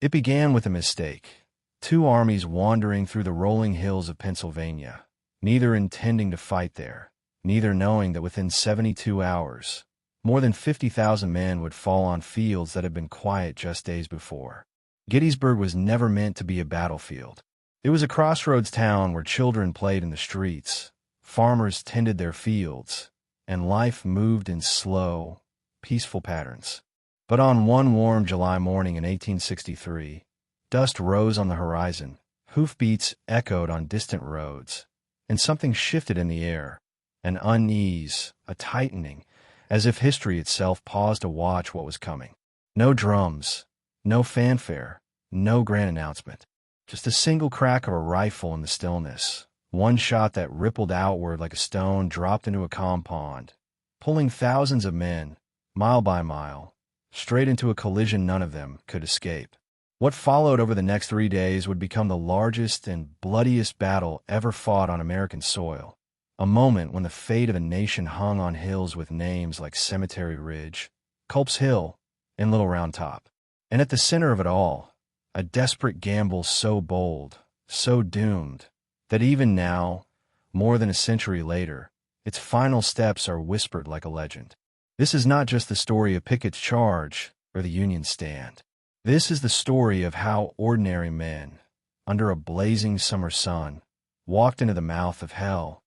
It began with a mistake. Two armies wandering through the rolling hills of Pennsylvania, neither intending to fight there, neither knowing that within 72 hours, more than 50,000 men would fall on fields that had been quiet just days before. Gettysburg was never meant to be a battlefield. It was a crossroads town where children played in the streets, farmers tended their fields, and life moved in slow, peaceful patterns. But on one warm July morning in 1863, dust rose on the horizon, hoofbeats echoed on distant roads, and something shifted in the air, an unease, a tightening, as if history itself paused to watch what was coming. No drums, no fanfare, no grand announcement. Just a single crack of a rifle in the stillness, one shot that rippled outward like a stone dropped into a calm pond, pulling thousands of men, mile by mile, straight into a collision none of them could escape. What followed over the next 3 days would become the largest and bloodiest battle ever fought on American soil, a moment when the fate of a nation hung on hills with names like Cemetery Ridge, Culps Hill, and Little Round Top. And at the center of it all, a desperate gamble so bold, so doomed, that even now, more than a century later, its final steps are whispered like a legend. This is not just the story of Pickett's Charge or the Union Stand. This is the story of how ordinary men, under a blazing summer sun, walked into the mouth of hell,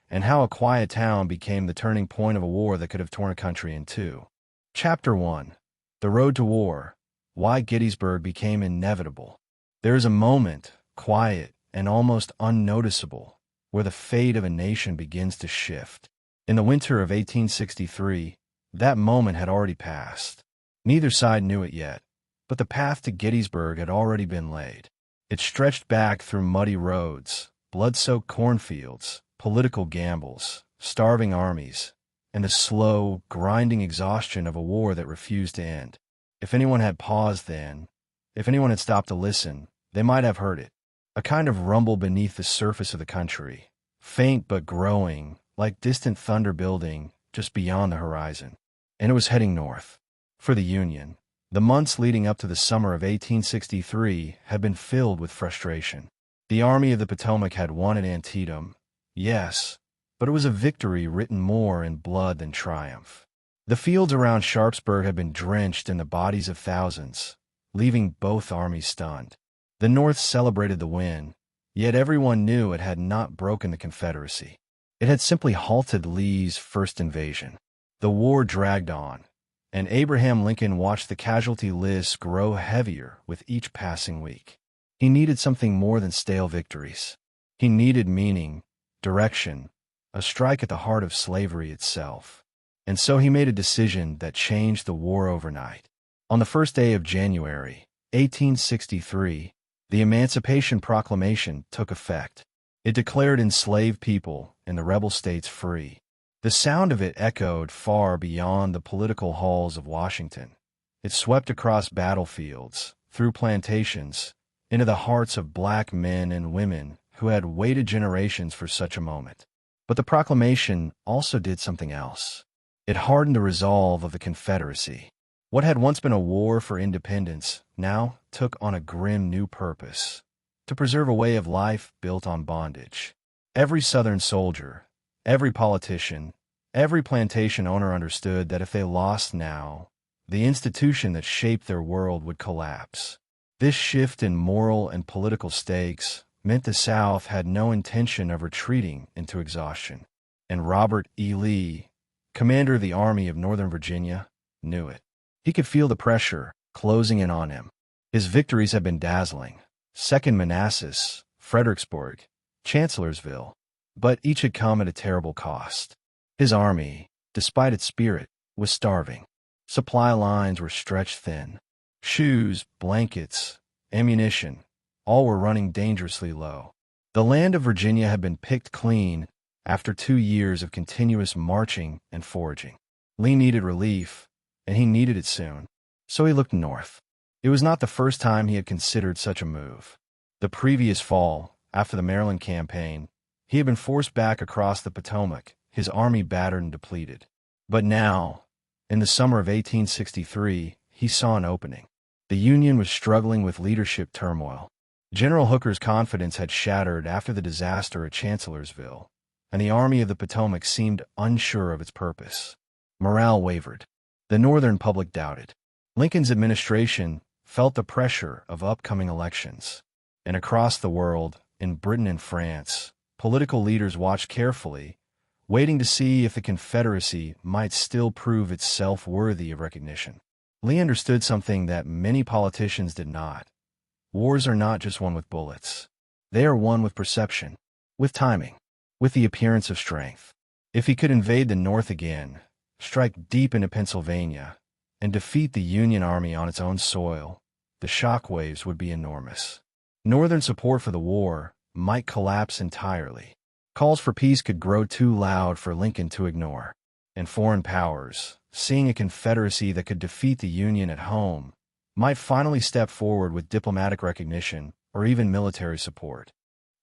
and how a quiet town became the turning point of a war that could have torn a country in two. Chapter 1. The Road to War. Why Gettysburg Became Inevitable. There is a moment, quiet and almost unnoticeable, where the fate of a nation begins to shift. In the winter of 1863, that moment had already passed. Neither side knew it yet, but the path to Gettysburg had already been laid. It stretched back through muddy roads, blood-soaked cornfields, political gambles, starving armies, and the slow, grinding exhaustion of a war that refused to end. If anyone had paused then, if anyone had stopped to listen, they might have heard it. A kind of rumble beneath the surface of the country, faint but growing, like distant thunder building just beyond the horizon. And it was heading north. For the Union, the months leading up to the summer of 1863 had been filled with frustration. The Army of the Potomac had won at Antietam, yes, but it was a victory written more in blood than triumph. The fields around Sharpsburg had been drenched in the bodies of thousands, leaving both armies stunned. The North celebrated the win, yet everyone knew it had not broken the Confederacy. It had simply halted Lee's first invasion. The war dragged on, and Abraham Lincoln watched the casualty list grow heavier with each passing week. He needed something more than stale victories. He needed meaning, direction, a strike at the heart of slavery itself. And so he made a decision that changed the war overnight. On the first day of January, 1863, the Emancipation Proclamation took effect. It declared enslaved people in the rebel states free. The sound of it echoed far beyond the political halls of Washington. It swept across battlefields, through plantations, into the hearts of black men and women who had waited generations for such a moment. But the proclamation also did something else. It hardened the resolve of the Confederacy. What had once been a war for independence now took on a grim new purpose: to preserve a way of life built on bondage. Every Southern soldier, every politician, every plantation owner understood that if they lost now, the institution that shaped their world would collapse. This shift in moral and political stakes meant the South had no intention of retreating into exhaustion. And Robert E. Lee, commander of the Army of Northern Virginia, knew it. He could feel the pressure closing in on him. His victories had been dazzling. Second Manassas, Fredericksburg, Chancellorsville, but each had come at a terrible cost. His army, despite its spirit, was starving. Supply lines were stretched thin. Shoes, blankets, ammunition, all were running dangerously low. The land of Virginia had been picked clean after 2 years of continuous marching and foraging. Lee needed relief, and he needed it soon. So he looked north. It was not the first time he had considered such a move. The previous fall, after the Maryland campaign, he had been forced back across the Potomac, his army battered and depleted. But now, in the summer of 1863, he saw an opening. The Union was struggling with leadership turmoil. General Hooker's confidence had shattered after the disaster at Chancellorsville, and the Army of the Potomac seemed unsure of its purpose. Morale wavered. The Northern public doubted. Lincoln's administration felt the pressure of upcoming elections. And across the world, in Britain and France, political leaders watched carefully, waiting to see if the Confederacy might still prove itself worthy of recognition. Lee understood something that many politicians did not. Wars are not just won with bullets. They are won with perception, with timing, with the appearance of strength. If he could invade the North again, strike deep into Pennsylvania, and defeat the Union Army on its own soil, the shockwaves would be enormous. Northern support for the war might collapse entirely. Calls for peace could grow too loud for Lincoln to ignore. And foreign powers, seeing a Confederacy that could defeat the Union at home, might finally step forward with diplomatic recognition or even military support.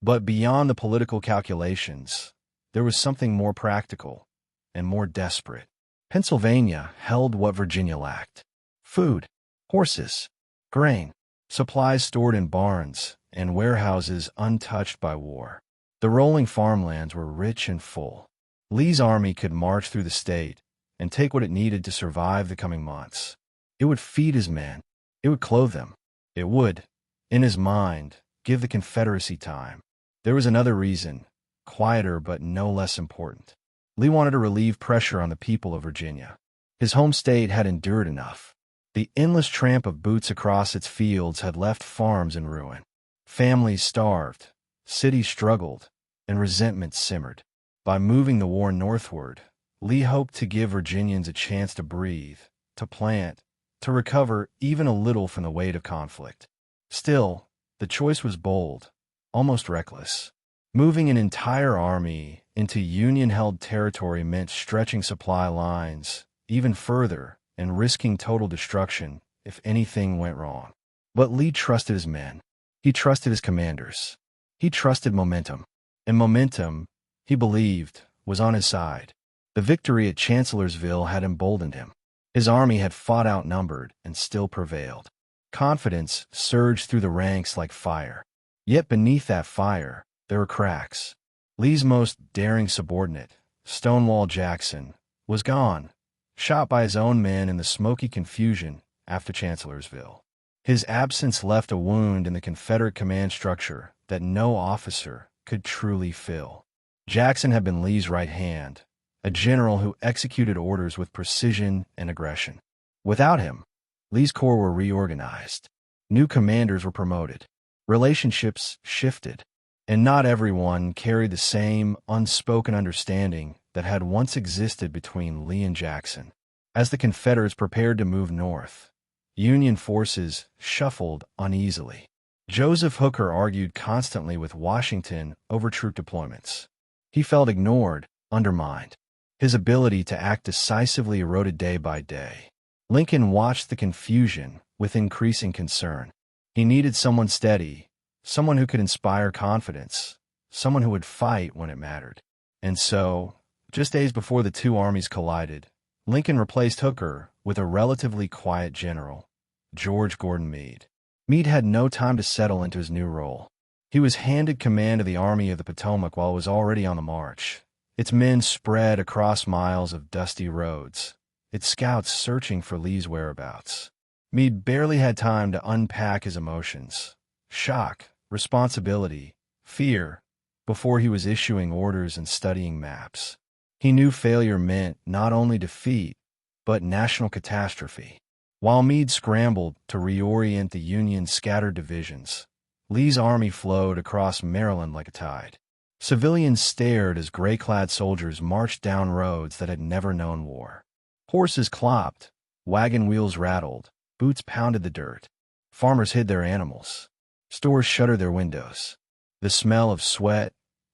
But beyond the political calculations, there was something more practical and more desperate. Pennsylvania held what Virginia lacked: food, horses, grain, supplies stored in barns and warehouses untouched by war. The rolling farmlands were rich and full. Lee's army could march through the state and take what it needed to survive the coming months. It would feed his men. It would clothe them. It would, in his mind, give the Confederacy time. There was another reason, quieter but no less important. Lee wanted to relieve pressure on the people of Virginia. His home state had endured enough. The endless tramp of boots across its fields had left farms in ruin. Families starved, cities struggled, and resentment simmered. By moving the war northward, Lee hoped to give Virginians a chance to breathe, to plant, to recover even a little from the weight of conflict. Still, the choice was bold, almost reckless. Moving an entire army into Union-held territory meant stretching supply lines even further and risking total destruction if anything went wrong. But Lee trusted his men. He trusted his commanders. He trusted momentum. And momentum, he believed, was on his side. The victory at Chancellorsville had emboldened him. His army had fought outnumbered and still prevailed. Confidence surged through the ranks like fire. Yet beneath that fire, there were cracks. Lee's most daring subordinate, Stonewall Jackson, was gone, shot by his own men in the smoky confusion after Chancellorsville. His absence left a wound in the Confederate command structure that no officer could truly fill. Jackson had been Lee's right hand, a general who executed orders with precision and aggression. Without him, Lee's corps were reorganized. New commanders were promoted. Relationships shifted. And not everyone carried the same unspoken understanding that had once existed between Lee and Jackson. As the Confederates prepared to move north, Union forces shuffled uneasily. Joseph Hooker argued constantly with Washington over troop deployments. He felt ignored, undermined. His ability to act decisively eroded day by day. Lincoln watched the confusion with increasing concern. He needed someone steady, someone who could inspire confidence, someone who would fight when it mattered. And so, just days before the two armies collided, Lincoln replaced Hooker with a relatively quiet general, George Gordon Meade. Meade had no time to settle into his new role. He was handed command of the Army of the Potomac while it was already on the march, its men spread across miles of dusty roads, its scouts searching for Lee's whereabouts. Meade barely had time to unpack his emotions, shock, responsibility, fear, before he was issuing orders and studying maps. He knew failure meant not only defeat, but national catastrophe. While Meade scrambled to reorient the Union's scattered divisions, Lee's army flowed across Maryland like a tide. Civilians stared as gray-clad soldiers marched down roads that had never known war. Horses clopped, wagon wheels rattled, boots pounded the dirt. Farmers hid their animals. Stores shuttered their windows. The smell of sweat,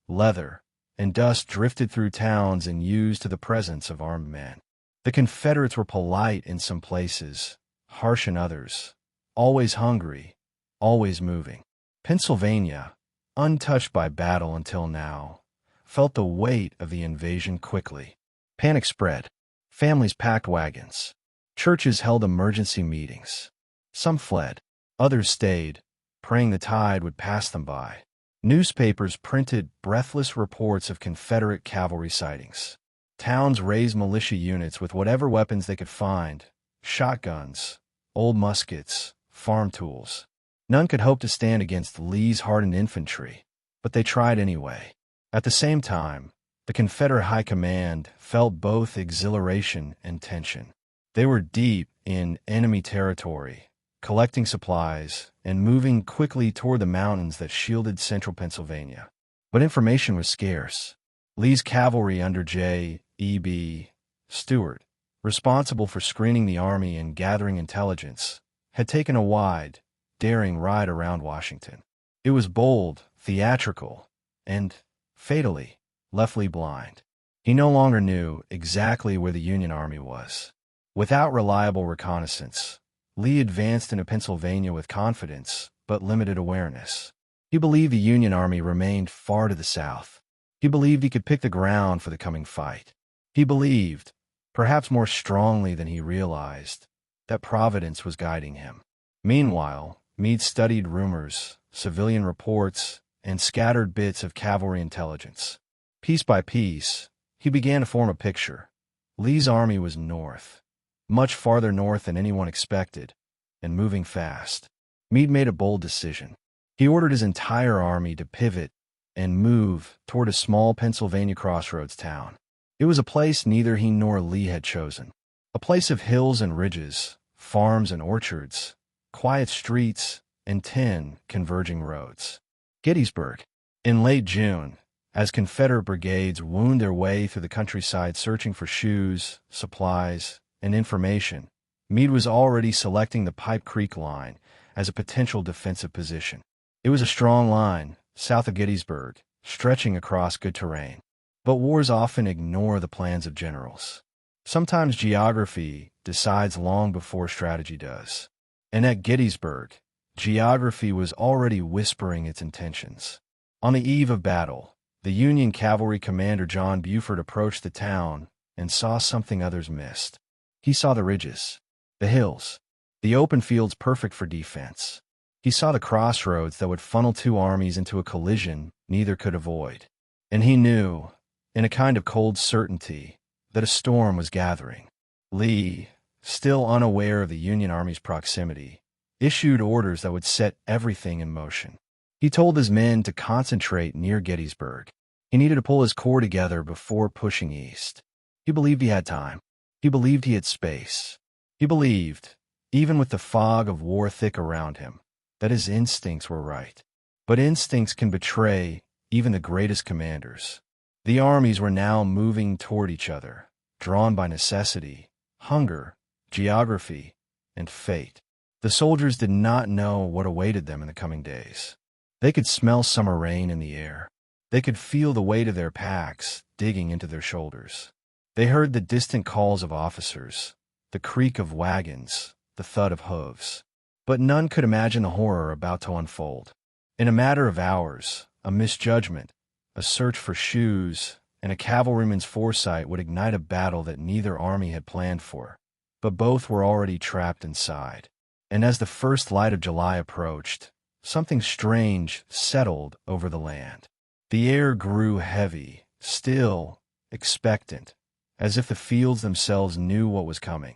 leather, and dust drifted through towns and used to the presence of armed men. The Confederates were polite in some places, harsh in others, always hungry, always moving. Pennsylvania, untouched by battle until now, felt the weight of the invasion quickly. Panic spread. Families packed wagons. Churches held emergency meetings. Some fled. Others stayed, praying the tide would pass them by. Newspapers printed breathless reports of Confederate cavalry sightings. Towns raised militia units with whatever weapons they could find: shotguns, old muskets, farm tools. None could hope to stand against Lee's hardened infantry, but they tried anyway. At the same time, the Confederate High Command felt both exhilaration and tension. They were deep in enemy territory, collecting supplies and moving quickly toward the mountains that shielded central Pennsylvania. But information was scarce. Lee's cavalry under J.E.B. Stuart, responsible for screening the army and gathering intelligence, had taken a wide, daring ride around Washington. It was bold, theatrical, and, fatally, left Lee blind. He no longer knew exactly where the Union Army was. Without reliable reconnaissance, Lee advanced into Pennsylvania with confidence but limited awareness. He believed the Union Army remained far to the south. He believed he could pick the ground for the coming fight. He believed, perhaps more strongly than he realized, that Providence was guiding him. Meanwhile, Meade studied rumors, civilian reports, and scattered bits of cavalry intelligence. Piece by piece, he began to form a picture. Lee's army was north, much farther north than anyone expected, and moving fast. Meade made a bold decision. He ordered his entire army to pivot and move toward a small Pennsylvania crossroads town. It was a place neither he nor Lee had chosen. A place of hills and ridges, farms and orchards, quiet streets, and 10 converging roads. Gettysburg. In late June, as Confederate brigades wound their way through the countryside searching for shoes, supplies, and information, Meade was already selecting the Pipe Creek line as a potential defensive position. It was a strong line, south of Gettysburg, stretching across good terrain. But wars often ignore the plans of generals. Sometimes geography decides long before strategy does. And at Gettysburg, geography was already whispering its intentions. On the eve of battle, the Union cavalry commander John Buford approached the town and saw something others missed. He saw the ridges, the hills, the open fields perfect for defense. He saw the crossroads that would funnel two armies into a collision neither could avoid. And he knew, in a kind of cold certainty, that a storm was gathering. Lee, still unaware of the Union Army's proximity, issued orders that would set everything in motion. He told his men to concentrate near Gettysburg. He needed to pull his corps together before pushing east. He believed he had time. He believed he had space. He believed, even with the fog of war thick around him, that his instincts were right. But instincts can betray even the greatest commanders. The armies were now moving toward each other, drawn by necessity, hunger, geography, and fate. The soldiers did not know what awaited them in the coming days. They could smell summer rain in the air. They could feel the weight of their packs digging into their shoulders. They heard the distant calls of officers, the creak of wagons, the thud of hooves. But none could imagine the horror about to unfold. In a matter of hours, a misjudgment, a search for shoes, and a cavalryman's foresight would ignite a battle that neither army had planned for. But both were already trapped inside. And as the first light of July approached, something strange settled over the land. The air grew heavy, still, expectant, as if the fields themselves knew what was coming,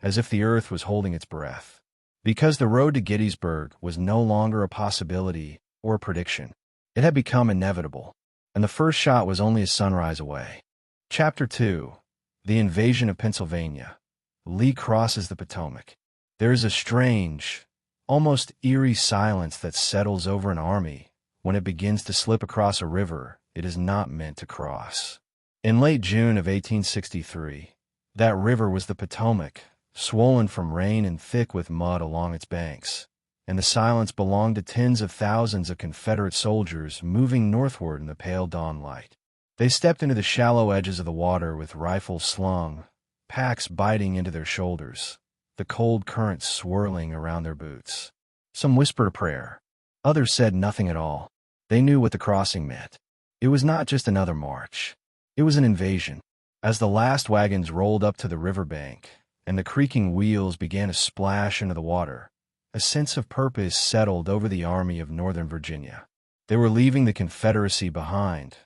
as if the earth was holding its breath. Because the road to Gettysburg was no longer a possibility or a prediction. It had become inevitable, and the first shot was only a sunrise away. Chapter 2. The Invasion of Pennsylvania. Lee crosses the Potomac. There is a strange, almost eerie silence that settles over an army when it begins to slip across a river it is not meant to cross. In late June of 1863, that river was the Potomac, swollen from rain and thick with mud along its banks, and the silence belonged to tens of thousands of Confederate soldiers moving northward in the pale dawn light. They stepped into the shallow edges of the water with rifles slung, packs biting into their shoulders, the cold current swirling around their boots. Some whispered a prayer. Others said nothing at all. They knew what the crossing meant. It was not just another march. It was an invasion. As the last wagons rolled up to the riverbank, and the creaking wheels began to splash into the water, a sense of purpose settled over the Army of Northern Virginia. They were leaving the Confederacy behind,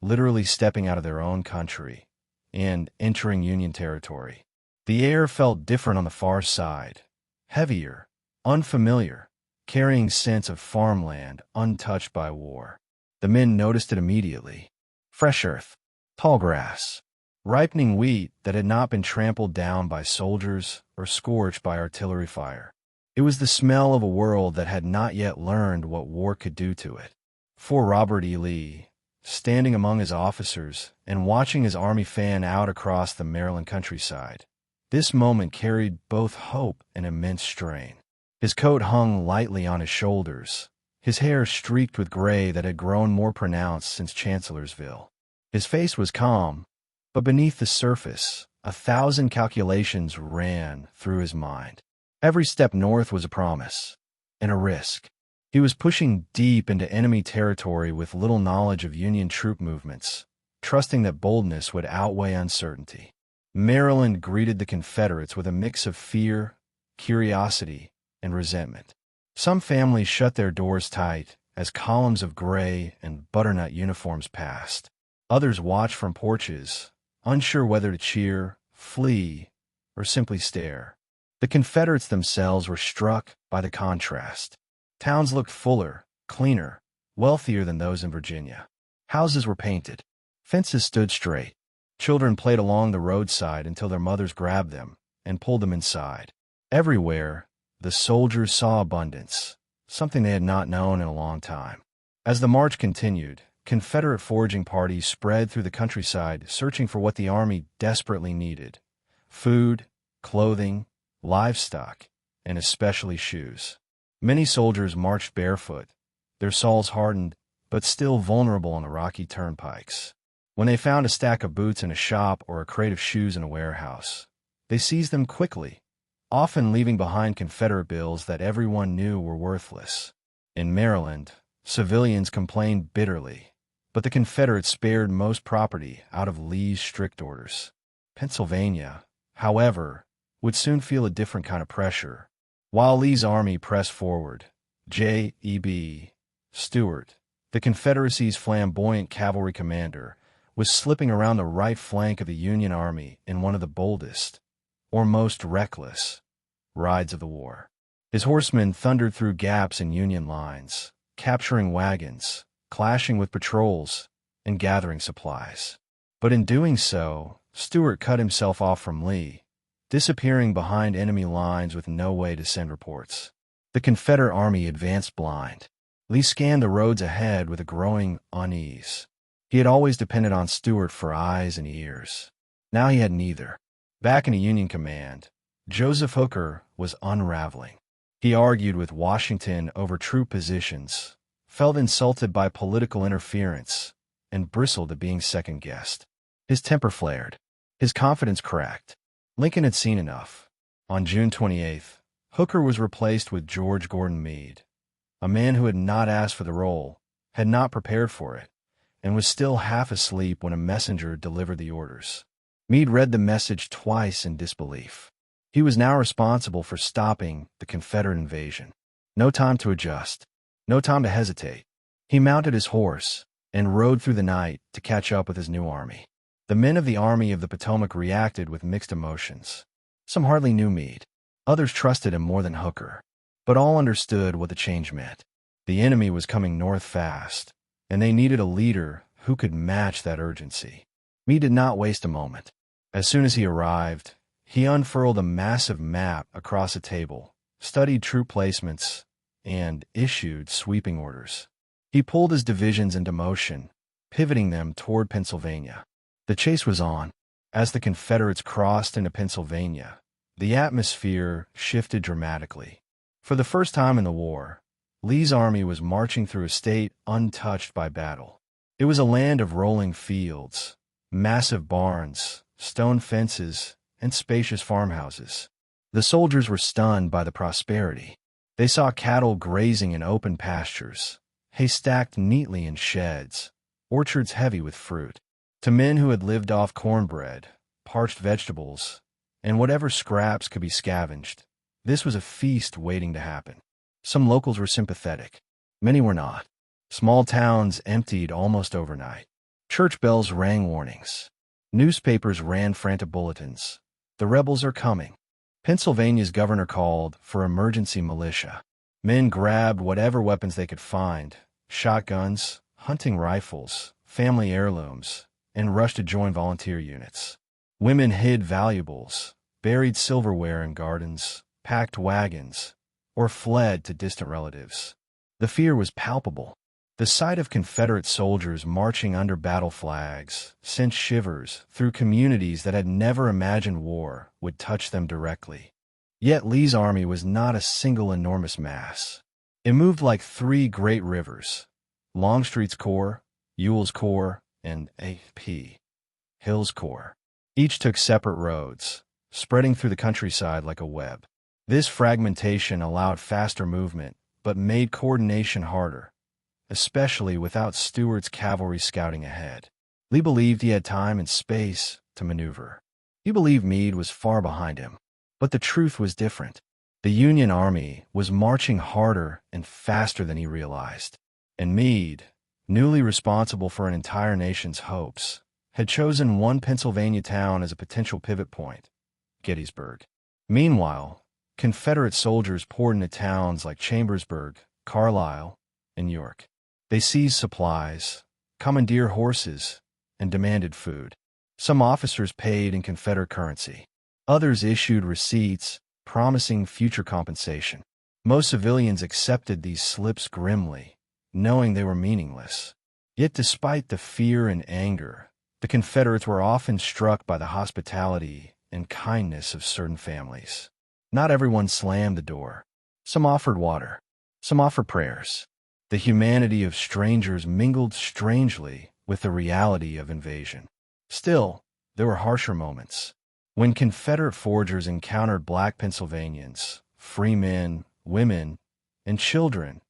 literally stepping out of their own country and entering Union territory. The air felt different on the far side, heavier, unfamiliar, carrying sense of farmland untouched by war. The men noticed it immediately. Fresh earth, tall grass, ripening wheat that had not been trampled down by soldiers or scorched by artillery fire. It was the smell of a world that had not yet learned what war could do to it. For Robert E. Lee, standing among his officers and watching his army fan out across the Maryland countryside, this moment carried both hope and immense strain. His coat hung lightly on his shoulders, his hair streaked with gray that had grown more pronounced since Chancellorsville. His face was calm, but beneath the surface, 1,000 calculations ran through his mind. Every step north was a promise and a risk. He was pushing deep into enemy territory with little knowledge of Union troop movements, trusting that boldness would outweigh uncertainty. Maryland greeted the Confederates with a mix of fear, curiosity, and resentment. Some families shut their doors tight as columns of gray and butternut uniforms passed. Others watched from porches, unsure whether to cheer, flee, or simply stare. The Confederates themselves were struck by the contrast. Towns looked fuller, cleaner, wealthier than those in Virginia. Houses were painted. Fences stood straight. Children played along the roadside until their mothers grabbed them and pulled them inside. Everywhere, the soldiers saw abundance, something they had not known in a long time. As the march continued, Confederate foraging parties spread through the countryside searching for what the army desperately needed: food, clothing, livestock, and especially shoes. Many soldiers marched barefoot, their soles hardened, but still vulnerable on the rocky turnpikes. When they found a stack of boots in a shop or a crate of shoes in a warehouse, they seized them quickly, often leaving behind Confederate bills that everyone knew were worthless. In Maryland, civilians complained bitterly, but the Confederates spared most property out of Lee's strict orders. Pennsylvania, however, would soon feel a different kind of pressure. While Lee's army pressed forward, J.E.B. Stuart, the Confederacy's flamboyant cavalry commander, was slipping around the right flank of the Union Army in one of the boldest, or most reckless, rides of the war. His horsemen thundered through gaps in Union lines, capturing wagons, clashing with patrols, and gathering supplies. But in doing so, Stuart cut himself off from Lee, disappearing behind enemy lines with no way to send reports. The Confederate army advanced blind. Lee scanned the roads ahead with a growing unease. He had always depended on Stuart for eyes and ears. Now he had neither. Back in a Union command, Joseph Hooker was unraveling. He argued with Washington over troop positions, felt insulted by political interference, and bristled at being second-guessed. His temper flared. His confidence cracked. Lincoln had seen enough. On June 28th, Hooker was replaced with George Gordon Meade, a man who had not asked for the role, had not prepared for it, and was still half asleep when a messenger delivered the orders. Meade read the message twice in disbelief. He was now responsible for stopping the Confederate invasion. No time to adjust. No time to hesitate. He mounted his horse and rode through the night to catch up with his new army. The men of the Army of the Potomac reacted with mixed emotions. Some hardly knew Meade. Others trusted him more than Hooker. But all understood what the change meant. The enemy was coming north fast, and they needed a leader who could match that urgency. Meade did not waste a moment. As soon as he arrived, he unfurled a massive map across a table, studied troop placements, and issued sweeping orders. He pulled his divisions into motion, pivoting them toward Pennsylvania. The chase was on. As the Confederates crossed into Pennsylvania, the atmosphere shifted dramatically. For the first time in the war, Lee's army was marching through a state untouched by battle. It was a land of rolling fields, massive barns, stone fences, and spacious farmhouses. The soldiers were stunned by the prosperity. They saw cattle grazing in open pastures, hay stacked neatly in sheds, orchards heavy with fruit. To men who had lived off cornbread, parched vegetables, and whatever scraps could be scavenged, This was a feast waiting to happen. Some locals were sympathetic. Many were not. Small towns emptied almost overnight. Church bells rang warnings. Newspapers ran frantic bulletins. The rebels are coming. Pennsylvania's governor called for emergency militia. Men grabbed whatever weapons they could find, shotguns, hunting rifles, family heirlooms, and rushed to join volunteer units. Women hid valuables, buried silverware in gardens, packed wagons, or fled to distant relatives. The fear was palpable. The sight of Confederate soldiers marching under battle flags sent shivers through communities that had never imagined war would touch them directly. Yet Lee's army was not a single enormous mass. It moved like three great rivers: Longstreet's Corps, Ewell's Corps, and A.P. Hill's Corps. Each took separate roads, spreading through the countryside like a web. This fragmentation allowed faster movement, but made coordination harder, especially without Stuart's cavalry scouting ahead. Lee believed he had time and space to maneuver. He believed Meade was far behind him. But the truth was different. The Union Army was marching harder and faster than he realized. And Meade, newly responsible for an entire nation's hopes, had chosen one Pennsylvania town as a potential pivot point: Gettysburg. Meanwhile, Confederate soldiers poured into towns like Chambersburg, Carlisle, and York. They seized supplies, commandeered horses, and demanded food. Some officers paid in Confederate currency. Others issued receipts, promising future compensation. Most civilians accepted these slips grimly, knowing they were meaningless. Yet despite the fear and anger, the Confederates were often struck by the hospitality and kindness of certain families. Not everyone slammed the door. Some offered water. Some offered prayers. The humanity of strangers mingled strangely with the reality of invasion. Still, there were harsher moments. When Confederate foragers encountered black Pennsylvanians, free men, women, and children,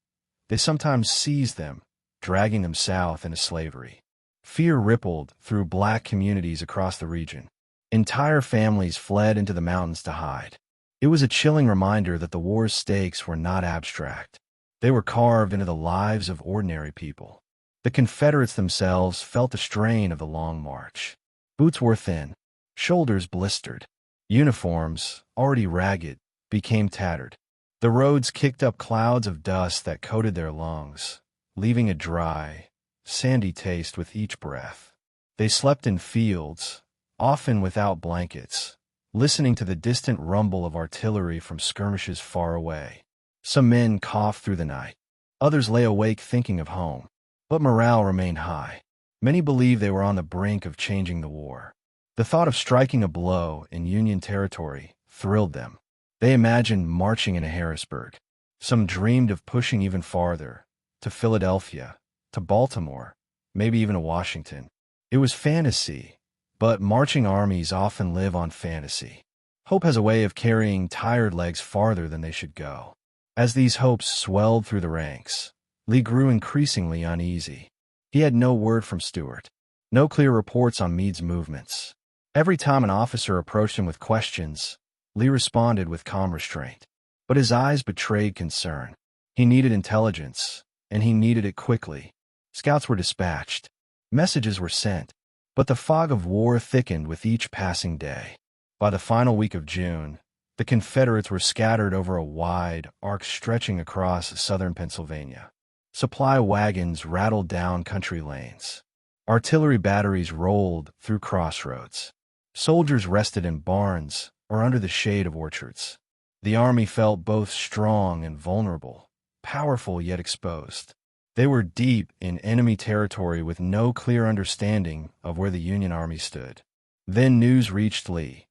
they sometimes seized them, dragging them south into slavery. Fear rippled through black communities across the region. Entire families fled into the mountains to hide. It was a chilling reminder that the war's stakes were not abstract. They were carved into the lives of ordinary people. The Confederates themselves felt the strain of the long march. Boots wore thin, shoulders blistered. Uniforms, already ragged, became tattered. The roads kicked up clouds of dust that coated their lungs, leaving a dry, sandy taste with each breath. They slept in fields, often without blankets, listening to the distant rumble of artillery from skirmishes far away. Some men coughed through the night. Others lay awake thinking of home. But morale remained high. Many believed they were on the brink of changing the war. The thought of striking a blow in Union territory thrilled them. They imagined marching into Harrisburg. Some dreamed of pushing even farther, to Philadelphia, to Baltimore, maybe even to Washington. It was fantasy, but marching armies often live on fantasy. Hope has a way of carrying tired legs farther than they should go. As these hopes swelled through the ranks, Lee grew increasingly uneasy. He had no word from Stuart, no clear reports on Meade's movements. Every time an officer approached him with questions, Lee responded with calm restraint. But his eyes betrayed concern. He needed intelligence, and he needed it quickly. Scouts were dispatched. Messages were sent. But the fog of war thickened with each passing day. By the final week of June, the Confederates were scattered over a wide arc stretching across southern Pennsylvania. Supply wagons rattled down country lanes. Artillery batteries rolled through crossroads. Soldiers rested in barns or under the shade of orchards. The army felt both strong and vulnerable, powerful yet exposed. They were deep in enemy territory with no clear understanding of where the Union Army stood. Then news reached Lee.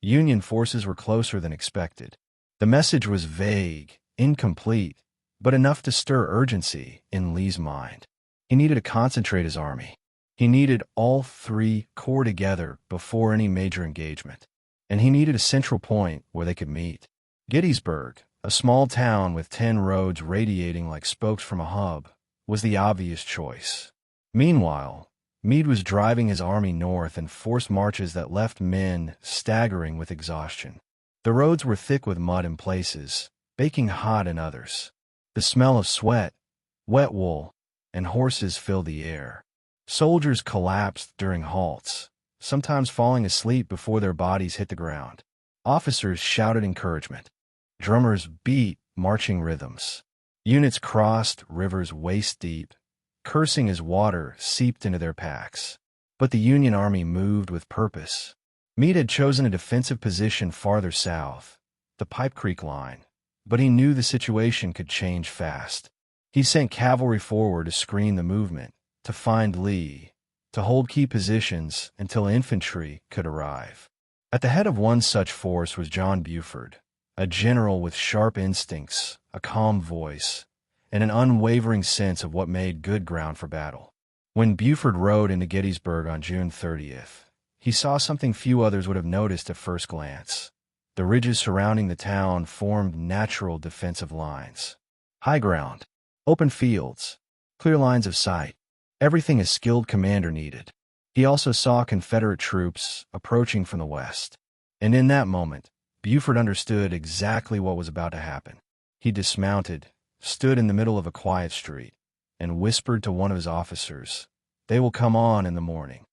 Union forces were closer than expected. The message was vague, incomplete, but enough to stir urgency in Lee's mind. He needed to concentrate his army. He needed all three corps together before any major engagement. And he needed a central point where they could meet. Gettysburg, a small town with 10 roads radiating like spokes from a hub, was the obvious choice. Meanwhile, Meade was driving his army north in forced marches that left men staggering with exhaustion. The roads were thick with mud in places, baking hot in others. The smell of sweat, wet wool, and horses filled the air. Soldiers collapsed during halts, sometimes falling asleep before their bodies hit the ground. Officers shouted encouragement. Drummers beat marching rhythms. Units crossed rivers waist-deep, cursing as water seeped into their packs. But the Union Army moved with purpose. Meade had chosen a defensive position farther south, the Pipe Creek line, but he knew the situation could change fast. He sent cavalry forward to screen the movement, to find Lee, to hold key positions until infantry could arrive. At the head of one such force was John Buford, a general with sharp instincts, a calm voice, and an unwavering sense of what made good ground for battle. When Buford rode into Gettysburg on June 30th, he saw something few others would have noticed at first glance. The ridges surrounding the town formed natural defensive lines. High ground, open fields, clear lines of sight, everything a skilled commander needed. He also saw Confederate troops approaching from the west. And in that moment, Buford understood exactly what was about to happen. He dismounted, stood in the middle of a quiet street, and whispered to one of his officers, "They will come on in the morning."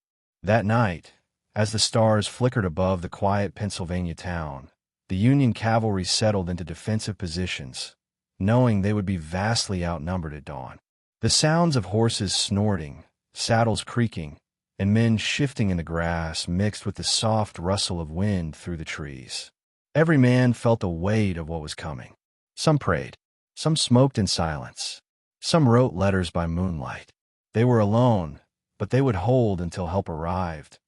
That night, as the stars flickered above the quiet Pennsylvania town, the Union cavalry settled into defensive positions, knowing they would be vastly outnumbered at dawn. The sounds of horses snorting, saddles creaking, and men shifting in the grass mixed with the soft rustle of wind through the trees. Every man felt the weight of what was coming. Some prayed, some smoked in silence, some wrote letters by moonlight. They were alone, but they would hold until help arrived,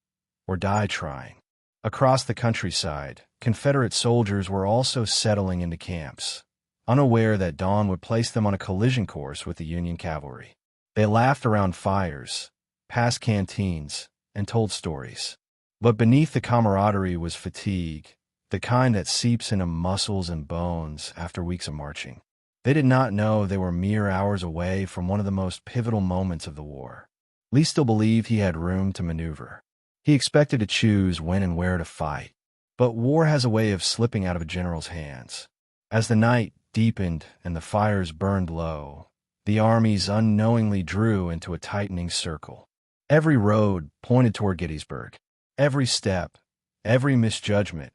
or die trying. Across the countryside, Confederate soldiers were also settling into camps, unaware that dawn would place them on a collision course with the Union cavalry. They laughed around fires, passed canteens, and told stories. But beneath the camaraderie was fatigue, the kind that seeps into muscles and bones after weeks of marching. They did not know they were mere hours away from one of the most pivotal moments of the war. Lee still believed he had room to maneuver. He expected to choose when and where to fight. But war has a way of slipping out of a general's hands. As the night deepened and the fires burned low, the armies unknowingly drew into a tightening circle. Every road pointed toward Gettysburg. Every step, every misjudgment,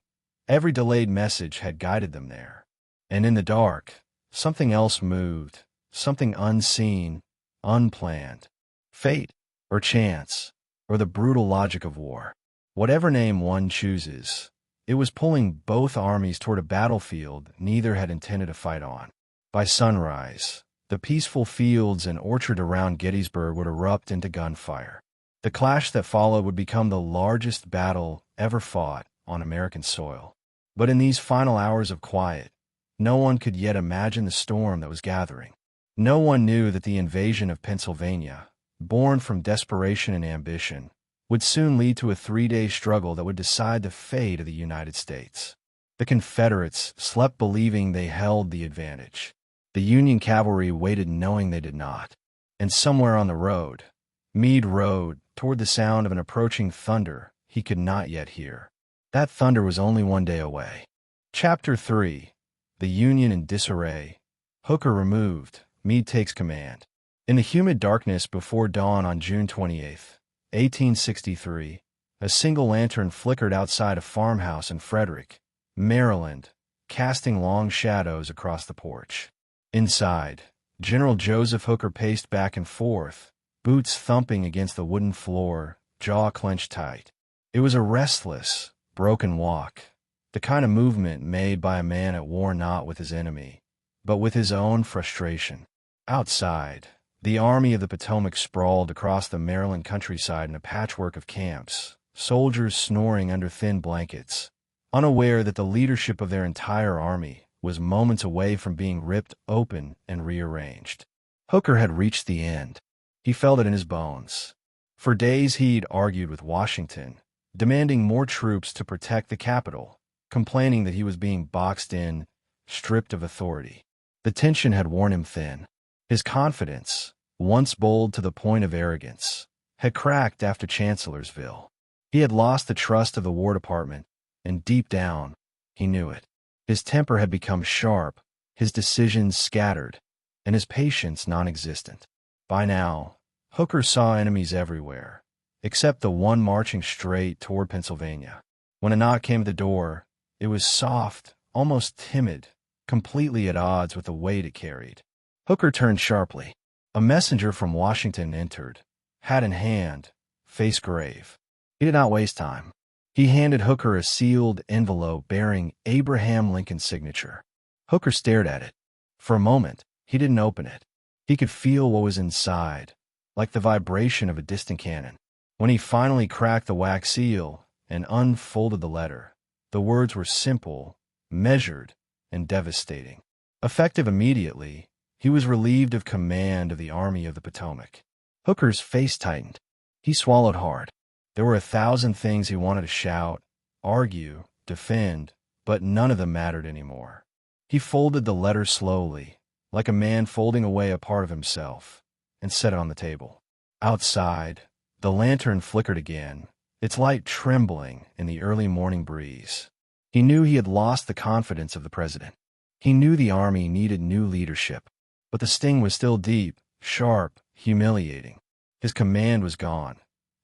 every delayed message had guided them there. And in the dark, something else moved, something unseen, unplanned. Fate, or chance, or the brutal logic of war. Whatever name one chooses, it was pulling both armies toward a battlefield neither had intended to fight on. By sunrise, the peaceful fields and orchard around Gettysburg would erupt into gunfire. The clash that followed would become the largest battle ever fought on American soil. But in these final hours of quiet, no one could yet imagine the storm that was gathering. No one knew that the invasion of Pennsylvania, born from desperation and ambition, would soon lead to a 3-day struggle that would decide the fate of the United States. The Confederates slept believing they held the advantage. The Union cavalry waited knowing they did not. And somewhere on the road, Meade rode toward the sound of an approaching thunder he could not yet hear. That thunder was only 1 day away. Chapter 3. The Union in disarray. Hooker removed. Meade takes command. In the humid darkness before dawn on June 28, 1863, a single lantern flickered outside a farmhouse in Frederick, Maryland, casting long shadows across the porch. Inside, General Joseph Hooker paced back and forth, boots thumping against the wooden floor, jaw clenched tight. It was a restless, broken walk, the kind of movement made by a man at war not with his enemy, but with his own frustration. Outside, the Army of the Potomac sprawled across the Maryland countryside in a patchwork of camps, soldiers snoring under thin blankets, unaware that the leadership of their entire army was moments away from being ripped open and rearranged. Hooker had reached the end. He felt it in his bones. For days he'd argued with Washington, demanding more troops to protect the capital, complaining that he was being boxed in, stripped of authority. The tension had worn him thin. His confidence, once bold to the point of arrogance, had cracked after Chancellorsville. He had lost the trust of the War Department, and deep down, He knew it. His temper had become sharp, his decisions scattered, and his patience non-existent. By now, Hooker saw enemies everywhere, except the one marching straight toward Pennsylvania. When a knock came at the door, it was soft, almost timid, completely at odds with the weight it carried. Hooker turned sharply. A messenger from Washington entered, hat in hand, face grave. He did not waste time. He handed Hooker a sealed envelope bearing Abraham Lincoln's signature. Hooker stared at it. For a moment, he didn't open it. He could feel what was inside, like the vibration of a distant cannon. When he finally cracked the wax seal and unfolded the letter, the words were simple, measured, and devastating. Effective immediately, he was relieved of command of the Army of the Potomac. Hooker's face tightened. He swallowed hard. There were 1,000 things he wanted to shout, argue, defend, but none of them mattered anymore. He folded the letter slowly, like a man folding away a part of himself, and set it on the table. Outside, the lantern flickered again, its light trembling in the early morning breeze. He knew he had lost the confidence of the president. He knew the army needed new leadership, but the sting was still deep, sharp, humiliating. His command was gone,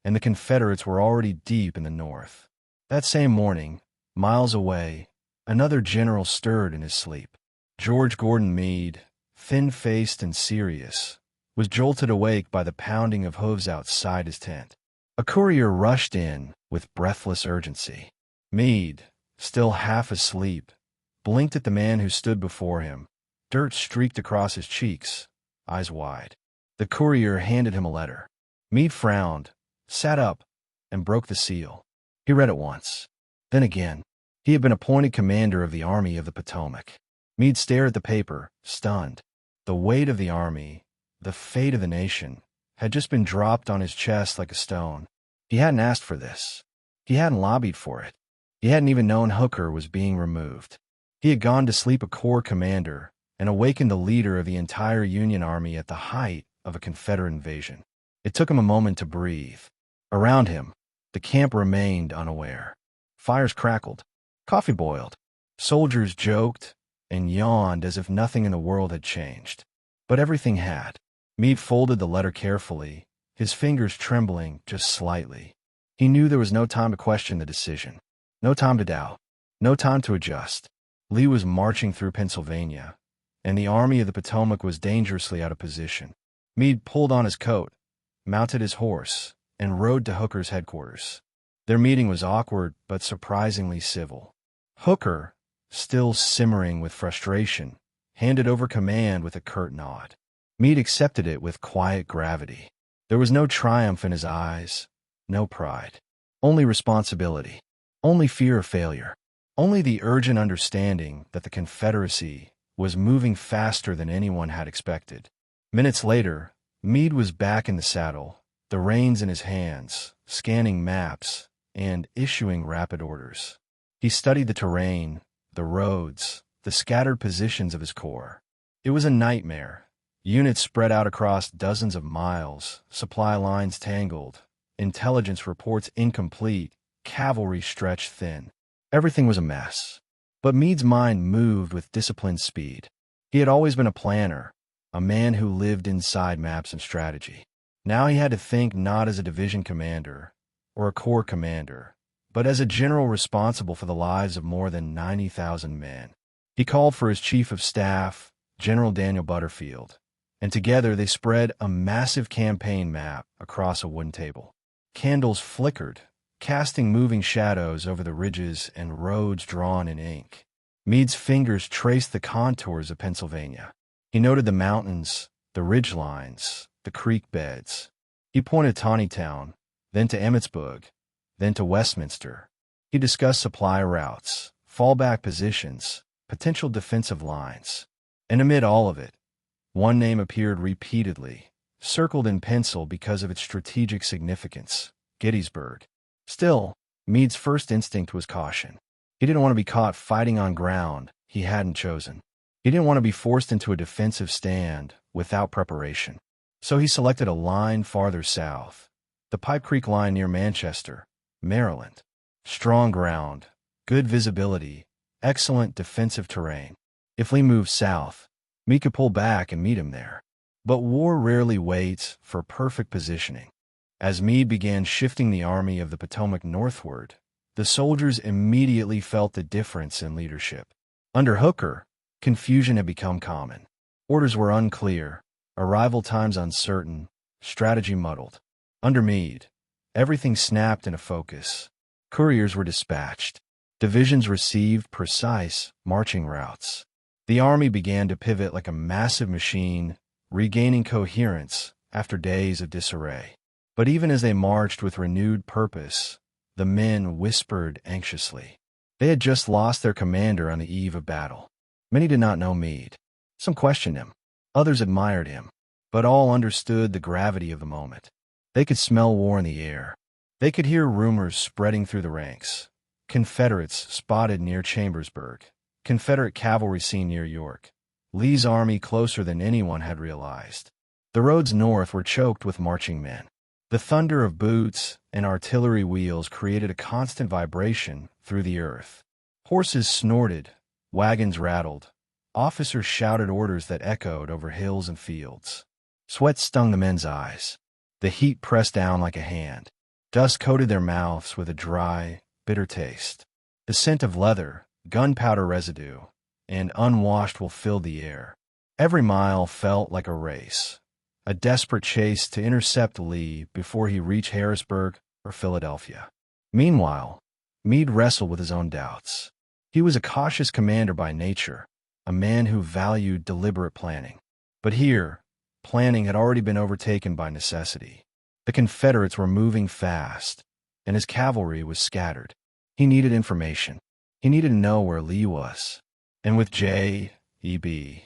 and the Confederates were already deep in the North. That same morning, miles away, another general stirred in his sleep. George Gordon Meade, thin-faced and serious, was jolted awake by the pounding of hooves outside his tent. A courier rushed in with breathless urgency. Meade, still half asleep, blinked at the man who stood before him. Dirt streaked across his cheeks, eyes wide. The courier handed him a letter. Meade frowned, sat up, and broke the seal. He read it once. Then again. He had been appointed commander of the Army of the Potomac. Meade stared at the paper, stunned. The weight of the army, the fate of the nation, had just been dropped on his chest like a stone. He hadn't asked for this. He hadn't lobbied for it. He hadn't even known Hooker was being removed. He had gone to sleep a corps commander and awakened the leader of the entire Union Army at the height of a Confederate invasion. It took him a moment to breathe. Around him, the camp remained unaware. Fires crackled. Coffee boiled. Soldiers joked and yawned as if nothing in the world had changed. But everything had. Meade folded the letter carefully, his fingers trembling just slightly. He knew there was no time to question the decision. No time to doubt. No time to adjust. Lee was marching through Pennsylvania, and the Army of the Potomac was dangerously out of position. Meade pulled on his coat, mounted his horse, and rode to Hooker's headquarters. Their meeting was awkward but surprisingly civil. Hooker, still simmering with frustration, handed over command with a curt nod. Meade accepted it with quiet gravity. There was no triumph in his eyes, no pride. Only responsibility. Only fear of failure. Only the urgent understanding that the Confederacy was moving faster than anyone had expected. Minutes later, Meade was back in the saddle, the reins in his hands, scanning maps, and issuing rapid orders. He studied the terrain, the roads, the scattered positions of his corps. It was a nightmare. Units spread out across dozens of miles, supply lines tangled, intelligence reports incomplete, cavalry stretched thin. Everything was a mess. But Meade's mind moved with disciplined speed. He had always been a planner, a man who lived inside maps and strategy. Now he had to think not as a division commander or a corps commander, but as a general responsible for the lives of more than 90,000 men. He called for his chief of staff, General Daniel Butterfield, and together they spread a massive campaign map across a wooden table. Candles flickered, casting moving shadows over the ridges and roads drawn in ink. Meade's fingers traced the contours of Pennsylvania. He noted the mountains, the ridge lines, the creek beds. He pointed to Taneytown, then to Emmitsburg, then to Westminster. He discussed supply routes, fallback positions, potential defensive lines. And amid all of it, one name appeared repeatedly, circled in pencil because of its strategic significance: Gettysburg. Still, Meade's first instinct was caution. He didn't want to be caught fighting on ground he hadn't chosen. He didn't want to be forced into a defensive stand without preparation. So he selected a line farther south, the Pipe Creek line near Manchester, Maryland. Strong ground, good visibility, excellent defensive terrain. If Lee moved south, Meade could pull back and meet him there. But war rarely waits for perfect positioning. As Meade began shifting the Army of the Potomac northward, the soldiers immediately felt the difference in leadership. Under Hooker, confusion had become common. Orders were unclear, arrival times uncertain, strategy muddled. Under Meade, everything snapped into focus. Couriers were dispatched. Divisions received precise marching routes. The army began to pivot like a massive machine, regaining coherence after days of disarray. But even as they marched with renewed purpose, the men whispered anxiously. They had just lost their commander on the eve of battle. Many did not know Meade. Some questioned him. Others admired him. But all understood the gravity of the moment. They could smell war in the air. They could hear rumors spreading through the ranks. Confederates spotted near Chambersburg. Confederate cavalry seen near York. Lee's army closer than anyone had realized. The roads north were choked with marching men. The thunder of boots and artillery wheels created a constant vibration through the earth. Horses snorted, wagons rattled, officers shouted orders that echoed over hills and fields. Sweat stung the men's eyes. The heat pressed down like a hand. Dust coated their mouths with a dry, bitter taste. The scent of leather, gunpowder residue, and unwashed wool filled the air. Every mile felt like a race. A desperate chase to intercept Lee before he reached Harrisburg or Philadelphia. Meanwhile, Meade wrestled with his own doubts. He was a cautious commander by nature, a man who valued deliberate planning. But here, planning had already been overtaken by necessity. The Confederates were moving fast, and his cavalry was scattered. He needed information. He needed to know where Lee was. And with J.E.B.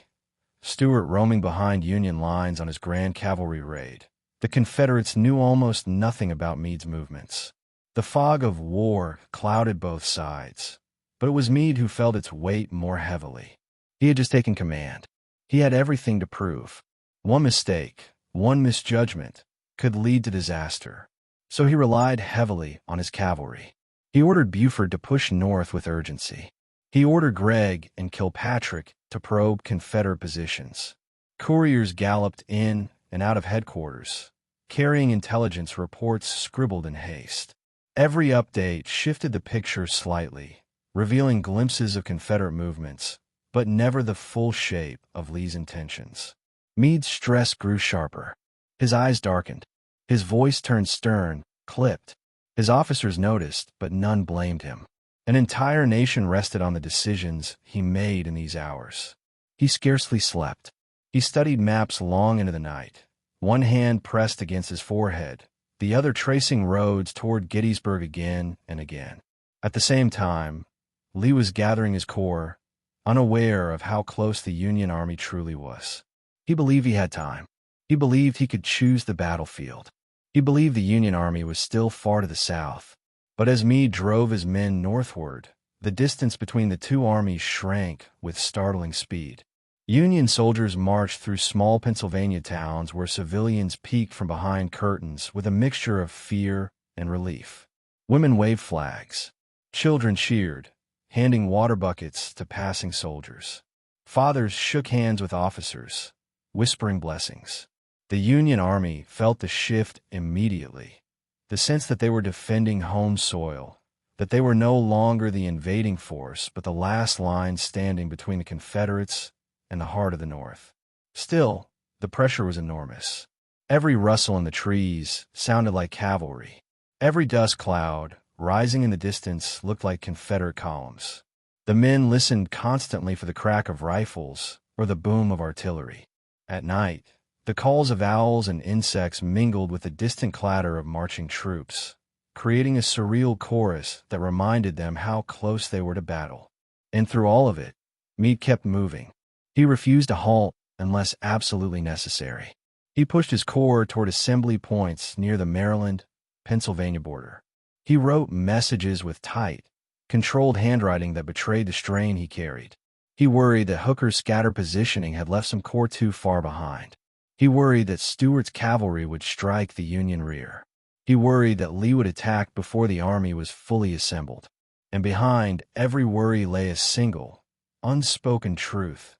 Stuart roaming behind Union lines on his grand cavalry raid, the Confederates knew almost nothing about Meade's movements. The fog of war clouded both sides, but it was Meade who felt its weight more heavily. He had just taken command. He had everything to prove. One mistake, one misjudgment, could lead to disaster. So he relied heavily on his cavalry. He ordered Buford to push north with urgency. He ordered Gregg and Kilpatrick to probe Confederate positions. Couriers galloped in and out of headquarters, carrying intelligence reports scribbled in haste. Every update shifted the picture slightly, revealing glimpses of Confederate movements, but never the full shape of Lee's intentions. Meade's stress grew sharper. His eyes darkened. His voice turned stern, clipped. His officers noticed, but none blamed him. An entire nation rested on the decisions he made in these hours. He scarcely slept. He studied maps long into the night, one hand pressed against his forehead, the other tracing roads toward Gettysburg again and again. At the same time, Lee was gathering his corps, unaware of how close the Union Army truly was. He believed he had time. He believed he could choose the battlefield. He believed the Union Army was still far to the south. But as Meade drove his men northward, the distance between the two armies shrank with startling speed. Union soldiers marched through small Pennsylvania towns where civilians peeked from behind curtains with a mixture of fear and relief. Women waved flags. Children cheered, handing water buckets to passing soldiers. Fathers shook hands with officers, whispering blessings. The Union Army felt the shift immediately. The sense that they were defending home soil, that they were no longer the invading force, but the last line standing between the Confederates and the heart of the North. Still, the pressure was enormous. Every rustle in the trees sounded like cavalry. Every dust cloud, rising in the distance, looked like Confederate columns. The men listened constantly for the crack of rifles or the boom of artillery. At night, the calls of owls and insects mingled with the distant clatter of marching troops, creating a surreal chorus that reminded them how close they were to battle. And through all of it, Meade kept moving. He refused to halt unless absolutely necessary. He pushed his corps toward assembly points near the Maryland-Pennsylvania border. He wrote messages with tight, controlled handwriting that betrayed the strain he carried. He worried that Hooker's scattered positioning had left some corps too far behind. He worried that Stuart's cavalry would strike the Union rear. He worried that Lee would attack before the army was fully assembled. and behind every worry lay a single, unspoken truth.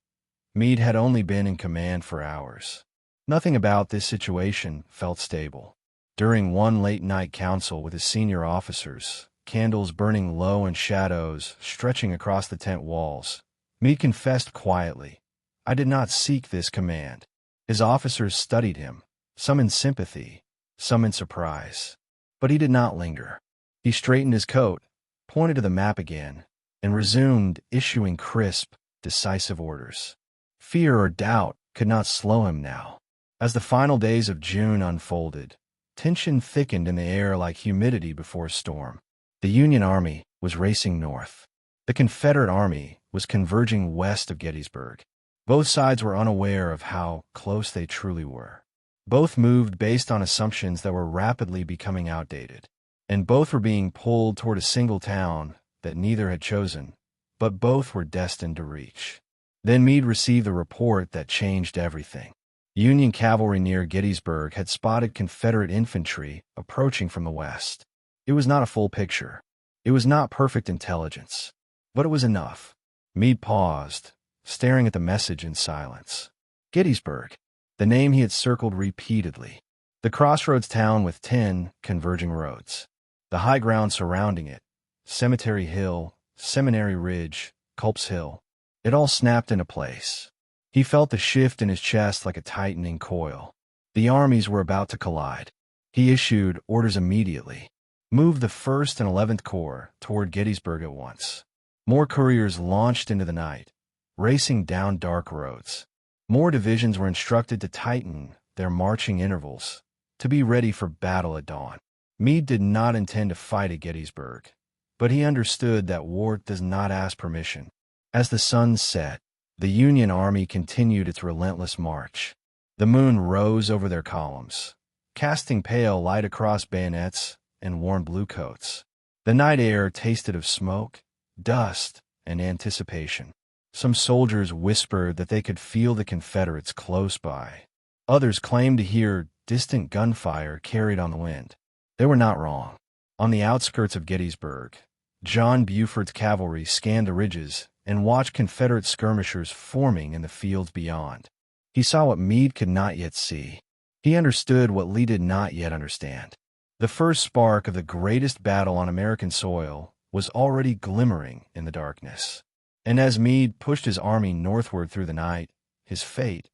Meade had only been in command for hours. Nothing about this situation felt stable. During one late-night council with his senior officers, candles burning low and shadows stretching across the tent walls, Meade confessed quietly, "I did not seek this command." His officers studied him, some in sympathy, some in surprise. But he did not linger. He straightened his coat, pointed to the map again, and resumed issuing crisp, decisive orders. Fear or doubt could not slow him now. As the final days of June unfolded, tension thickened in the air like humidity before a storm. The Union Army was racing north. The Confederate Army was converging west of Gettysburg. Both sides were unaware of how close they truly were. Both moved based on assumptions that were rapidly becoming outdated. And both were being pulled toward a single town that neither had chosen, but both were destined to reach. Then Meade received a report that changed everything. Union cavalry near Gettysburg had spotted Confederate infantry approaching from the west. It was not a full picture. It was not perfect intelligence. But it was enough. Meade paused, staring at the message in silence. Gettysburg, the name he had circled repeatedly. The crossroads town with 10 converging roads. The high ground surrounding it, Cemetery Hill, Seminary Ridge, Culps Hill. It all snapped into place. He felt the shift in his chest like a tightening coil. The armies were about to collide. He issued orders immediately. Move the 1st and 11th Corps toward Gettysburg at once. More couriers launched into the night, racing down dark roads. More divisions were instructed to tighten their marching intervals, to be ready for battle at dawn. Meade did not intend to fight at Gettysburg, but he understood that war does not ask permission. As the sun set, the Union Army continued its relentless march. The moon rose over their columns, casting pale light across bayonets and worn bluecoats. The night air tasted of smoke, dust, and anticipation. Some soldiers whispered that they could feel the Confederates close by. Others claimed to hear distant gunfire carried on the wind. They were not wrong. On the outskirts of Gettysburg, John Buford's cavalry scanned the ridges and watched Confederate skirmishers forming in the fields beyond. He saw what Meade could not yet see. He understood what Lee did not yet understand. The first spark of the greatest battle on American soil was already glimmering in the darkness. And as Meade pushed his army northward through the night, his fate,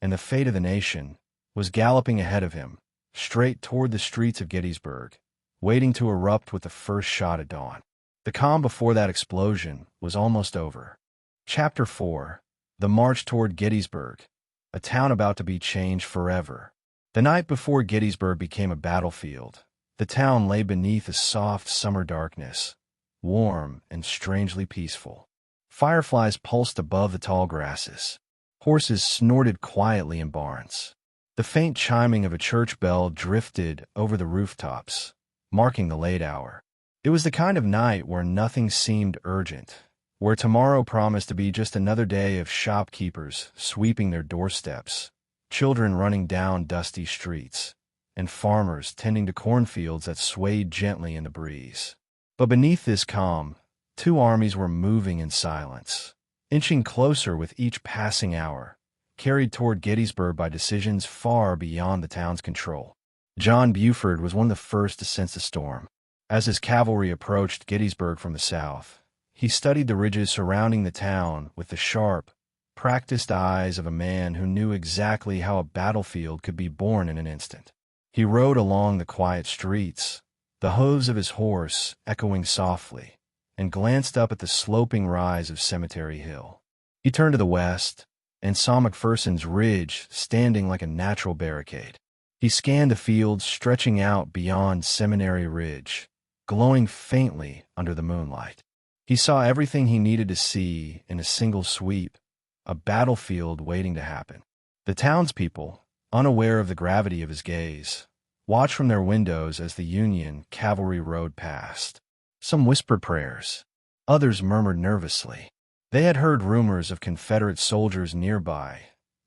and the fate of the nation, was galloping ahead of him, straight toward the streets of Gettysburg, waiting to erupt with the first shot at dawn. The calm before that explosion was almost over. Chapter 4. The March Toward Gettysburg, a town about to be changed forever. The night before Gettysburg became a battlefield, the town lay beneath a soft summer darkness, warm and strangely peaceful. Fireflies pulsed above the tall grasses. Horses snorted quietly in barns. The faint chiming of a church bell drifted over the rooftops, marking the late hour. It was the kind of night where nothing seemed urgent, where tomorrow promised to be just another day of shopkeepers sweeping their doorsteps, children running down dusty streets, and farmers tending to cornfields that swayed gently in the breeze. But beneath this calm, two armies were moving in silence, inching closer with each passing hour, carried toward Gettysburg by decisions far beyond the town's control. John Buford was one of the first to sense the storm. As his cavalry approached Gettysburg from the south, he studied the ridges surrounding the town with the sharp, practiced eyes of a man who knew exactly how a battlefield could be born in an instant. He rode along the quiet streets, the hooves of his horse echoing softly, and glanced up at the sloping rise of Cemetery Hill. He turned to the west and saw McPherson's Ridge standing like a natural barricade. He scanned the fields stretching out beyond Seminary Ridge, glowing faintly under the moonlight. He saw everything he needed to see in a single sweep, a battlefield waiting to happen. The townspeople, unaware of the gravity of his gaze, watched from their windows as the Union cavalry rode past. Some whispered prayers. Others murmured nervously. They had heard rumors of Confederate soldiers nearby,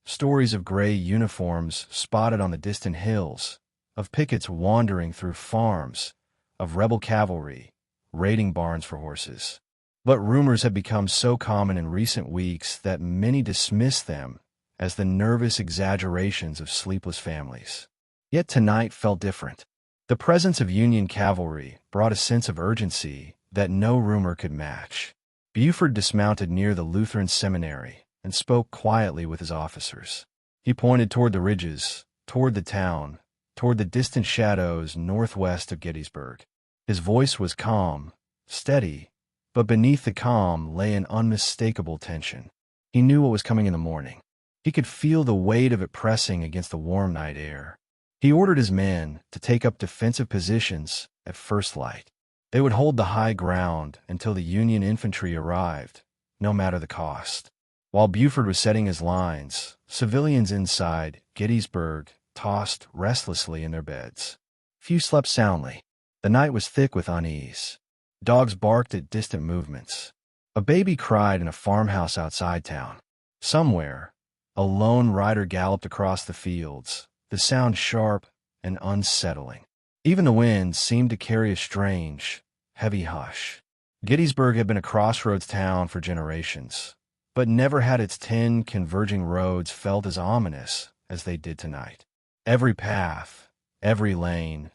stories of gray uniforms spotted on the distant hills, of pickets wandering through farms, of rebel cavalry raiding barns for horses. But rumors had become so common in recent weeks that many dismissed them as the nervous exaggerations of sleepless families. Yet tonight felt different. The presence of Union cavalry brought a sense of urgency that no rumor could match. Buford dismounted near the Lutheran seminary and spoke quietly with his officers. He pointed toward the ridges, toward the town, toward the distant shadows northwest of Gettysburg. His voice was calm, steady, but beneath the calm lay an unmistakable tension. He knew what was coming in the morning. He could feel the weight of it pressing against the warm night air. He ordered his men to take up defensive positions at first light. They would hold the high ground until the Union infantry arrived, no matter the cost. While Buford was setting his lines, civilians inside Gettysburg tossed restlessly in their beds. Few slept soundly. The night was thick with unease. Dogs barked at distant movements. A baby cried in a farmhouse outside town. Somewhere, a lone rider galloped across the fields, the sound sharp and unsettling. Even the wind seemed to carry a strange, heavy hush. Gettysburg had been a crossroads town for generations, but never had its 10 converging roads felt as ominous as they did tonight. Every path, every lane,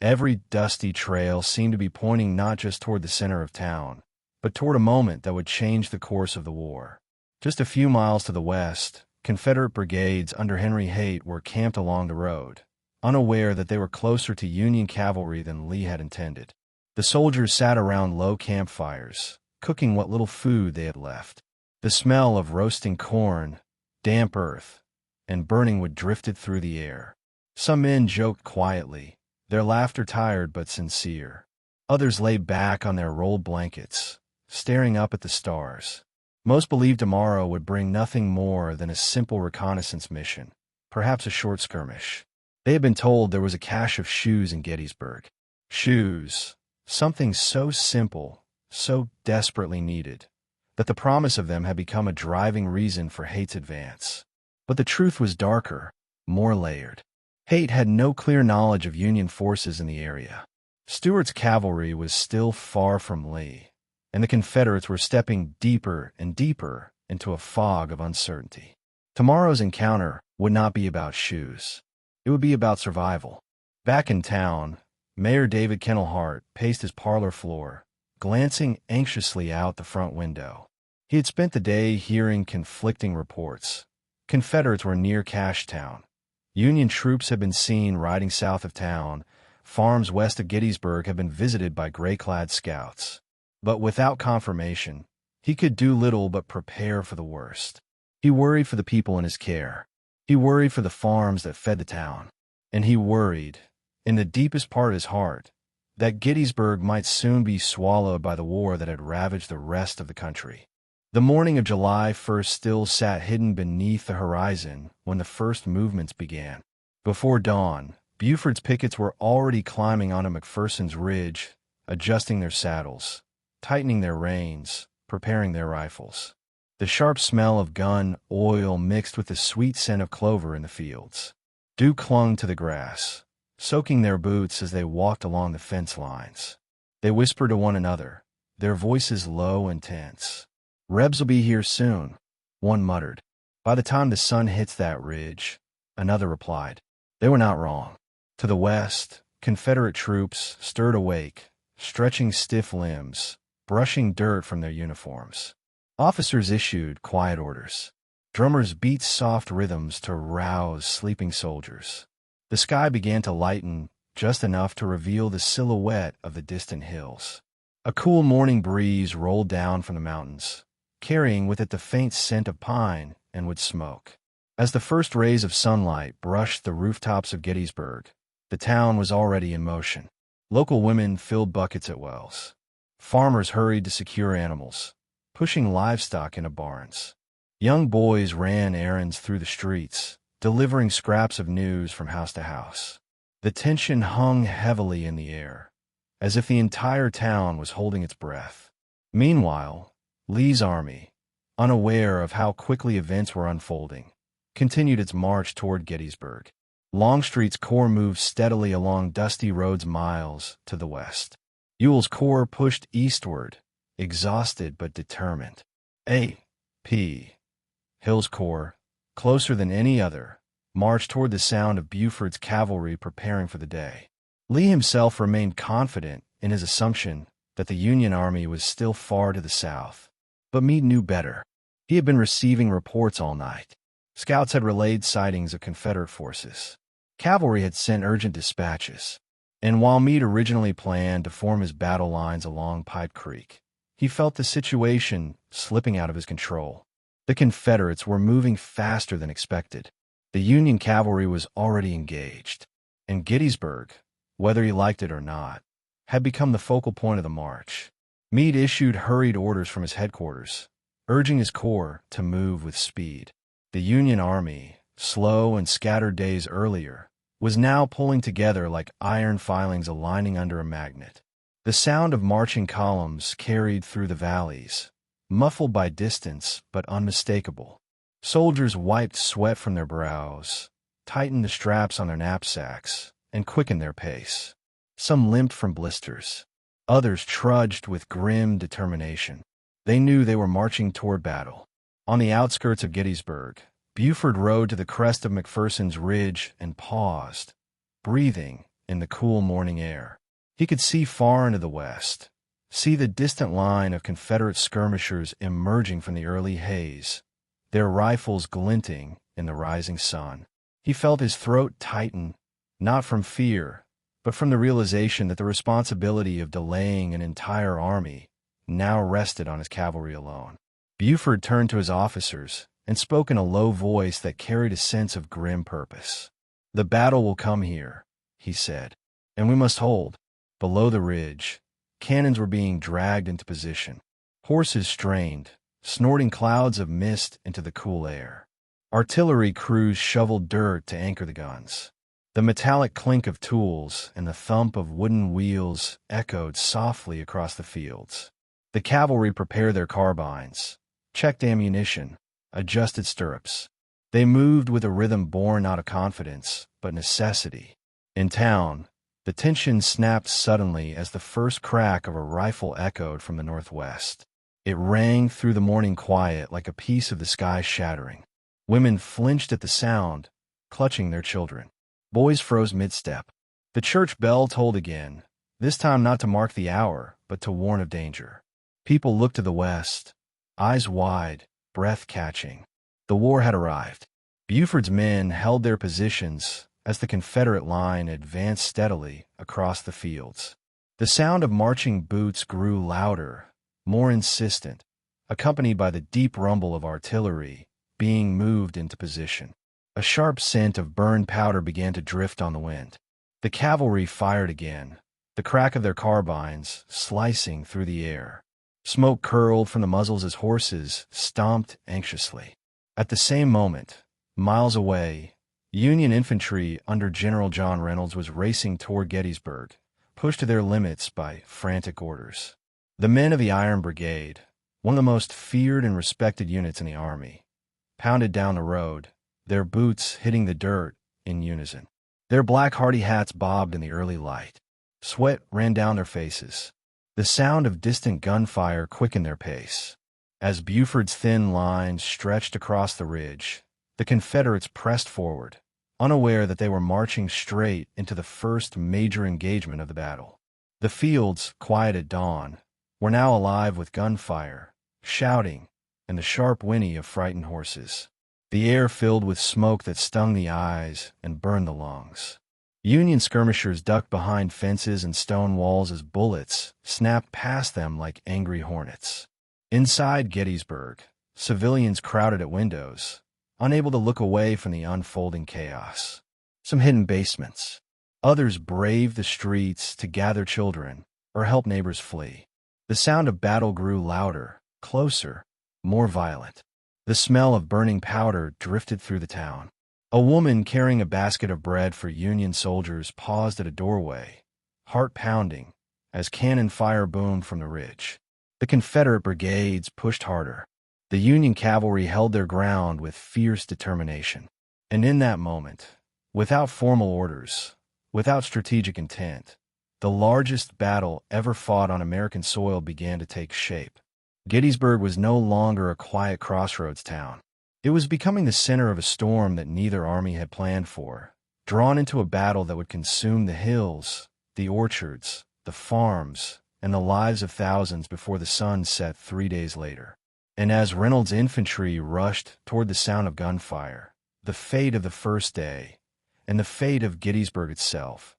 every dusty trail seemed to be pointing not just toward the center of town, but toward a moment that would change the course of the war. Just a few miles to the west, Confederate brigades under Henry Haight were camped along the road, unaware that they were closer to Union cavalry than Lee had intended. The soldiers sat around low campfires, cooking what little food they had left. The smell of roasting corn, damp earth, and burning wood drifted through the air. Some men joked quietly, their laughter tired but sincere. Others lay back on their rolled blankets, staring up at the stars. Most believed tomorrow would bring nothing more than a simple reconnaissance mission, perhaps a short skirmish. They had been told there was a cache of shoes in Gettysburg. Shoes, something so simple, so desperately needed, that the promise of them had become a driving reason for Haight's advance. But the truth was darker, more layered. Haight had no clear knowledge of Union forces in the area. Stuart's cavalry was still far from Lee, and the Confederates were stepping deeper and deeper into a fog of uncertainty. Tomorrow's encounter would not be about shoes. It would be about survival. Back in town, Mayor David Kennel Hart paced his parlor floor, glancing anxiously out the front window. He had spent the day hearing conflicting reports. Confederates were near Cashtown. Union troops had been seen riding south of town. Farms west of Gettysburg had been visited by gray-clad scouts. But without confirmation, he could do little but prepare for the worst. He worried for the people in his care. He worried for the farms that fed the town. And he worried, in the deepest part of his heart, that Gettysburg might soon be swallowed by the war that had ravaged the rest of the country. The morning of July 1st still sat hidden beneath the horizon when the first movements began. Before dawn, Buford's pickets were already climbing onto McPherson's Ridge, adjusting their saddles, tightening their reins, preparing their rifles. The sharp smell of gun oil mixed with the sweet scent of clover in the fields. Dew clung to the grass, soaking their boots as they walked along the fence lines. They whispered to one another, their voices low and tense. "Rebs will be here soon," one muttered. "By the time the sun hits that ridge," another replied. They were not wrong. To the west, Confederate troops stirred awake, stretching stiff limbs, brushing dirt from their uniforms. Officers issued quiet orders. Drummers beat soft rhythms to rouse sleeping soldiers. The sky began to lighten just enough to reveal the silhouette of the distant hills. A cool morning breeze rolled down from the mountains, carrying with it the faint scent of pine and wood smoke. As the first rays of sunlight brushed the rooftops of Gettysburg, the town was already in motion. Local women filled buckets at wells. Farmers hurried to secure animals, pushing livestock into barns. Young boys ran errands through the streets, delivering scraps of news from house to house. The tension hung heavily in the air, as if the entire town was holding its breath. Meanwhile, Lee's army, unaware of how quickly events were unfolding, continued its march toward Gettysburg. Longstreet's corps moved steadily along dusty roads miles to the west. Ewell's corps pushed eastward, exhausted but determined. A.P. Hill's corps, closer than any other, marched toward the sound of Buford's cavalry preparing for the day. Lee himself remained confident in his assumption that the Union army was still far to the south. But Meade knew better. He had been receiving reports all night. Scouts had relayed sightings of Confederate forces. Cavalry had sent urgent dispatches. And while Meade originally planned to form his battle lines along Pipe Creek, he felt the situation slipping out of his control. The Confederates were moving faster than expected. The Union cavalry was already engaged. And Gettysburg, whether he liked it or not, had become the focal point of the march. Meade issued hurried orders from his headquarters, urging his corps to move with speed. The Union army, slow and scattered days earlier, was now pulling together like iron filings aligning under a magnet. The sound of marching columns carried through the valleys, muffled by distance but unmistakable. Soldiers wiped sweat from their brows, tightened the straps on their knapsacks, and quickened their pace. Some limped from blisters. Others trudged with grim determination. They knew they were marching toward battle. On the outskirts of Gettysburg, Buford rode to the crest of McPherson's Ridge and paused, breathing in the cool morning air. He could see far into the west, see the distant line of Confederate skirmishers emerging from the early haze, their rifles glinting in the rising sun. He felt his throat tighten, not from fear, but from the realization that the responsibility of delaying an entire army now rested on his cavalry alone. Buford turned to his officers and spoke in a low voice that carried a sense of grim purpose. "The battle will come here," he said, "and we must hold." Below the ridge, cannons were being dragged into position. Horses strained, snorting clouds of mist into the cool air. Artillery crews shoveled dirt to anchor the guns. The metallic clink of tools and the thump of wooden wheels echoed softly across the fields. The cavalry prepared their carbines, checked ammunition, adjusted stirrups. They moved with a rhythm born not of confidence, but necessity. In town, the tension snapped suddenly as the first crack of a rifle echoed from the northwest. It rang through the morning quiet like a piece of the sky shattering. Women flinched at the sound, clutching their children. Boys froze mid-step. The church bell tolled again, this time not to mark the hour, but to warn of danger. People looked to the west, eyes wide, breath catching. The war had arrived. Buford's men held their positions as the Confederate line advanced steadily across the fields. The sound of marching boots grew louder, more insistent, accompanied by the deep rumble of artillery being moved into position. A sharp scent of burned powder began to drift on the wind. The cavalry fired again, the crack of their carbines slicing through the air. Smoke curled from the muzzles as horses stomped anxiously. At the same moment, miles away, Union infantry under General John Reynolds was racing toward Gettysburg, pushed to their limits by frantic orders. The men of the Iron Brigade, one of the most feared and respected units in the army, pounded down the road, their boots hitting the dirt in unison. Their black hardy hats bobbed in the early light. Sweat ran down their faces. The sound of distant gunfire quickened their pace. As Buford's thin line stretched across the ridge, the Confederates pressed forward, unaware that they were marching straight into the first major engagement of the battle. The fields, quiet at dawn, were now alive with gunfire, shouting, and the sharp whinny of frightened horses. The air filled with smoke that stung the eyes and burned the lungs. Union skirmishers ducked behind fences and stone walls as bullets snapped past them like angry hornets. Inside Gettysburg, civilians crowded at windows, unable to look away from the unfolding chaos. Some hid in basements. Others braved the streets to gather children or help neighbors flee. The sound of battle grew louder, closer, more violent. The smell of burning powder drifted through the town. A woman carrying a basket of bread for Union soldiers paused at a doorway, heart pounding, as cannon fire boomed from the ridge. The Confederate brigades pushed harder. The Union cavalry held their ground with fierce determination. And in that moment, without formal orders, without strategic intent, The largest battle ever fought on American soil began to take shape. Gettysburg was no longer a quiet crossroads town. It was becoming the center of a storm that neither army had planned for, drawn into a battle that would consume the hills, the orchards, the farms, and the lives of thousands before the sun set 3 days later. And as Reynolds' infantry rushed toward the sound of gunfire, the fate of the first day, and the fate of Gettysburg itself,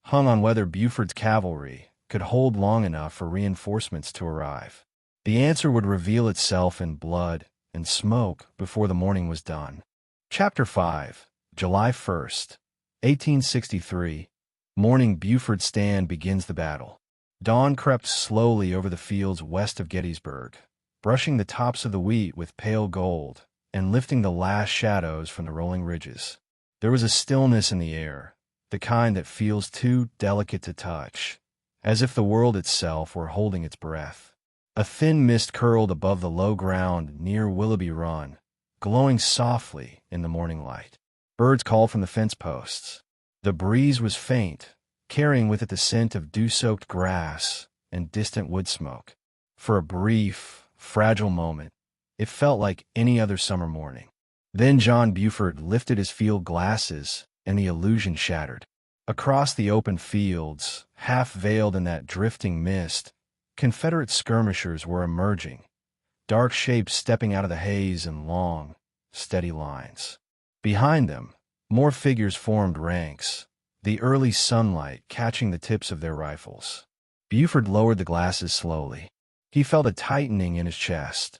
hung on whether Buford's cavalry could hold long enough for reinforcements to arrive. The answer would reveal itself in blood and smoke before the morning was done. Chapter 5, July 1st, 1863. Morning. Buford's stand begins the battle. Dawn crept slowly over the fields west of Gettysburg, brushing the tops of the wheat with pale gold and lifting the last shadows from the rolling ridges. There was a stillness in the air, the kind that feels too delicate to touch, as if the world itself were holding its breath. A thin mist curled above the low ground near Willoughby Run, glowing softly in the morning light. Birds called from the fence posts. The breeze was faint, carrying with it the scent of dew-soaked grass and distant wood smoke. For a brief, fragile moment, it felt like any other summer morning. Then John Buford lifted his field glasses, and the illusion shattered. Across the open fields, half veiled in that drifting mist, Confederate skirmishers were emerging, dark shapes stepping out of the haze in long, steady lines. Behind them, more figures formed ranks, the early sunlight catching the tips of their rifles. Buford lowered the glasses slowly. He felt a tightening in his chest,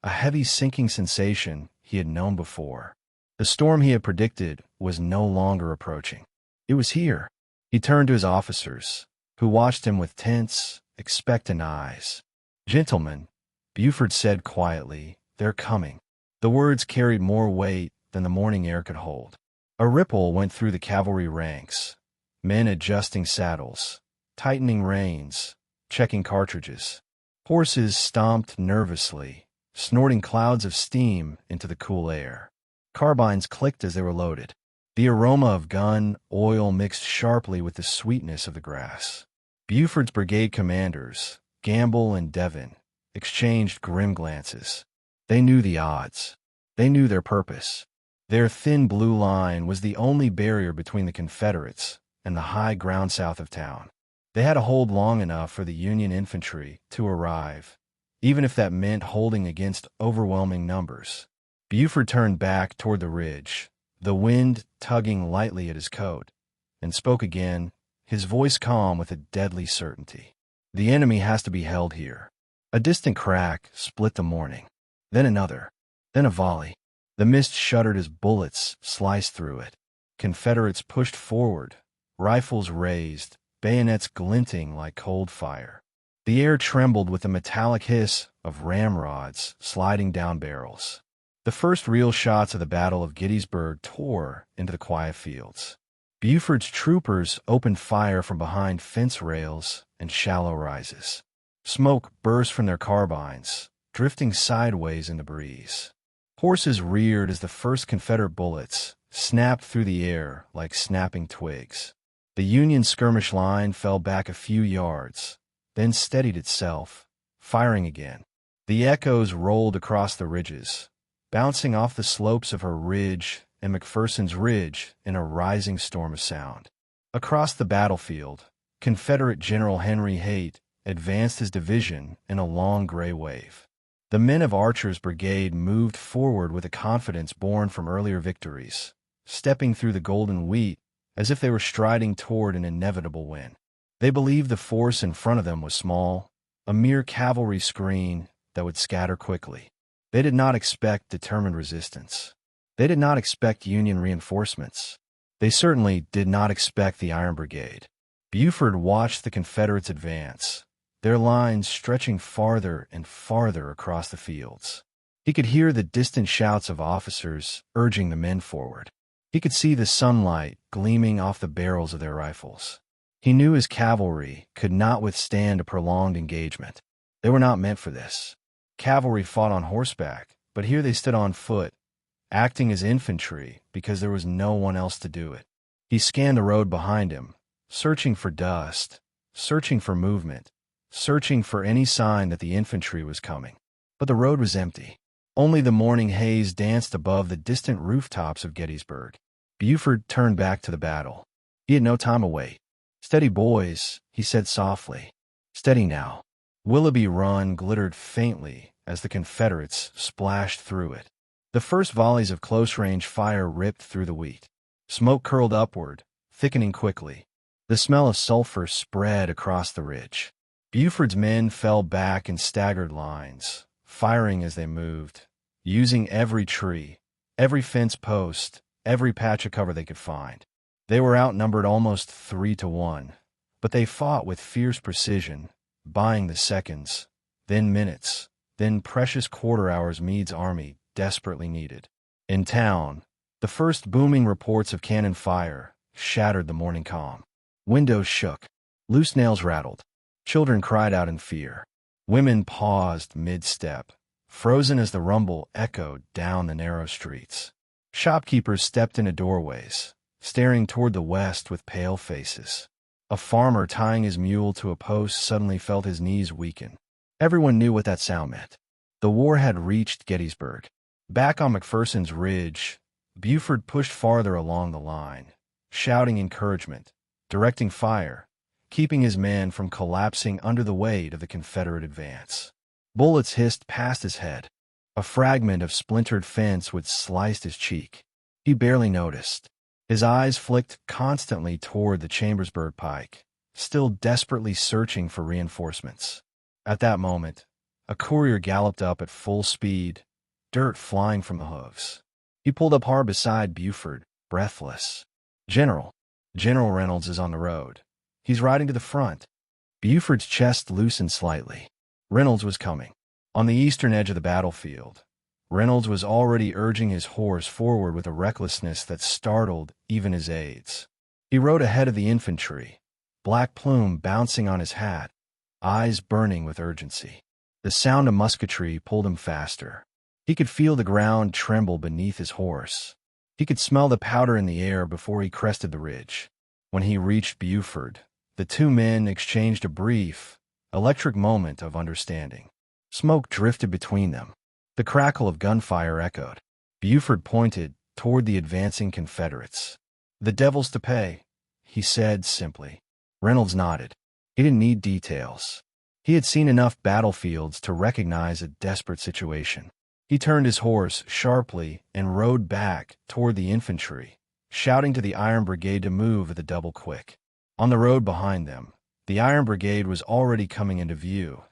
a heavy sinking sensation he had known before. The storm he had predicted was no longer approaching. It was here. He turned to his officers, who watched him with tense, expectant eyes. "Gentlemen," Buford said quietly, "they're coming." The words carried more weight than the morning air could hold. A ripple went through the cavalry ranks, men adjusting saddles, tightening reins, checking cartridges. Horses stomped nervously, snorting clouds of steam into the cool air. Carbines clicked as they were loaded. The aroma of gun oil mixed sharply with the sweetness of the grass. Buford's brigade commanders, Gamble and Devon, exchanged grim glances. They knew the odds. They knew their purpose. Their thin blue line was the only barrier between the Confederates and the high ground south of town. They had to hold long enough for the Union infantry to arrive, even if that meant holding against overwhelming numbers. Buford turned back toward the ridge, the wind tugging lightly at his coat, and spoke again, his voice calm with a deadly certainty. "The enemy has to be held here." A distant crack split the morning, then another, then a volley. The mist shuddered as bullets sliced through it. Confederates pushed forward, rifles raised, bayonets glinting like cold fire. The air trembled with the metallic hiss of ramrods sliding down barrels. The first real shots of the Battle of Gettysburg tore into the quiet fields. Buford's troopers opened fire from behind fence rails and shallow rises. Smoke burst from their carbines, drifting sideways in the breeze. Horses reared as the first Confederate bullets snapped through the air like snapping twigs. The Union skirmish line fell back a few yards, then steadied itself, firing again. The echoes rolled across the ridges, bouncing off the slopes of her ridge and McPherson's Ridge in a rising storm of sound. Across the battlefield, Confederate General Henry Haight advanced his division in a long gray wave. The men of Archer's brigade moved forward with a confidence born from earlier victories, stepping through the golden wheat as if they were striding toward an inevitable win. They believed the force in front of them was small, a mere cavalry screen that would scatter quickly. They did not expect determined resistance. They did not expect Union reinforcements. They certainly did not expect the Iron Brigade. Buford watched the Confederates advance, their lines stretching farther and farther across the fields. He could hear the distant shouts of officers urging the men forward. He could see the sunlight gleaming off the barrels of their rifles. He knew his cavalry could not withstand a prolonged engagement. They were not meant for this. Cavalry fought on horseback, but here they stood on foot, acting as infantry because there was no one else to do it. He scanned the road behind him, searching for dust, searching for movement, searching for any sign that the infantry was coming. But the road was empty. Only the morning haze danced above the distant rooftops of Gettysburg. Buford turned back to the battle. He had no time to wait. "Steady, boys," he said softly. "Steady now." Willoughby Run glittered faintly as the Confederates splashed through it. The first volleys of close-range fire ripped through the wheat. Smoke curled upward, thickening quickly. The smell of sulfur spread across the ridge. Buford's men fell back in staggered lines, firing as they moved, using every tree, every fence post, every patch of cover they could find. They were outnumbered almost 3-1, but they fought with fierce precision, buying the seconds, then minutes, then precious quarter hours Meade's army desperately needed. In town, the first booming reports of cannon fire shattered the morning calm. Windows shook. Loose nails rattled. Children cried out in fear. Women paused mid-step, frozen as the rumble echoed down the narrow streets. Shopkeepers stepped into doorways, staring toward the west with pale faces. A farmer tying his mule to a post suddenly felt his knees weaken. Everyone knew what that sound meant. The war had reached Gettysburg. Back on McPherson's Ridge, Buford pushed farther along the line, shouting encouragement, directing fire, keeping his men from collapsing under the weight of the Confederate advance. Bullets hissed past his head. A fragment of splintered fence would slice his cheek. He barely noticed. His eyes flicked constantly toward the Chambersburg pike, still desperately searching for reinforcements. At that moment, a courier galloped up at full speed, dirt flying from the hooves. He pulled up hard beside Buford, breathless. General Reynolds is on the road. He's riding to the front." Buford's chest loosened slightly. Reynolds was coming. On the eastern edge of the battlefield, Reynolds was already urging his horse forward with a recklessness that startled even his aides. He rode ahead of the infantry, black plume bouncing on his hat, eyes burning with urgency. The sound of musketry pulled him faster. He could feel the ground tremble beneath his horse. He could smell the powder in the air before he crested the ridge. When he reached Buford, the two men exchanged a brief, electric moment of understanding. Smoke drifted between them. The crackle of gunfire echoed. Buford pointed toward the advancing Confederates. "The devil's to pay," he said simply. Reynolds nodded. He didn't need details. He had seen enough battlefields to recognize a desperate situation. He turned his horse sharply and rode back toward the infantry, shouting to the Iron Brigade to move at the double quick. On the road behind them, the Iron Brigade was already coming into view.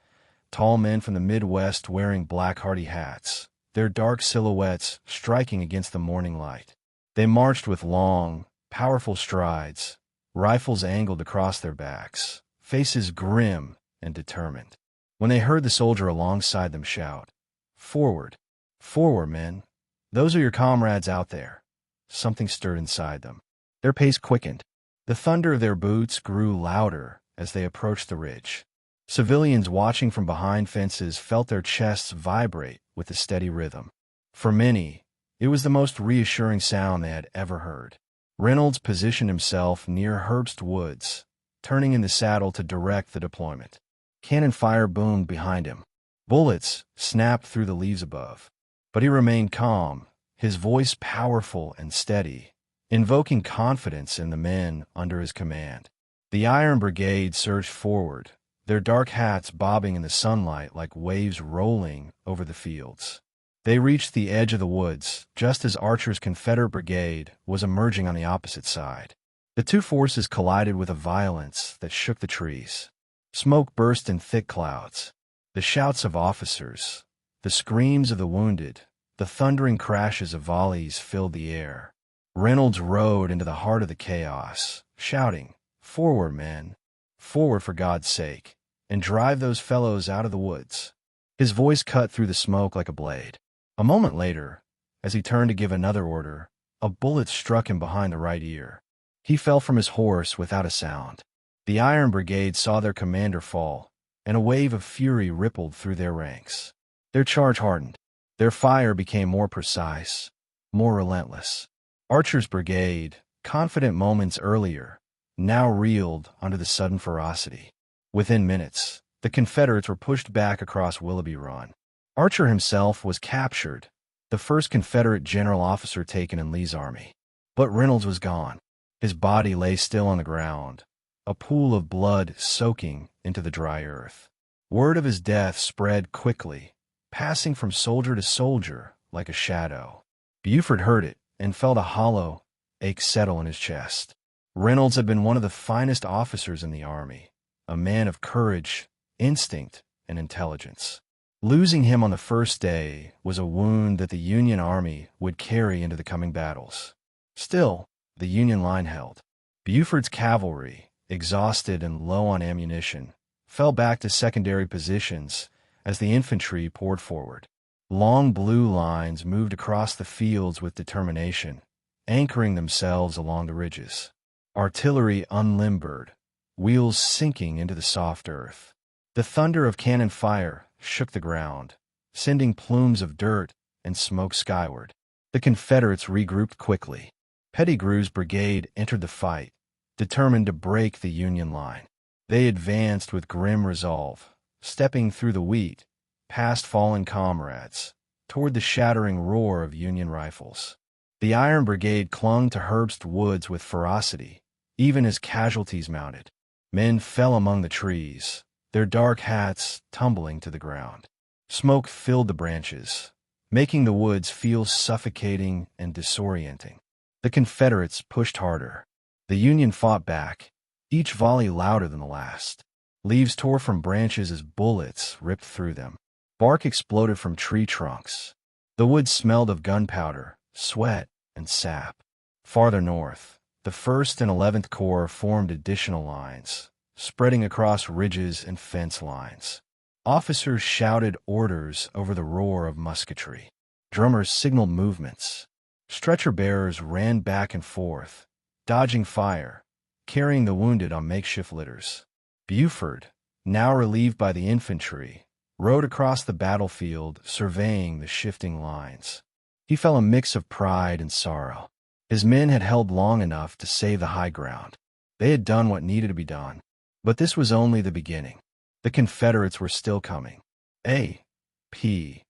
Tall men from the Midwest wearing black hardy hats, their dark silhouettes striking against the morning light. They marched with long, powerful strides, rifles angled across their backs, faces grim and determined. When they heard the soldier alongside them shout, "Forward! Forward, men! Those are your comrades out there," something stirred inside them. Their pace quickened. The thunder of their boots grew louder as they approached the ridge. Civilians watching from behind fences felt their chests vibrate with the steady rhythm. For many, it was the most reassuring sound they had ever heard. Reynolds positioned himself near Herbst Woods, turning in the saddle to direct the deployment. Cannon fire boomed behind him. Bullets snapped through the leaves above. But he remained calm, his voice powerful and steady, invoking confidence in the men under his command. The Iron Brigade surged forward, their dark hats bobbing in the sunlight like waves rolling over the fields. They reached the edge of the woods just as Archer's Confederate brigade was emerging on the opposite side. The two forces collided with a violence that shook the trees. Smoke burst in thick clouds. The shouts of officers, the screams of the wounded, the thundering crashes of volleys filled the air. Reynolds rode into the heart of the chaos, shouting, "Forward, men! Forward for God's sake, and drive those fellows out of the woods." His voice cut through the smoke like a blade. A moment later, as he turned to give another order, a bullet struck him behind the right ear. He fell from his horse without a sound. The Iron Brigade saw their commander fall, and a wave of fury rippled through their ranks. Their charge hardened. Their fire became more precise, more relentless. Archer's brigade, confident moments earlier, now reeled under the sudden ferocity. Within minutes, the Confederates were pushed back across Willoughby Run. Archer himself was captured, the first Confederate general officer taken in Lee's army. But Reynolds was gone. His body lay still on the ground, a pool of blood soaking into the dry earth. Word of his death spread quickly, passing from soldier to soldier like a shadow. Buford heard it and felt a hollow ache settle in his chest. Reynolds had been one of the finest officers in the army, a man of courage, instinct, and intelligence. Losing him on the first day was a wound that the Union Army would carry into the coming battles. Still, the Union line held. Buford's cavalry, exhausted and low on ammunition, fell back to secondary positions as the infantry poured forward. Long blue lines moved across the fields with determination, anchoring themselves along the ridges. Artillery unlimbered, wheels sinking into the soft earth. The thunder of cannon fire shook the ground, sending plumes of dirt and smoke skyward. The Confederates regrouped quickly. Pettigrew's brigade entered the fight, determined to break the Union line. They advanced with grim resolve, stepping through the wheat, past fallen comrades, toward the shattering roar of Union rifles. The Iron Brigade clung to Herbst Woods with ferocity, even as casualties mounted. Men fell among the trees, their dark hats tumbling to the ground. Smoke filled the branches, making the woods feel suffocating and disorienting. The Confederates pushed harder. The Union fought back, each volley louder than the last. Leaves tore from branches as bullets ripped through them. Bark exploded from tree trunks. The woods smelled of gunpowder, sweat, and sap. Farther north, the 1st and 11th Corps formed additional lines, spreading across ridges and fence lines. Officers shouted orders over the roar of musketry. Drummers signaled movements. Stretcher-bearers ran back and forth, dodging fire, carrying the wounded on makeshift litters. Buford, now relieved by the infantry, rode across the battlefield, surveying the shifting lines. He felt a mix of pride and sorrow. His men had held long enough to save the high ground. They had done what needed to be done. But this was only the beginning. The Confederates were still coming. A. P.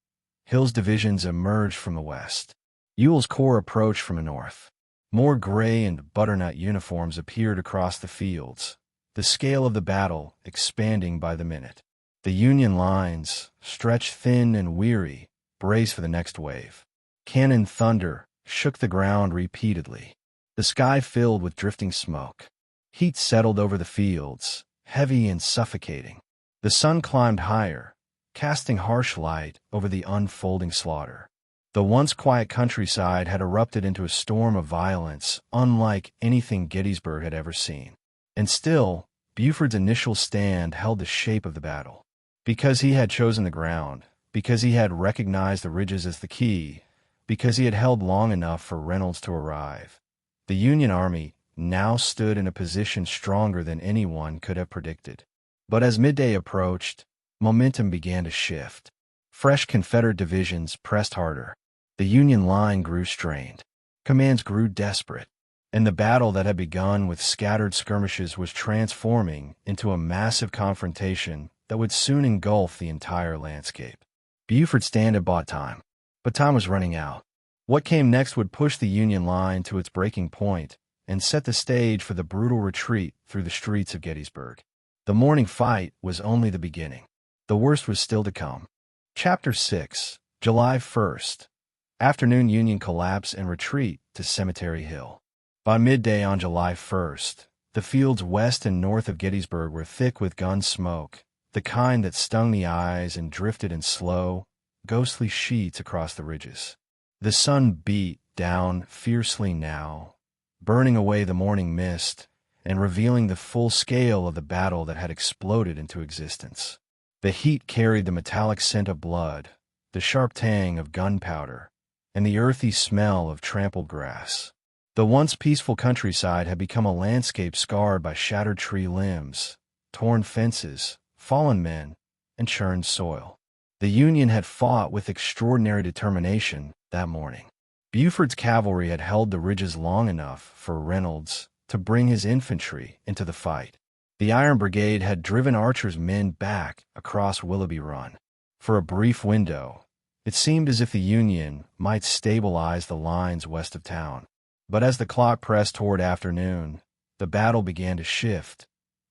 Hill's divisions emerged from the west. Ewell's corps approached from the north. More gray and butternut uniforms appeared across the fields, the scale of the battle expanding by the minute. The Union lines, stretched thin and weary, braced for the next wave. Cannon thunder shook the ground repeatedly. The sky filled with drifting smoke. Heat settled over the fields, heavy and suffocating. The sun climbed higher, casting harsh light over the unfolding slaughter. The once quiet countryside had erupted into a storm of violence unlike anything Gettysburg had ever seen. And still, Buford's initial stand held the shape of the battle. Because he had chosen the ground, because he had recognized the ridges as the key, because he had held long enough for Reynolds to arrive, the Union Army now stood in a position stronger than anyone could have predicted. But as midday approached, momentum began to shift. Fresh Confederate divisions pressed harder. The Union line grew strained. Commands grew desperate. And the battle that had begun with scattered skirmishes was transforming into a massive confrontation that would soon engulf the entire landscape. Buford's stand had bought time, but time was running out. What came next would push the Union line to its breaking point and set the stage for the brutal retreat through the streets of Gettysburg. The morning fight was only the beginning. The worst was still to come. Chapter 6, July 1st. Afternoon Union collapse and retreat to Cemetery Hill. By midday on July 1st, the fields west and north of Gettysburg were thick with gun smoke, the kind that stung the eyes and drifted in slow, ghostly sheets across the ridges. The sun beat down fiercely now, burning away the morning mist and revealing the full scale of the battle that had exploded into existence. The heat carried the metallic scent of blood, the sharp tang of gunpowder, and the earthy smell of trampled grass. The once peaceful countryside had become a landscape scarred by shattered tree limbs, torn fences, fallen men, and churned soil. The Union had fought with extraordinary determination that morning. Buford's cavalry had held the ridges long enough for Reynolds to bring his infantry into the fight. The Iron Brigade had driven Archer's men back across Willoughby Run. For a brief window, it seemed as if the Union might stabilize the lines west of town. But as the clock pressed toward afternoon, the battle began to shift,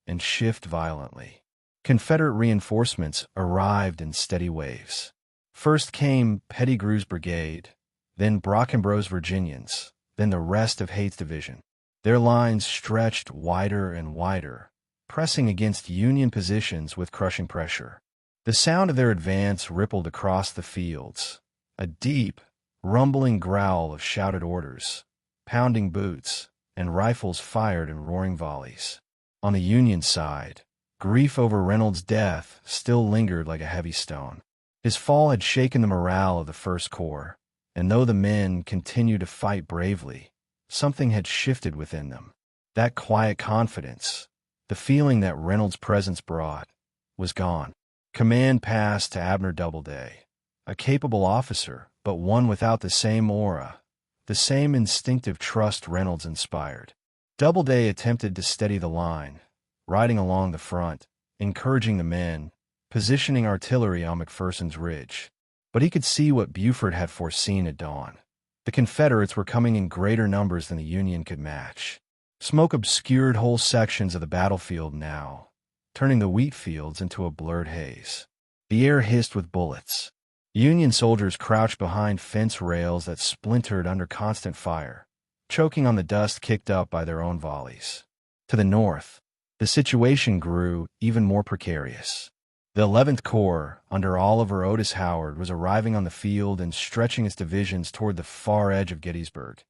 and shift violently. Confederate reinforcements arrived in steady waves. First came Pettigrew's brigade, then Brockenbrough's Virginians, then the rest of Haight's division. Their lines stretched wider and wider, pressing against Union positions with crushing pressure. The sound of their advance rippled across the fields, a deep, rumbling growl of shouted orders, pounding boots, and rifles fired in roaring volleys. On the Union side, grief over Reynolds' death still lingered like a heavy stone. His fall had shaken the morale of the First Corps, and though the men continued to fight bravely, something had shifted within them. That quiet confidence, the feeling that Reynolds' presence brought, was gone. Command passed to Abner Doubleday, a capable officer, but one without the same aura, the same instinctive trust Reynolds inspired. Doubleday attempted to steady the line, riding along the front, encouraging the men, positioning artillery on McPherson's Ridge. But he could see what Buford had foreseen at dawn. The Confederates were coming in greater numbers than the Union could match. Smoke obscured whole sections of the battlefield now, turning the wheat fields into a blurred haze. The air hissed with bullets. Union soldiers crouched behind fence rails that splintered under constant fire, choking on the dust kicked up by their own volleys. To the north, the situation grew even more precarious. The 11th Corps, under Oliver Otis Howard, was arriving on the field and stretching its divisions toward the far edge of Gettysburg.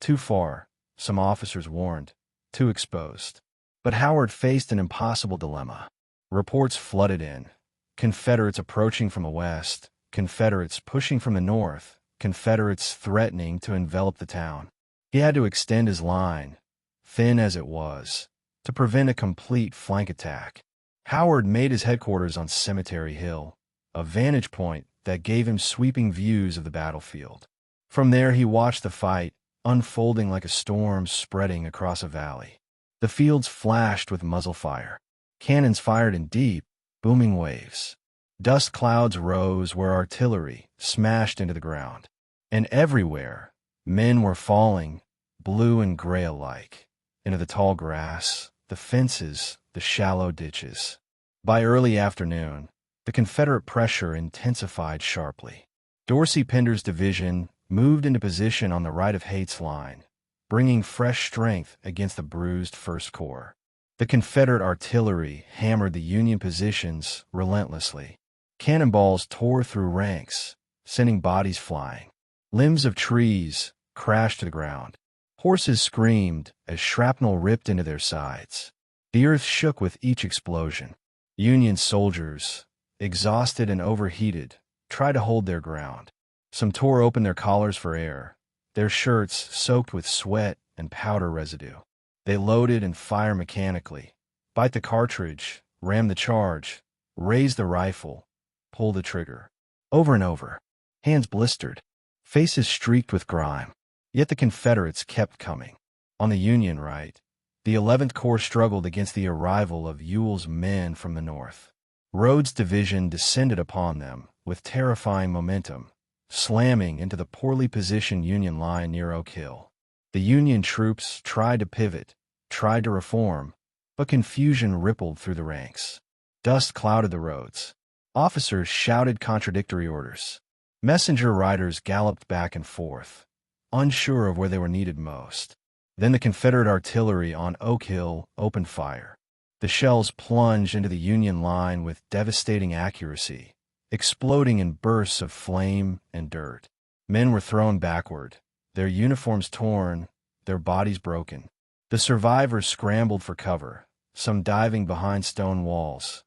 Too far, some officers warned, too exposed. But Howard faced an impossible dilemma. Reports flooded in. Confederates approaching from the west, Confederates pushing from the north, Confederates threatening to envelop the town. He had to extend his line, thin as it was, to prevent a complete flank attack. Howard made his headquarters on Cemetery Hill, a vantage point that gave him sweeping views of the battlefield. From there he watched the fight, unfolding like a storm spreading across a valley. The fields flashed with muzzle fire. Cannons fired in deep, booming waves. Dust clouds rose where artillery smashed into the ground. And everywhere, men were falling, blue and gray alike, into the tall grass, the fences, the shallow ditches. By early afternoon, the Confederate pressure intensified sharply. Dorsey Pender's division moved into position on the right of Haight's line, bringing fresh strength against the bruised First Corps. The Confederate artillery hammered the Union positions relentlessly. Cannonballs tore through ranks, sending bodies flying. Limbs of trees crashed to the ground. Horses screamed as shrapnel ripped into their sides. The earth shook with each explosion. Union soldiers, exhausted and overheated, tried to hold their ground. Some tore open their collars for air, their shirts soaked with sweat and powder residue. They loaded and fired mechanically, bite the cartridge, ram the charge, raise the rifle, pull the trigger. Over and over. Hands blistered, faces streaked with grime. Yet the Confederates kept coming. On the Union right, the 11th Corps struggled against the arrival of Ewell's men from the north. Rodes' division descended upon them with terrifying momentum, slamming into the poorly positioned Union line near Oak Hill. The Union troops tried to pivot, tried to reform, but confusion rippled through the ranks. Dust clouded the roads. Officers shouted contradictory orders. Messenger riders galloped back and forth, unsure of where they were needed most. Then the Confederate artillery on Oak Hill opened fire. The shells plunged into the Union line with devastating accuracy, exploding in bursts of flame and dirt. Men were thrown backward, their uniforms torn, their bodies broken. The survivors scrambled for cover, some diving behind stone walls,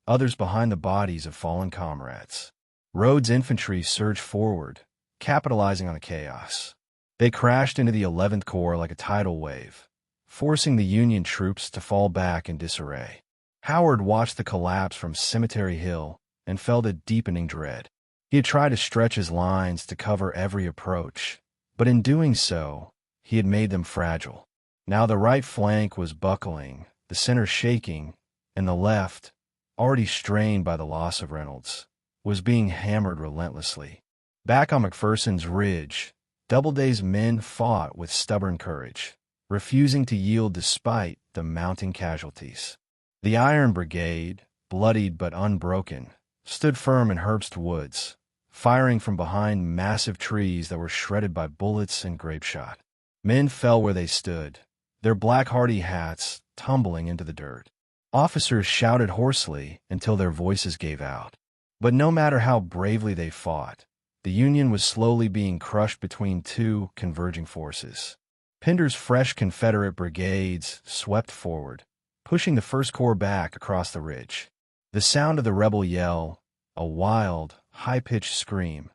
others behind the bodies of fallen comrades. Rodes' infantry surged forward, capitalizing on the chaos. They crashed into the 11th Corps like a tidal wave, forcing the Union troops to fall back in disarray. Howard watched the collapse from Cemetery Hill and felt a deepening dread. He had tried to stretch his lines to cover every approach, but in doing so, he had made them fragile. Now the right flank was buckling, the center shaking, and the left, already strained by the loss of Reynolds, was being hammered relentlessly. Back on McPherson's Ridge, Doubleday's men fought with stubborn courage, refusing to yield despite the mounting casualties. The Iron Brigade, bloodied but unbroken, stood firm in Herbst Woods, firing from behind massive trees that were shredded by bullets and grapeshot. Men fell where they stood, their black hardy hats tumbling into the dirt. Officers shouted hoarsely until their voices gave out. But no matter how bravely they fought, the Union was slowly being crushed between two converging forces. Pender's fresh Confederate brigades swept forward, pushing the First Corps back across the ridge. The sound of the rebel yell, a wild, high-pitched scream,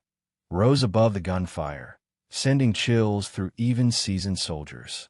rose above the gunfire, sending chills through even seasoned soldiers.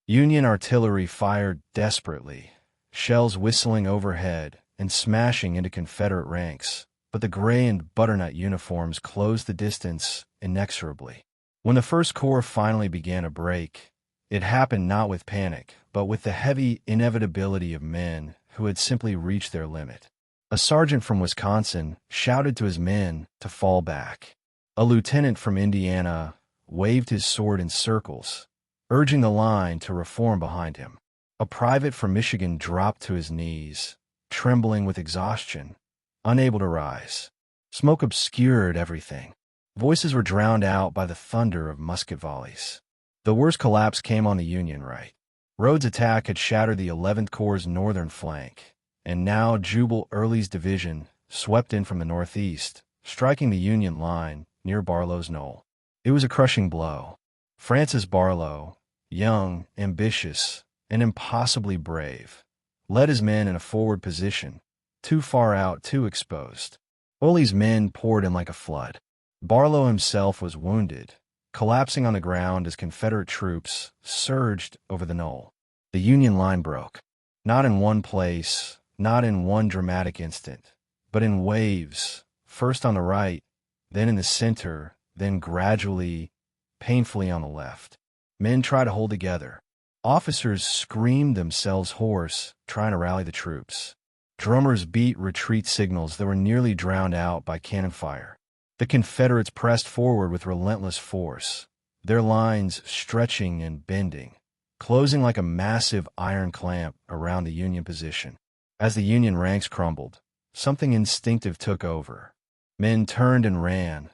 Union artillery fired desperately, shells whistling overhead and smashing into Confederate ranks, but the gray and butternut uniforms closed the distance inexorably. When the First Corps finally began a break, it happened not with panic, but with the heavy inevitability of men who had simply reached their limit. A sergeant from Wisconsin shouted to his men to fall back. A lieutenant from Indiana waved his sword in circles, urging the line to reform behind him. A private from Michigan dropped to his knees, trembling with exhaustion, unable to rise. Smoke obscured everything. Voices were drowned out by the thunder of musket volleys. The worst collapse came on the Union right. Rodes' attack had shattered the 11th Corps' northern flank, and now Jubal Early's division swept in from the northeast, striking the Union line near Barlow's Knoll. It was a crushing blow. Francis Barlow, young, ambitious, and impossibly brave, led his men in a forward position, too far out, too exposed. Early's men poured in like a flood. Barlow himself was wounded, collapsing on the ground as Confederate troops surged over the knoll. The Union line broke. Not in one place, not in one dramatic instant, but in waves, first on the right, then in the center, then gradually, painfully on the left. Men tried to hold together. Officers screamed themselves hoarse, trying to rally the troops. Drummers beat retreat signals that were nearly drowned out by cannon fire. The Confederates pressed forward with relentless force, their lines stretching and bending, closing like a massive iron clamp around the Union position. As the Union ranks crumbled, something instinctive took over. Men turned and ran,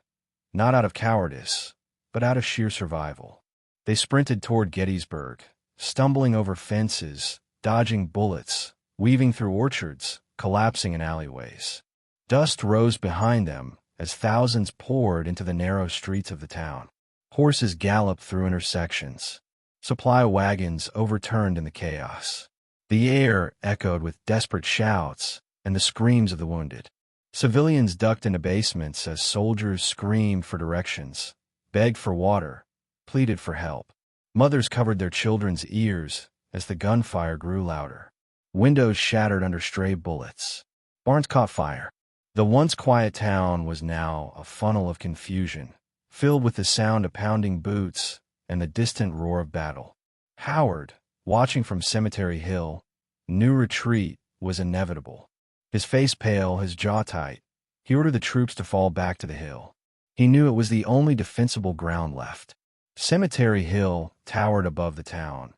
not out of cowardice, but out of sheer survival. They sprinted toward Gettysburg, stumbling over fences, dodging bullets, weaving through orchards, collapsing in alleyways. Dust rose behind them as thousands poured into the narrow streets of the town. Horses galloped through intersections. Supply wagons overturned in the chaos. The air echoed with desperate shouts and the screams of the wounded. Civilians ducked into basements as soldiers screamed for directions, begged for water, pleaded for help. Mothers covered their children's ears as the gunfire grew louder. Windows shattered under stray bullets. Barns caught fire. The once quiet town was now a funnel of confusion, filled with the sound of pounding boots and the distant roar of battle. Howard, watching from Cemetery Hill, knew retreat was inevitable. His face pale, his jaw tight, he ordered the troops to fall back to the hill. He knew it was the only defensible ground left. Cemetery Hill towered above the town,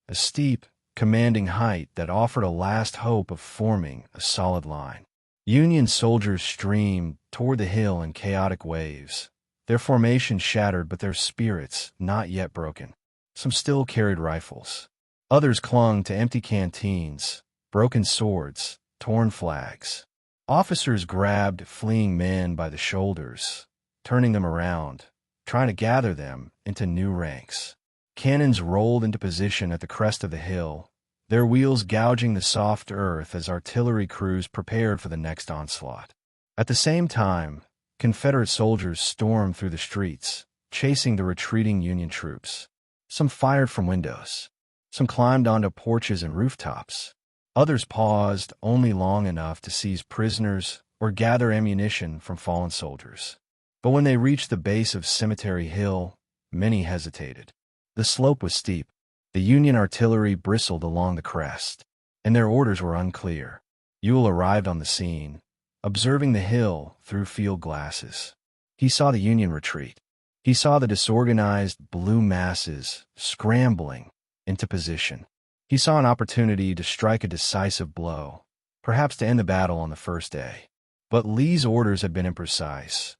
a steep, commanding height that offered a last hope of forming a solid line. Union soldiers streamed toward the hill in chaotic waves, their formation shattered but their spirits not yet broken. Some still carried rifles. Others clung to empty canteens, broken swords, torn flags. Officers grabbed fleeing men by the shoulders, turning them around, trying to gather them into new ranks. Cannons rolled into position at the crest of the hill, their wheels gouging the soft earth as artillery crews prepared for the next onslaught. At the same time, Confederate soldiers stormed through the streets, chasing the retreating Union troops. Some fired from windows. Some climbed onto porches and rooftops. Others paused only long enough to seize prisoners or gather ammunition from fallen soldiers. But when they reached the base of Cemetery Hill, many hesitated. The slope was steep. The Union artillery bristled along the crest, and their orders were unclear. Ewell arrived on the scene, observing the hill through field glasses. He saw the Union retreat. He saw the disorganized blue masses scrambling into position. He saw an opportunity to strike a decisive blow, perhaps to end the battle on the first day. But Lee's orders had been imprecise.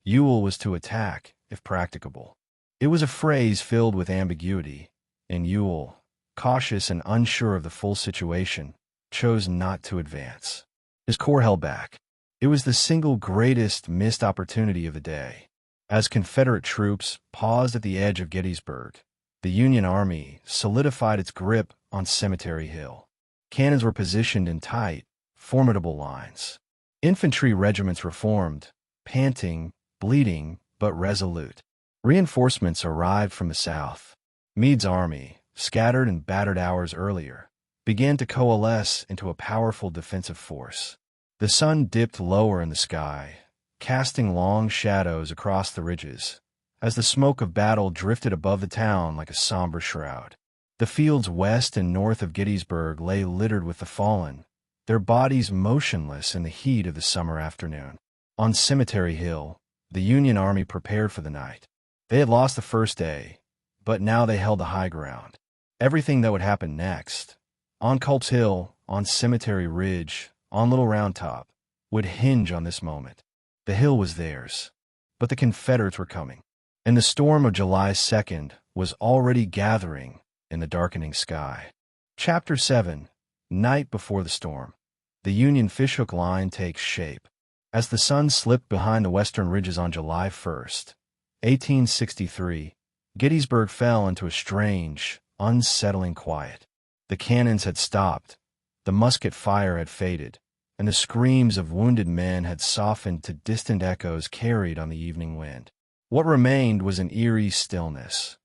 Ewell was to attack, if practicable. It was a phrase filled with ambiguity, and Ewell, cautious and unsure of the full situation, chose not to advance. His corps held back. It was the single greatest missed opportunity of the day. As Confederate troops paused at the edge of Gettysburg, the Union Army solidified its grip on Cemetery Hill. Cannons were positioned in tight, formidable lines. Infantry regiments were formed, panting, bleeding, but resolute. Reinforcements arrived from the south. Meade's army, scattered and battered hours earlier, began to coalesce into a powerful defensive force. The sun dipped lower in the sky, casting long shadows across the ridges, as the smoke of battle drifted above the town like a somber shroud. The fields west and north of Gettysburg lay littered with the fallen, their bodies motionless in the heat of the summer afternoon. On Cemetery Hill, the Union Army prepared for the night. They had lost the first day, but now they held the high ground. Everything that would happen next, on Culps Hill, on Cemetery Ridge, on Little Round Top, would hinge on this moment. The hill was theirs, but the Confederates were coming, and the storm of July 2nd was already gathering in the darkening sky. Chapter 7. Night before the storm. The Union fishhook line takes shape. As the sun slipped behind the western ridges on July 1st, 1863, Gettysburg fell into a strange, unsettling quiet. The cannons had stopped, the musket fire had faded, and the screams of wounded men had softened to distant echoes carried on the evening wind. What remained was an eerie stillness,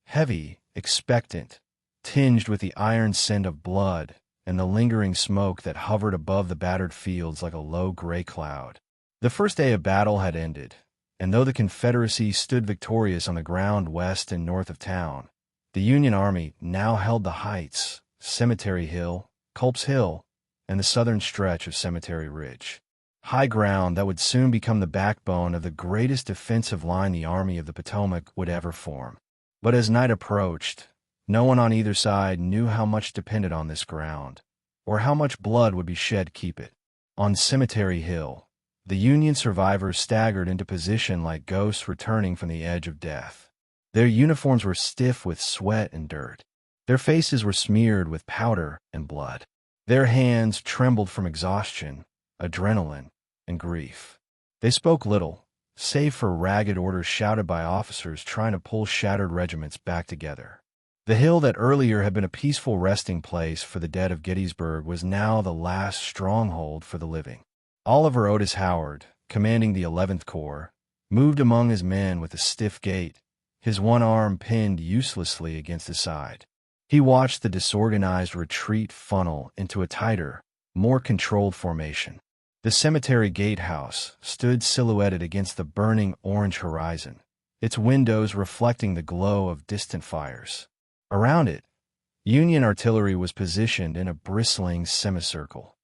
heavy, expectant, tinged with the iron scent of blood and the lingering smoke that hovered above the battered fields like a low gray cloud. The first day of battle had ended, and though the Confederacy stood victorious on the ground west and north of town, the Union Army now held the heights, Cemetery Hill, Culps Hill, and the southern stretch of Cemetery Ridge. High ground that would soon become the backbone of the greatest defensive line the Army of the Potomac would ever form. But as night approached, no one on either side knew how much depended on this ground, or how much blood would be shed to keep it. On Cemetery Hill, the Union survivors staggered into position like ghosts returning from the edge of death. Their uniforms were stiff with sweat and dirt. Their faces were smeared with powder and blood. Their hands trembled from exhaustion, adrenaline, and grief. They spoke little, save for ragged orders shouted by officers trying to pull shattered regiments back together. The hill that earlier had been a peaceful resting place for the dead of Gettysburg was now the last stronghold for the living. Oliver Otis Howard, commanding the 11th Corps, moved among his men with a stiff gait, his one arm pinned uselessly against his side. He watched the disorganized retreat funnel into a tighter, more controlled formation. The cemetery gatehouse stood silhouetted against the burning orange horizon, its windows reflecting the glow of distant fires. Around it, Union artillery was positioned in a bristling semicircle,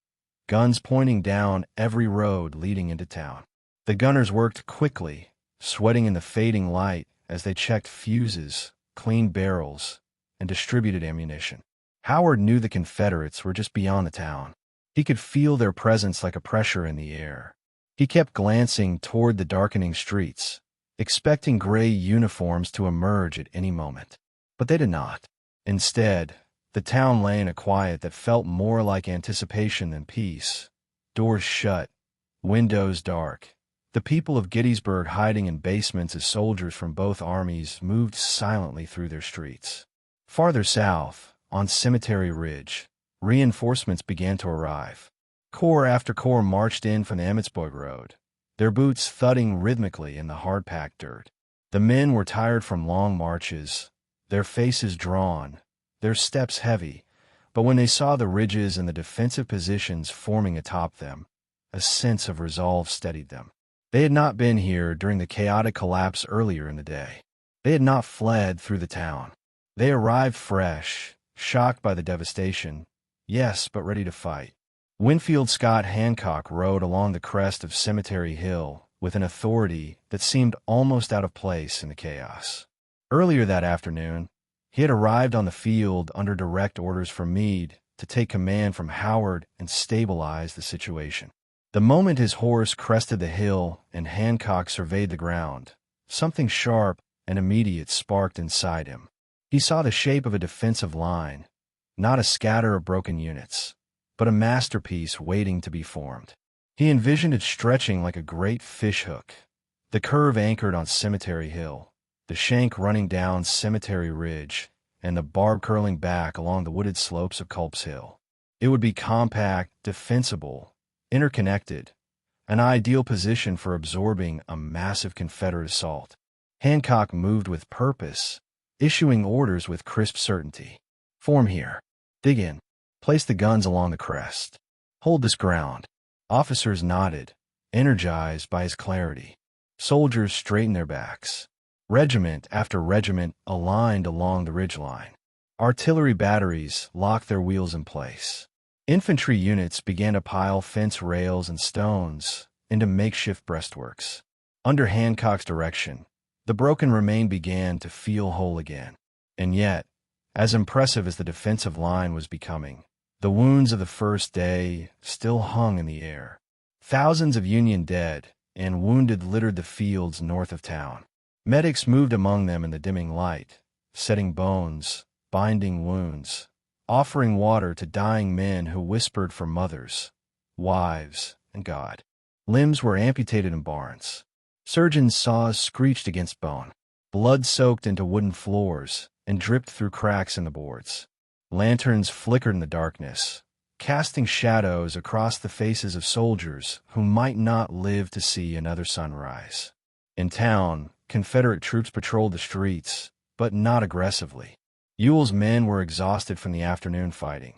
guns pointing down every road leading into town. The gunners worked quickly, sweating in the fading light as they checked fuses, cleaned barrels, and distributed ammunition. Howard knew the Confederates were just beyond the town. He could feel their presence like a pressure in the air. He kept glancing toward the darkening streets, expecting gray uniforms to emerge at any moment. But they did not. Instead, the town lay in a quiet that felt more like anticipation than peace. Doors shut, windows dark. The people of Gettysburg hiding in basements as soldiers from both armies moved silently through their streets. Farther south, on Cemetery Ridge, reinforcements began to arrive. Corps after corps marched in from the Emmitsburg Road, their boots thudding rhythmically in the hard-packed dirt. The men were tired from long marches, their faces drawn, their steps heavy, but when they saw the ridges and the defensive positions forming atop them, a sense of resolve steadied them. They had not been here during the chaotic collapse earlier in the day. They had not fled through the town. They arrived fresh, shocked by the devastation, yes, but ready to fight. Winfield Scott Hancock rode along the crest of Cemetery Hill with an authority that seemed almost out of place in the chaos. Earlier that afternoon, he had arrived on the field under direct orders from Meade to take command from Howard and stabilize the situation. The moment his horse crested the hill and Hancock surveyed the ground, something sharp and immediate sparked inside him. He saw the shape of a defensive line, not a scatter of broken units, but a masterpiece waiting to be formed. He envisioned it stretching like a great fishhook, the curve anchored on Cemetery Hill, the shank running down Cemetery Ridge, and the barb curling back along the wooded slopes of Culps Hill. It would be compact, defensible, interconnected, an ideal position for absorbing a massive Confederate assault. Hancock moved with purpose, issuing orders with crisp certainty. Form here. Dig in. Place the guns along the crest. Hold this ground. Officers nodded, energized by his clarity. Soldiers straightened their backs. Regiment after regiment aligned along the ridgeline. Artillery batteries locked their wheels in place. Infantry units began to pile fence rails and stones into makeshift breastworks. Under Hancock's direction, the broken remain began to feel whole again. And yet, as impressive as the defensive line was becoming, the wounds of the first day still hung in the air. Thousands of Union dead and wounded littered the fields north of town. Medics moved among them in the dimming light, setting bones, binding wounds, offering water to dying men who whispered for mothers, wives, and God. Limbs were amputated in barns. Surgeons' saws screeched against bone. Blood soaked into wooden floors and dripped through cracks in the boards. Lanterns flickered in the darkness, casting shadows across the faces of soldiers who might not live to see another sunrise. In town, Confederate troops patrolled the streets, but not aggressively. Ewell's men were exhausted from the afternoon fighting,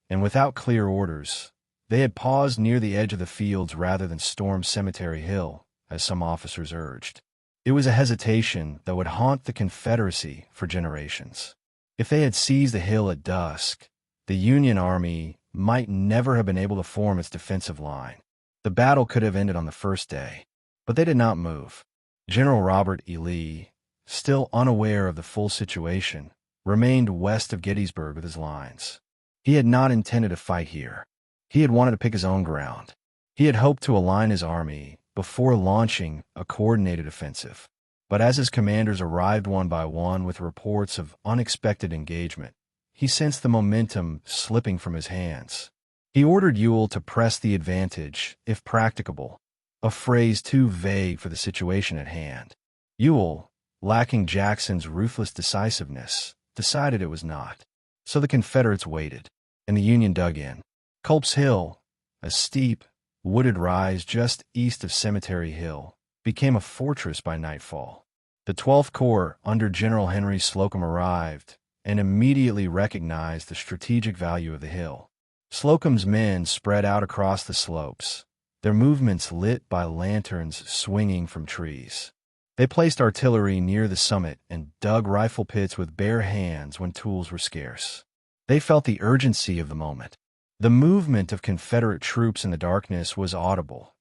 and without clear orders, they had paused near the edge of the fields rather than storm Cemetery Hill, as some officers urged. It was a hesitation that would haunt the Confederacy for generations. If they had seized the hill at dusk, the Union Army might never have been able to form its defensive line. The battle could have ended on the first day, but they did not move. General Robert E. Lee, still unaware of the full situation, remained west of Gettysburg with his lines. He had not intended to fight here. He had wanted to pick his own ground. He had hoped to align his army before launching a coordinated offensive. But as his commanders arrived one by one with reports of unexpected engagement, he sensed the momentum slipping from his hands. He ordered Ewell to press the advantage, if practicable, a phrase too vague for the situation at hand. Ewell, lacking Jackson's ruthless decisiveness, decided it was not. So the Confederates waited, and the Union dug in. Culps Hill, a steep, wooded rise just east of Cemetery Hill, became a fortress by nightfall. The 12th Corps under General Henry Slocum arrived and immediately recognized the strategic value of the hill. Slocum's men spread out across the slopes, their movements lit by lanterns swinging from trees. They placed artillery near the summit and dug rifle pits with bare hands when tools were scarce. They felt the urgency of the moment. The movement of Confederate troops in the darkness was audible,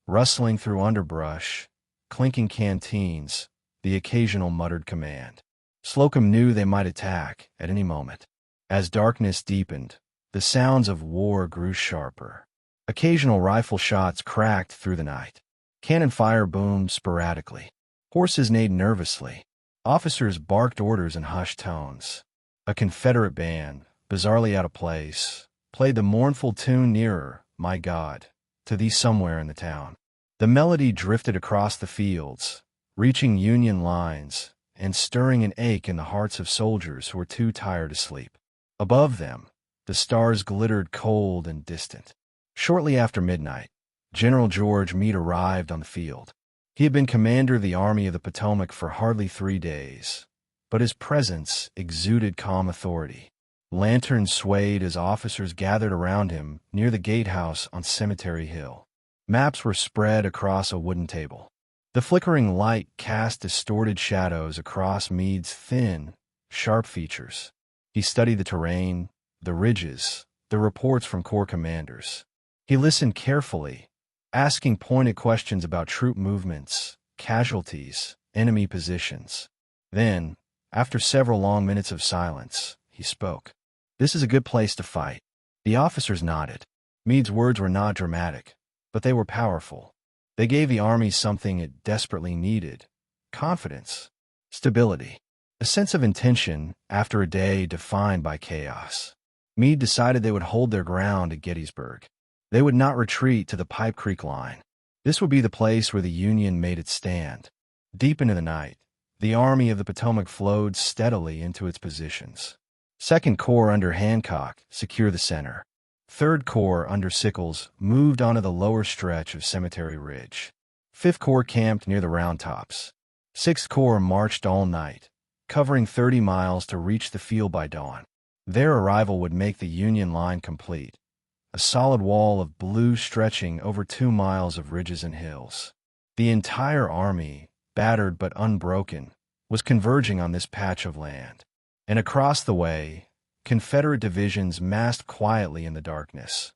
rustling through underbrush, clinking canteens, the occasional muttered command. Slocum knew they might attack at any moment. As darkness deepened, the sounds of war grew sharper. Occasional rifle shots cracked through the night. Cannon fire boomed sporadically. Horses neighed nervously. Officers barked orders in hushed tones. A Confederate band, bizarrely out of place, played the mournful tune Nearer, My God, to Thee somewhere in the town. The melody drifted across the fields, reaching Union lines and stirring an ache in the hearts of soldiers who were too tired to sleep. Above them, the stars glittered cold and distant. Shortly after midnight, General George Meade arrived on the field. He had been commander of the Army of the Potomac for hardly 3 days, but his presence exuded calm authority. Lanterns swayed as officers gathered around him near the gatehouse on Cemetery Hill. Maps were spread across a wooden table. The flickering light cast distorted shadows across Meade's thin, sharp features. He studied the terrain, the ridges, the reports from corps commanders. He listened carefully, asking pointed questions about troop movements, casualties, enemy positions. Then, after several long minutes of silence, he spoke. "This is a good place to fight." The officers nodded. Meade's words were not dramatic, but they were powerful. They gave the army something it desperately needed: confidence, stability, a sense of intention after a day defined by chaos. Meade decided they would hold their ground at Gettysburg. They would not retreat to the Pipe Creek line. This would be the place where the Union made its stand. Deep into the night, the Army of the Potomac flowed steadily into its positions. 2nd Corps under Hancock secured the center. 3rd Corps under Sickles moved onto the lower stretch of Cemetery Ridge. 5th Corps camped near the Round Tops. 6th Corps marched all night, covering 30 miles to reach the field by dawn. Their arrival would make the Union line complete, a solid wall of blue stretching over 2 miles of ridges and hills. The entire army, battered but unbroken, was converging on this patch of land. And across the way, Confederate divisions massed quietly in the darkness.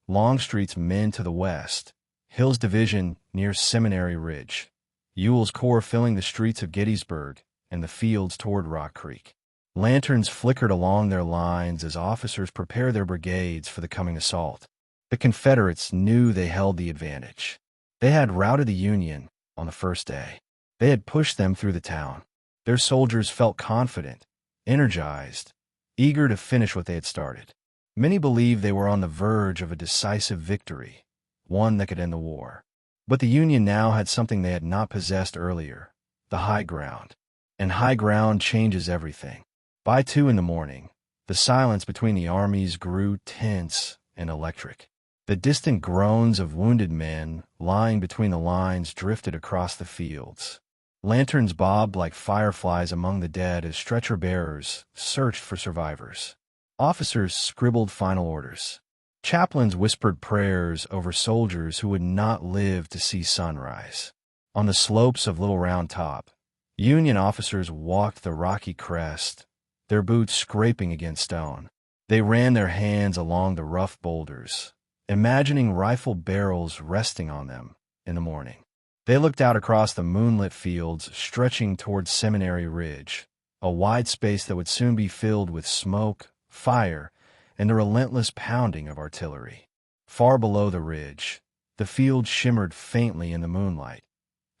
Longstreet's men to the west, Hill's division near Seminary Ridge, Ewell's corps filling the streets of Gettysburg and the fields toward Rock Creek. Lanterns flickered along their lines as officers prepared their brigades for the coming assault. The Confederates knew they held the advantage. They had routed the Union on the first day. They had pushed them through the town. Their soldiers felt confident, energized, eager to finish what they had started. Many believed they were on the verge of a decisive victory, one that could end the war. But the Union now had something they had not possessed earlier: the high ground. And high ground changes everything. By 2 in the morning, the silence between the armies grew tense and electric. The distant groans of wounded men lying between the lines drifted across the fields. Lanterns bobbed like fireflies among the dead as stretcher-bearers searched for survivors. Officers scribbled final orders. Chaplains whispered prayers over soldiers who would not live to see sunrise. On the slopes of Little Round Top, Union officers walked the rocky crest, their boots scraping against stone. They ran their hands along the rough boulders, imagining rifle barrels resting on them in the morning. They looked out across the moonlit fields stretching towards Seminary Ridge, a wide space that would soon be filled with smoke, fire, and the relentless pounding of artillery. Far below the ridge, the fields shimmered faintly in the moonlight,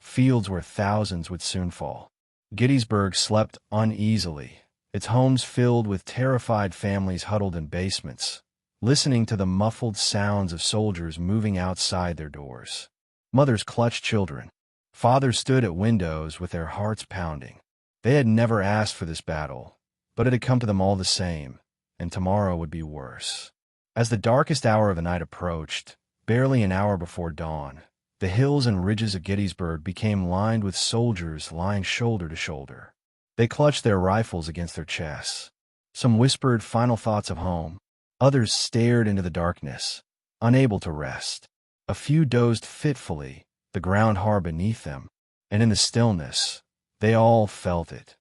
fields where thousands would soon fall. Gettysburg slept uneasily, its homes filled with terrified families huddled in basements, listening to the muffled sounds of soldiers moving outside their doors. Mothers clutched children. Fathers stood at windows with their hearts pounding. They had never asked for this battle, but it had come to them all the same, and tomorrow would be worse. As the darkest hour of the night approached, barely an hour before dawn, the hills and ridges of Gettysburg became lined with soldiers lying shoulder to shoulder. They clutched their rifles against their chests. Some whispered final thoughts of home. Others stared into the darkness, unable to rest. A few dozed fitfully, the ground hard beneath them, and in the stillness, they all felt it.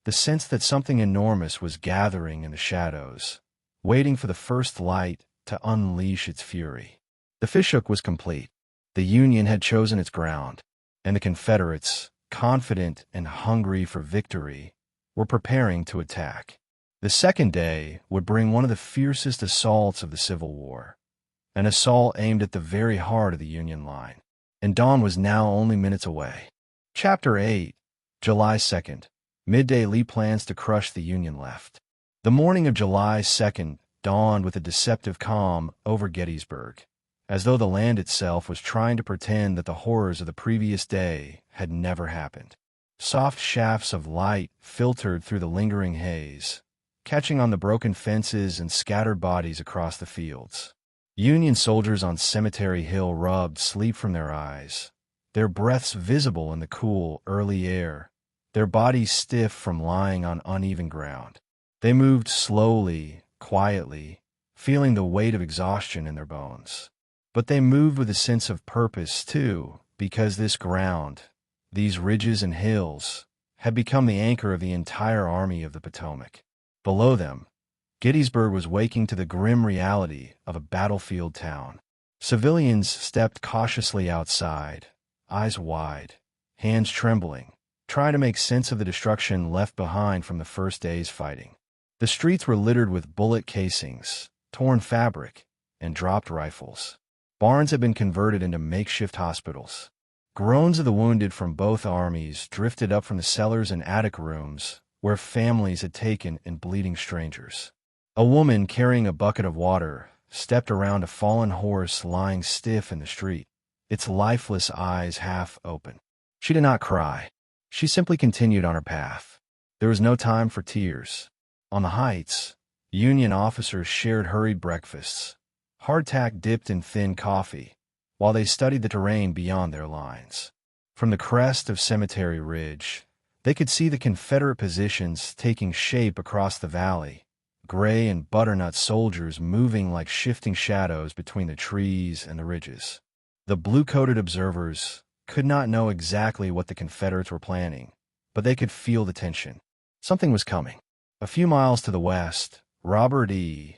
The sense that something enormous was gathering in the shadows, waiting for the first light to unleash its fury. The fishhook was complete. The Union had chosen its ground, and the Confederates, confident and hungry for victory, were preparing to attack. The second day would bring one of the fiercest assaults of the Civil War, an assault aimed at the very heart of the Union line, and dawn was now only minutes away. Chapter 8, July 2nd. Midday. Lee plans to crush the Union left. The morning of July 2nd dawned with a deceptive calm over Gettysburg, as though the land itself was trying to pretend that the horrors of the previous day had never happened. Soft shafts of light filtered through the lingering haze, catching on the broken fences and scattered bodies across the fields. Union soldiers on Cemetery Hill rubbed sleep from their eyes, their breaths visible in the cool, early air, their bodies stiff from lying on uneven ground. They moved slowly, quietly, feeling the weight of exhaustion in their bones. But they moved with a sense of purpose, too, because this ground, these ridges and hills, had become the anchor of the entire Army of the Potomac. Below them, Gettysburg was waking to the grim reality of a battlefield town. Civilians stepped cautiously outside, eyes wide, hands trembling, trying to make sense of the destruction left behind from the first day's fighting. The streets were littered with bullet casings, torn fabric, and dropped rifles. Barns had been converted into makeshift hospitals. Groans of the wounded from both armies drifted up from the cellars and attic rooms where families had taken in bleeding strangers. A woman carrying a bucket of water stepped around a fallen horse lying stiff in the street, its lifeless eyes half open. She did not cry. She simply continued on her path. There was no time for tears. On the heights, Union officers shared hurried breakfasts, hardtack dipped in thin coffee, while they studied the terrain beyond their lines. From the crest of Cemetery Ridge, they could see the Confederate positions taking shape across the valley, gray and butternut soldiers moving like shifting shadows between the trees and the ridges. The blue-coated observers could not know exactly what the Confederates were planning, but they could feel the tension. Something was coming. A few miles to the west, Robert E.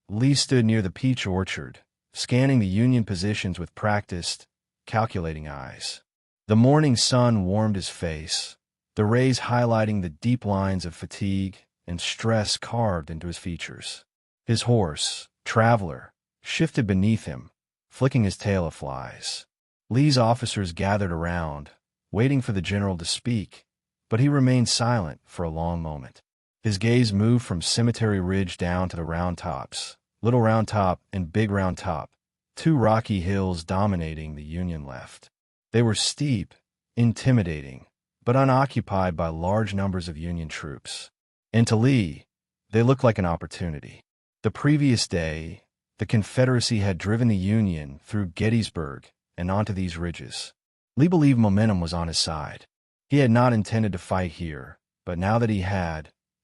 Lee stood near the peach orchard, scanning the Union positions with practiced, calculating eyes. The morning sun warmed his face, the rays highlighting the deep lines of fatigue and stress carved into his features. His horse, Traveler, shifted beneath him, flicking his tail of flies. Lee's officers gathered around, waiting for the general to speak, but he remained silent for a long moment. His gaze moved from Cemetery Ridge down to the Round Tops, Little Round Top and Big Round Top, two rocky hills dominating the Union left. They were steep, intimidating, but unoccupied by large numbers of Union troops. And to Lee, they looked like an opportunity. The previous day, the Confederacy had driven the Union through Gettysburg and onto these ridges. Lee believed momentum was on his side. He had not intended to fight here, but now that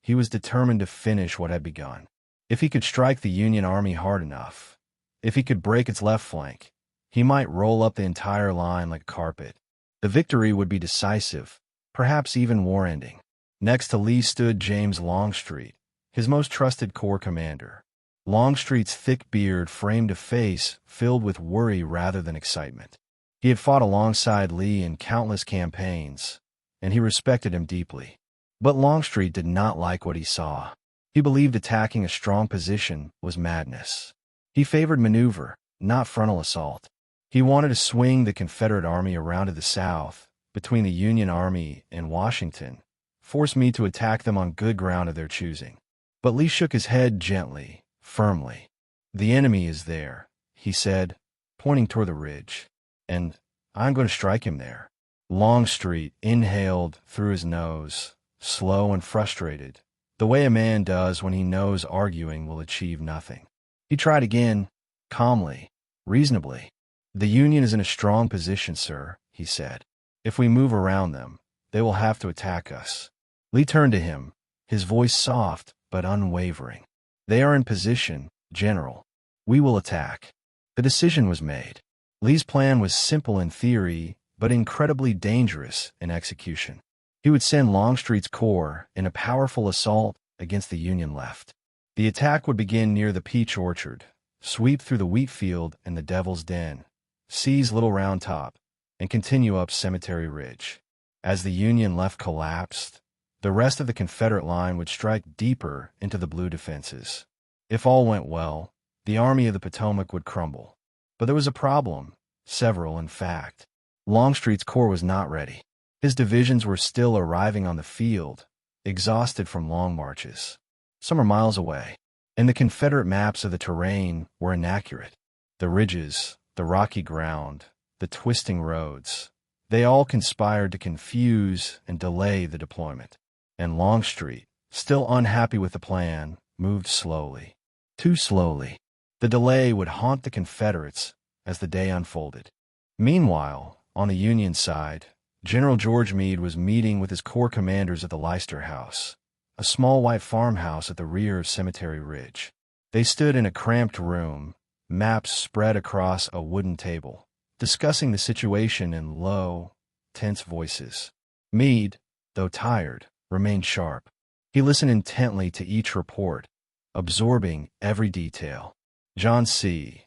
he was determined to finish what had begun. If he could strike the Union Army hard enough, if he could break its left flank, he might roll up the entire line like a carpet. The victory would be decisive, perhaps even war-ending. Next to Lee stood James Longstreet, his most trusted corps commander. Longstreet's thick beard framed a face filled with worry rather than excitement. He had fought alongside Lee in countless campaigns, and he respected him deeply. But Longstreet did not like what he saw. He believed attacking a strong position was madness. He favored maneuver, not frontal assault. He wanted to swing the Confederate Army around to the south, between the Union Army and Washington, force Meade to attack them on good ground of their choosing. But Lee shook his head gently, firmly. "The enemy is there," he said, pointing toward the ridge, "and I'm going to strike him there." Longstreet inhaled through his nose, slow and frustrated, the way a man does when he knows arguing will achieve nothing. He tried again, calmly, reasonably. "The Union is in a strong position, sir," he said. "If we move around them, they will have to attack us." Lee turned to him, his voice soft but unwavering. "They are in position, General. We will attack." The decision was made. Lee's plan was simple in theory, but incredibly dangerous in execution. He would send Longstreet's corps in a powerful assault against the Union left. The attack would begin near the peach orchard, sweep through the wheat field and the Devil's Den, seize Little Round Top, and continue up Cemetery Ridge. As the Union left collapsed, the rest of the Confederate line would strike deeper into the blue defenses. If all went well, the Army of the Potomac would crumble. But there was a problem, several in fact. Longstreet's corps was not ready. His divisions were still arriving on the field, exhausted from long marches. Some were miles away, and the Confederate maps of the terrain were inaccurate. The ridges, the rocky ground, the twisting roads, they all conspired to confuse and delay the deployment. And Longstreet, still unhappy with the plan, moved slowly. Too slowly. The delay would haunt the Confederates as the day unfolded. Meanwhile, on the Union side, General George Meade was meeting with his corps commanders at the Leicester House, a small white farmhouse at the rear of Cemetery Ridge. They stood in a cramped room, maps spread across a wooden table, discussing the situation in low, tense voices. Meade, though tired, remained sharp. He listened intently to each report, absorbing every detail. John C.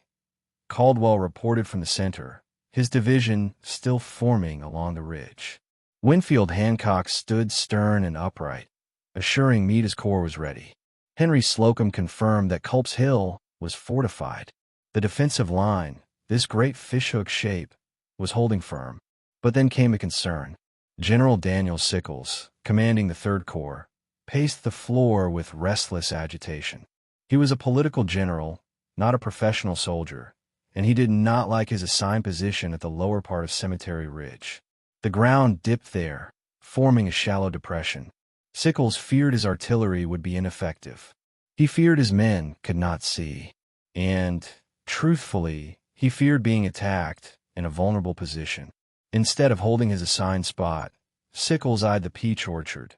Caldwell reported from the center, his division still forming along the ridge. Winfield Hancock stood stern and upright, assuring Meade his corps was ready. Henry Slocum confirmed that Culps Hill was fortified. The defensive line, this great fishhook shape, was holding firm. But then came a concern. General Daniel Sickles, commanding the Third Corps, paced the floor with restless agitation. He was a political general, not a professional soldier, and he did not like his assigned position at the lower part of Cemetery Ridge. The ground dipped there, forming a shallow depression. Sickles feared his artillery would be ineffective. He feared his men could not see. And, truthfully, he feared being attacked in a vulnerable position. Instead of holding his assigned spot, Sickles eyed the peach orchard,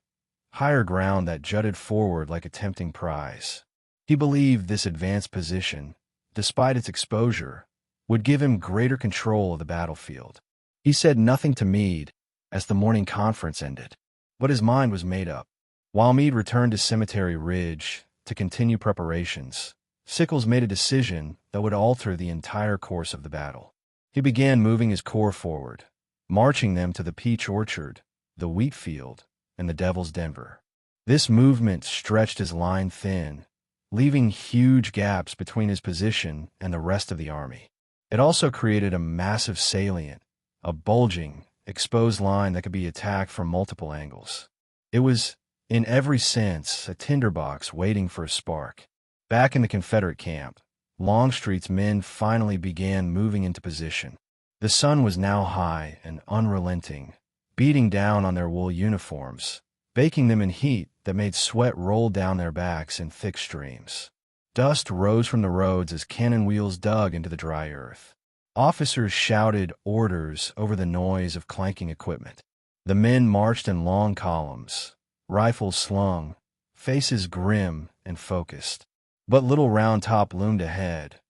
higher ground that jutted forward like a tempting prize. He believed this advanced position, despite its exposure, would give him greater control of the battlefield. He said nothing to Meade as the morning conference ended, but his mind was made up. While Meade returned to Cemetery Ridge to continue preparations, Sickles made a decision that would alter the entire course of the battle. He began moving his corps forward, marching them to the peach orchard, the wheat field, and the Devil's Denver. This movement stretched his line thin, leaving huge gaps between his position and the rest of the army. It also created a massive salient, a bulging, exposed line that could be attacked from multiple angles. It was, in every sense, a tinderbox waiting for a spark. Back in the Confederate camp, Longstreet's men finally began moving into position. The sun was now high and unrelenting, beating down on their wool uniforms, baking them in heat that made sweat roll down their backs in thick streams. Dust rose from the roads as cannon wheels dug into the dry earth. Officers shouted orders over the noise of clanking equipment. The men marched in long columns, rifles slung, faces grim and focused. But Little Round Top loomed ahead,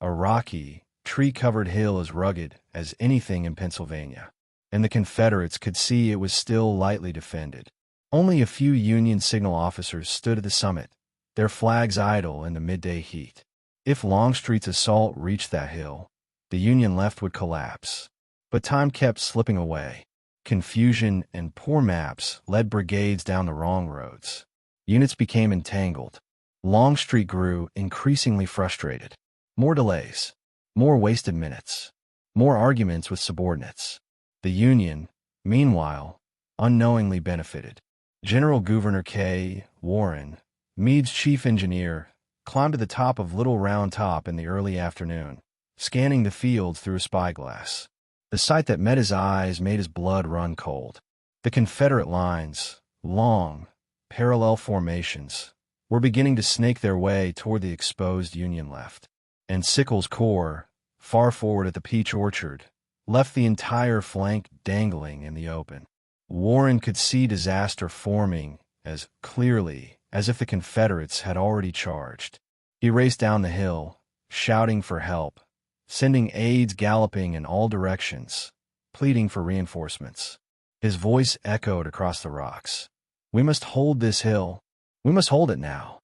a rocky, tree-covered hill as rugged as anything in Pennsylvania, and the Confederates could see it was still lightly defended. Only a few Union signal officers stood at the summit, their flags idle in the midday heat. If Longstreet's assault reached that hill, the Union left would collapse. But time kept slipping away. Confusion and poor maps led brigades down the wrong roads. Units became entangled. Longstreet grew increasingly frustrated. More delays, more wasted minutes, more arguments with subordinates. The Union, meanwhile, unknowingly benefited. General Gouverneur K. Warren, Meade's chief engineer, climbed to the top of Little Round Top in the early afternoon, scanning the fields through a spyglass. The sight that met his eyes made his blood run cold. The Confederate lines, long, parallel formations, were beginning to snake their way toward the exposed Union left. And Sickles' corps, far forward at the peach orchard, left the entire flank dangling in the open. Warren could see disaster forming as clearly as if the Confederates had already charged. He raced down the hill, shouting for help, sending aides galloping in all directions, pleading for reinforcements. His voice echoed across the rocks. "We must hold this hill. We must hold it now."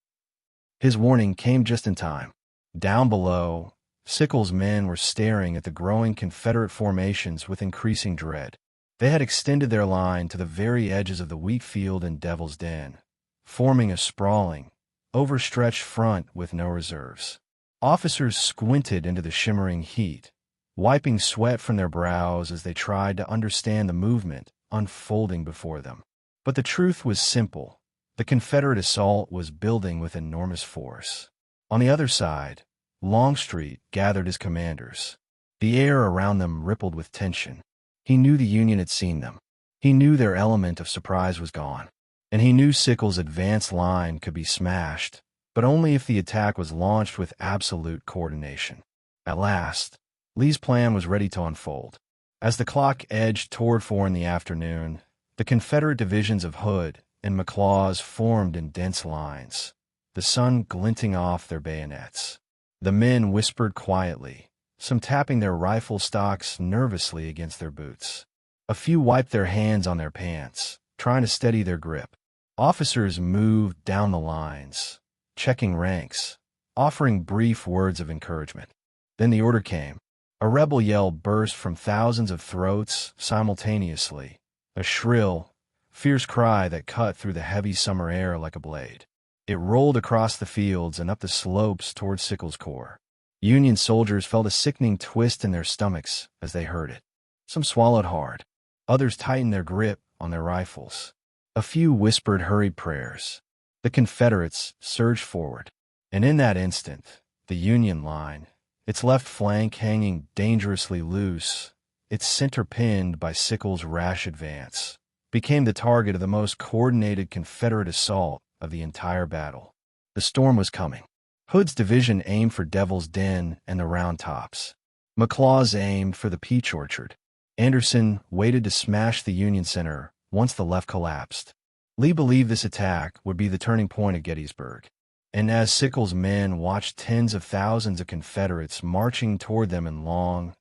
His warning came just in time. Down below, Sickles' men were staring at the growing Confederate formations with increasing dread. They had extended their line to the very edges of the wheat field and Devil's Den, forming a sprawling, overstretched front with no reserves. Officers squinted into the shimmering heat, wiping sweat from their brows as they tried to understand the movement unfolding before them. But the truth was simple. The Confederate assault was building with enormous force. On the other side, Longstreet gathered his commanders. The air around them rippled with tension. He knew the Union had seen them. He knew their element of surprise was gone. And he knew Sickles' advance line could be smashed, but only if the attack was launched with absolute coordination. At last, Lee's plan was ready to unfold. As the clock edged toward 4 in the afternoon, the Confederate divisions of Hood and McLaws formed in dense lines, the sun glinting off their bayonets. The men whispered quietly, some tapping their rifle stocks nervously against their boots. A few wiped their hands on their pants, trying to steady their grip. Officers moved down the lines, checking ranks, offering brief words of encouragement. Then the order came. A rebel yell burst from thousands of throats simultaneously, a shrill, fierce cry that cut through the heavy summer air like a blade. It rolled across the fields and up the slopes toward Sickles' corps. Union soldiers felt a sickening twist in their stomachs as they heard it. Some swallowed hard. Others tightened their grip on their rifles. A few whispered hurried prayers. The Confederates surged forward. And in that instant, the Union line, its left flank hanging dangerously loose, its center pinned by Sickles' rash advance, became the target of the most coordinated Confederate assault of the entire battle. The storm was coming. Hood's division aimed for Devil's Den and the Round Tops. McLaws aimed for the Peach Orchard. Anderson waited to smash the Union center once the left collapsed. Lee believed this attack would be the turning point at Gettysburg. And as Sickles' men watched tens of thousands of Confederates marching toward them in long,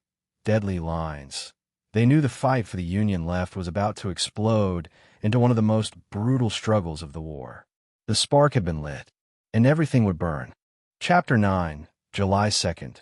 deadly lines, they knew the fight for the Union left was about to explode into one of the most brutal struggles of the war. The spark had been lit, and everything would burn. Chapter 9, July 2nd.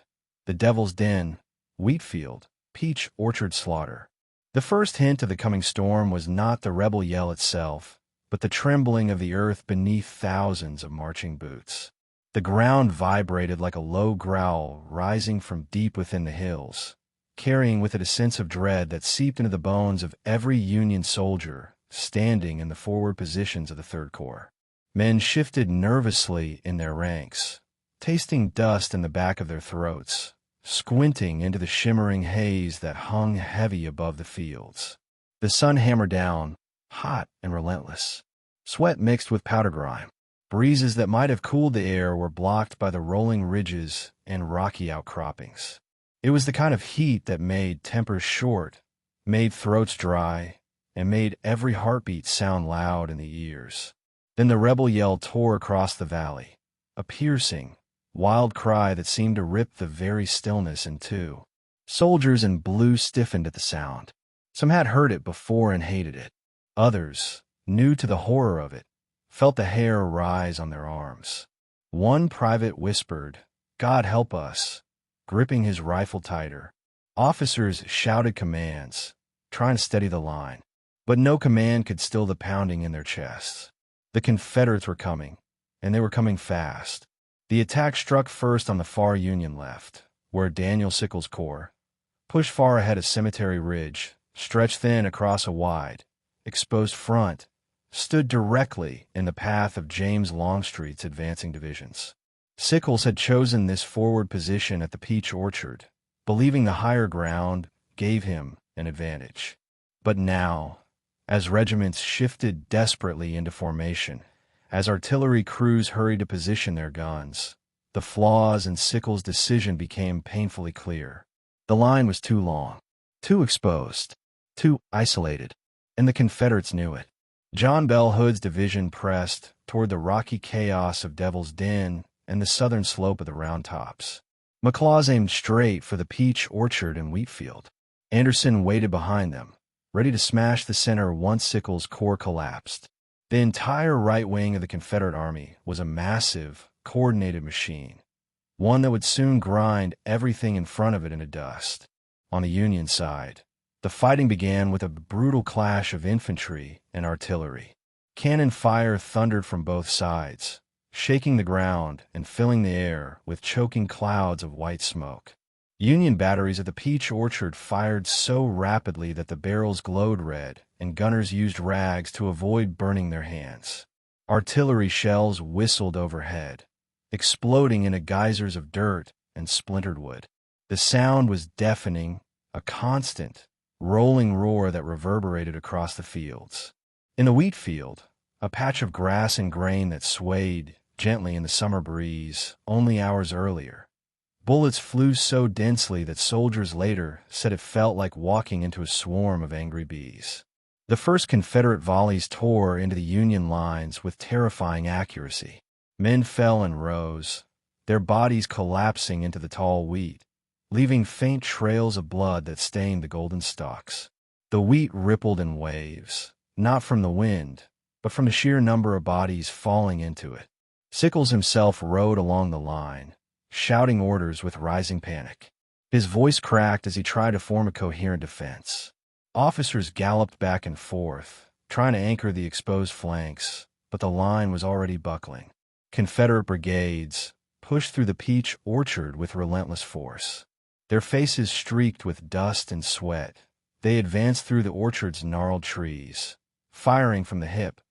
The Devil's Den, Wheatfield, Peach Orchard Slaughter. The first hint of the coming storm was not the rebel yell itself, but the trembling of the earth beneath thousands of marching boots. The ground vibrated like a low growl rising from deep within the hills, carrying with it a sense of dread that seeped into the bones of every Union soldier standing in the forward positions of the Third Corps. Men shifted nervously in their ranks, tasting dust in the back of their throats, squinting into the shimmering haze that hung heavy above the fields. The sun hammered down, hot and relentless. Sweat mixed with powder grime. Breezes that might have cooled the air were blocked by the rolling ridges and rocky outcroppings. It was the kind of heat that made tempers short, made throats dry, and made every heartbeat sound loud in the ears. Then the rebel yell tore across the valley, a piercing, wild cry that seemed to rip the very stillness in two. Soldiers in blue stiffened at the sound. Some had heard it before and hated it. Others, new to the horror of it, felt the hair rise on their arms. One private whispered, "God help us," gripping his rifle tighter. Officers shouted commands, trying to steady the line, but no command could still the pounding in their chests. The Confederates were coming, and they were coming fast. The attack struck first on the far Union left, where Daniel Sickles' corps, pushed far ahead of Cemetery Ridge, stretched thin across a wide, exposed front, stood directly in the path of James Longstreet's advancing divisions. Sickles had chosen this forward position at the Peach Orchard, believing the higher ground gave him an advantage. But now, as regiments shifted desperately into formation, as artillery crews hurried to position their guns, the flaws in Sickles' decision became painfully clear. The line was too long, too exposed, too isolated, and the Confederates knew it. John Bell Hood's division pressed toward the rocky chaos of Devil's Den and the southern slope of the Round Tops. McLaws aimed straight for the Peach Orchard and Wheatfield. Anderson waited behind them, ready to smash the center once Sickles' corps collapsed. The entire right wing of the Confederate Army was a massive, coordinated machine, one that would soon grind everything in front of it into dust. On the Union side, the fighting began with a brutal clash of infantry and artillery. Cannon fire thundered from both sides, shaking the ground and filling the air with choking clouds of white smoke. Union batteries at the Peach Orchard fired so rapidly that the barrels glowed red, and gunners used rags to avoid burning their hands. Artillery shells whistled overhead, exploding into geysers of dirt and splintered wood. The sound was deafening, a constant, rolling roar that reverberated across the fields. In the wheat field, a patch of grass and grain that swayed gently in the summer breeze only hours earlier, bullets flew so densely that soldiers later said it felt like walking into a swarm of angry bees. The first Confederate volleys tore into the Union lines with terrifying accuracy. Men fell in rows, their bodies collapsing into the tall wheat, leaving faint trails of blood that stained the golden stalks. The wheat rippled in waves, not from the wind, but from the sheer number of bodies falling into it. Sickles himself rode along the line, shouting orders with rising panic. His voice cracked as he tried to form a coherent defense. Officers galloped back and forth, trying to anchor the exposed flanks, but the line was already buckling. Confederate brigades pushed through the peach orchard with relentless force. Their faces streaked with dust and sweat, they advanced through the orchard's gnarled trees, firing from the hip,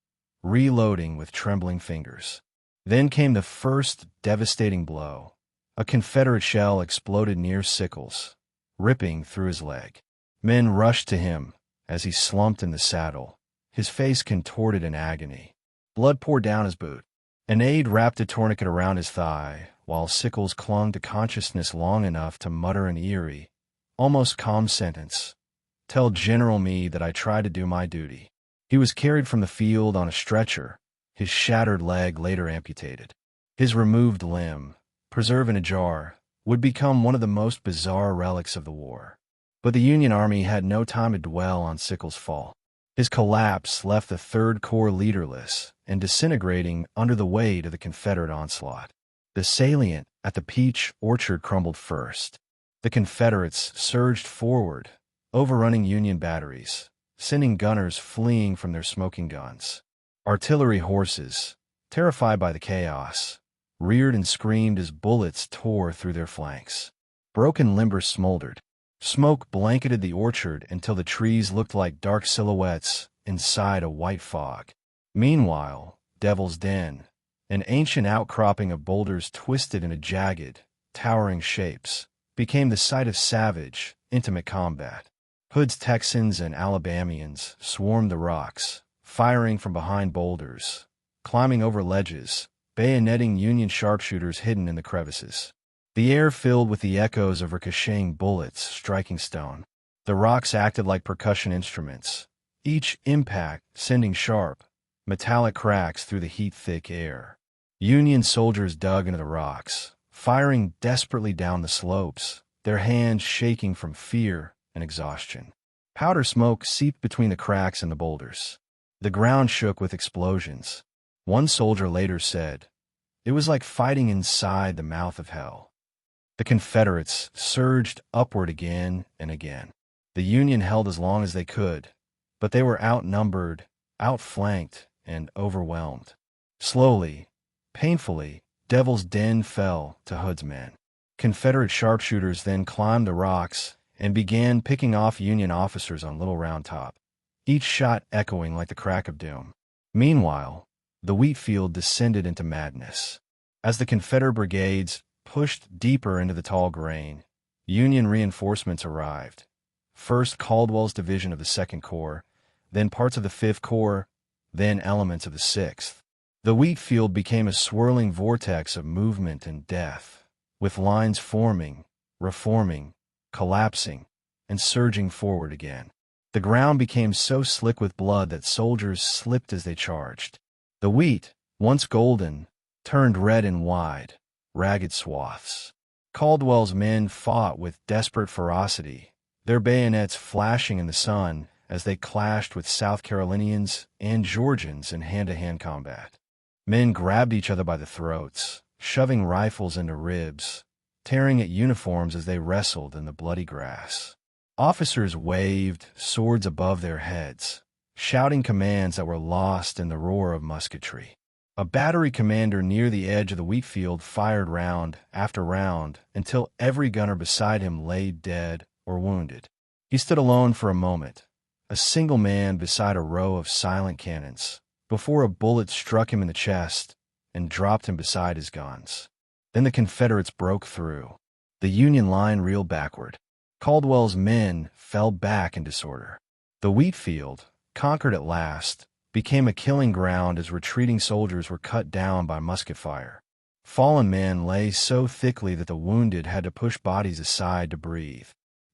reloading with trembling fingers. Then came the first devastating blow. A Confederate shell exploded near Sickles, ripping through his leg. Men rushed to him as he slumped in the saddle, his face contorted in agony. Blood poured down his boot. An aide wrapped a tourniquet around his thigh, while Sickles clung to consciousness long enough to mutter an eerie, almost calm sentence. "Tell General Meade that I tried to do my duty." He was carried from the field on a stretcher, his shattered leg later amputated. His removed limb, preserved in a jar, would become one of the most bizarre relics of the war. But the Union Army had no time to dwell on Sickles' fall. His collapse left the Third Corps leaderless and disintegrating under the weight of the Confederate onslaught. The salient at the peach orchard crumbled first. The Confederates surged forward, overrunning Union batteries, sending gunners fleeing from their smoking guns. Artillery horses, terrified by the chaos, reared and screamed as bullets tore through their flanks. Broken limbers smoldered. Smoke blanketed the orchard until the trees looked like dark silhouettes inside a white fog. Meanwhile, Devil's Den, an ancient outcropping of boulders twisted into jagged, towering shapes, became the site of savage, intimate combat. Hood's Texans and Alabamians swarmed the rocks, firing from behind boulders, climbing over ledges, bayoneting Union sharpshooters hidden in the crevices. The air filled with the echoes of ricocheting bullets striking stone. The rocks acted like percussion instruments, each impact sending sharp, metallic cracks through the heat-thick air. Union soldiers dug into the rocks, firing desperately down the slopes, their hands shaking from fear and exhaustion. Powder smoke seeped between the cracks in the boulders. The ground shook with explosions. One soldier later said, "It was like fighting inside the mouth of hell." The Confederates surged upward again and again. The Union held as long as they could, but they were outnumbered, outflanked, and overwhelmed. Slowly, painfully, Devil's Den fell to Hood's men. Confederate sharpshooters then climbed the rocks and began picking off Union officers on Little Round Top, each shot echoing like the crack of doom. Meanwhile, the wheat field descended into madness. As the Confederate brigades pushed deeper into the tall grain, Union reinforcements arrived. First Caldwell's division of the Second Corps, then parts of the Fifth Corps, then elements of the Sixth. The wheat field became a swirling vortex of movement and death, with lines forming, reforming, collapsing, and surging forward again. The ground became so slick with blood that soldiers slipped as they charged. The wheat, once golden, turned red in wide, ragged swaths. Caldwell's men fought with desperate ferocity, their bayonets flashing in the sun as they clashed with South Carolinians and Georgians in hand-to-hand combat. Men grabbed each other by the throats, shoving rifles into ribs, tearing at uniforms as they wrestled in the bloody grass. Officers waved swords above their heads, shouting commands that were lost in the roar of musketry. A battery commander near the edge of the wheat field fired round after round until every gunner beside him lay dead or wounded. He stood alone for a moment, a single man beside a row of silent cannons, before a bullet struck him in the chest and dropped him beside his guns. Then the Confederates broke through. The Union line reeled backward. Caldwell's men fell back in disorder. The wheat field, conquered at last, became a killing ground as retreating soldiers were cut down by musket fire. Fallen men lay so thickly that the wounded had to push bodies aside to breathe.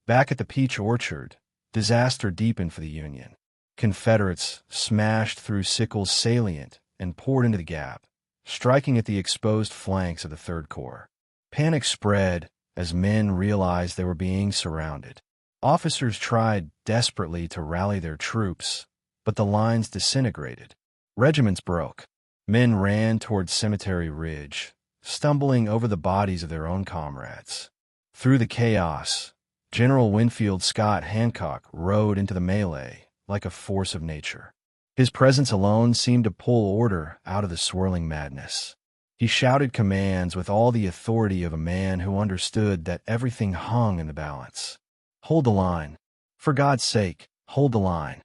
Back at the peach orchard, disaster deepened for the Union. Confederates smashed through Sickles' salient and poured into the gap, striking at the exposed flanks of the Third Corps. Panic spread as men realized they were being surrounded. Officers tried desperately to rally their troops, but the lines disintegrated. Regiments broke. Men ran toward Cemetery Ridge, stumbling over the bodies of their own comrades. Through the chaos, General Winfield Scott Hancock rode into the melee like a force of nature. His presence alone seemed to pull order out of the swirling madness. He shouted commands with all the authority of a man who understood that everything hung in the balance. "Hold the line. For God's sake, hold the line."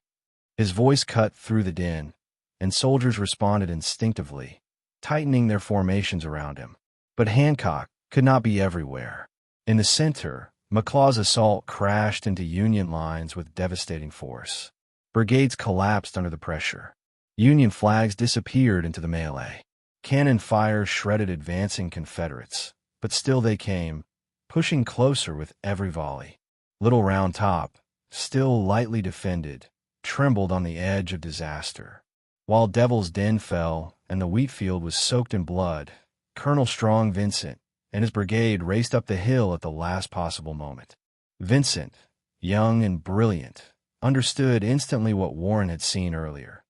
His voice cut through the din, and soldiers responded instinctively, tightening their formations around him. But Hancock could not be everywhere. In the center, McLaws' assault crashed into Union lines with devastating force. Brigades collapsed under the pressure. Union flags disappeared into the melee. Cannon fire shredded advancing Confederates, but still they came, pushing closer with every volley. Little Round Top, still lightly defended, trembled on the edge of disaster. While Devil's Den fell and the wheat field was soaked in blood, Colonel Strong Vincent and his brigade raced up the hill at the last possible moment. Vincent, young and brilliant, understood instantly what Warren had seen earlier.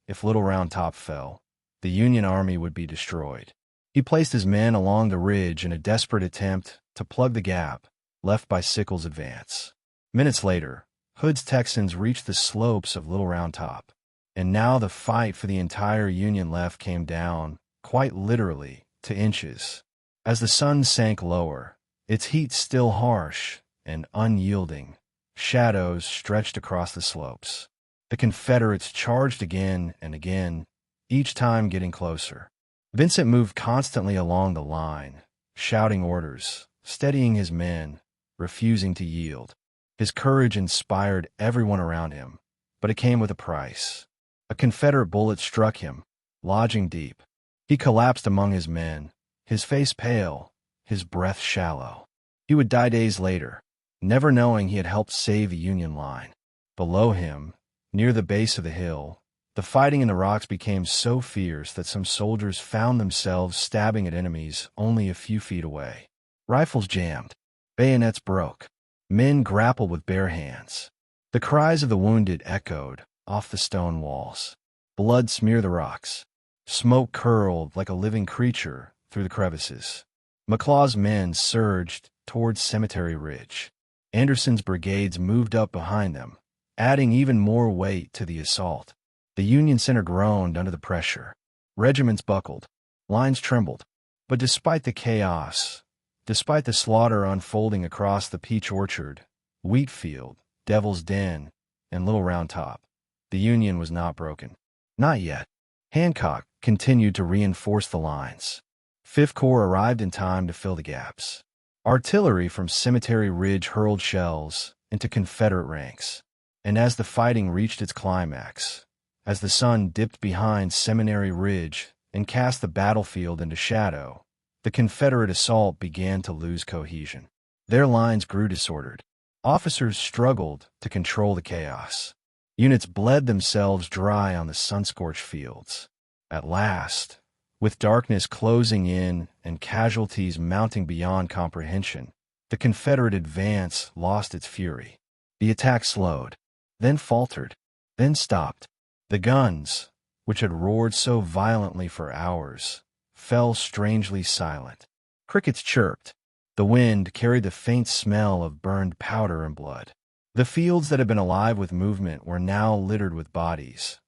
If Little Round Top fell, the Union army would be destroyed. He placed his men along the ridge in a desperate attempt to plug the gap left by Sickles' advance. Minutes later, Hood's Texans reached the slopes of Little Round Top, and now the fight for the entire Union left came down, quite literally, to inches. As the sun sank lower, its heat still harsh and unyielding, shadows stretched across the slopes. The Confederates charged again and again, each time getting closer. Vincent moved constantly along the line, shouting orders, steadying his men, refusing to yield. His courage inspired everyone around him, but it came with a price. A Confederate bullet struck him, lodging deep. He collapsed among his men, his face pale, his breath shallow. He would die days later, never knowing he had helped save a Union line. Below him, near the base of the hill, the fighting in the rocks became so fierce that some soldiers found themselves stabbing at enemies only a few feet away. Rifles jammed. Bayonets broke. Men grappled with bare hands. The cries of the wounded echoed off the stone walls. Blood smeared the rocks. Smoke curled like a living creature through the crevices. McLaws' men surged towards Cemetery Ridge. Anderson's brigades moved up behind them, adding even more weight to the assault. The Union center groaned under the pressure. Regiments buckled. Lines trembled. But despite the chaos, despite the slaughter unfolding across the Peach Orchard, Wheat Field, Devil's Den, and Little Round Top, the Union was not broken. Not yet. Hancock continued to reinforce the lines. 5th Corps arrived in time to fill the gaps. Artillery from Cemetery Ridge hurled shells into Confederate ranks. And as the fighting reached its climax, as the sun dipped behind Seminary Ridge and cast the battlefield into shadow, the Confederate assault began to lose cohesion. Their lines grew disordered. Officers struggled to control the chaos. Units bled themselves dry on the sun-scorched fields. At last, with darkness closing in and casualties mounting beyond comprehension, the Confederate advance lost its fury. The attack slowed, then faltered, then stopped. The guns, which had roared so violently for hours, fell strangely silent. Crickets chirped. The wind carried the faint smell of burned powder and blood. The fields that had been alive with movement were now littered with bodies,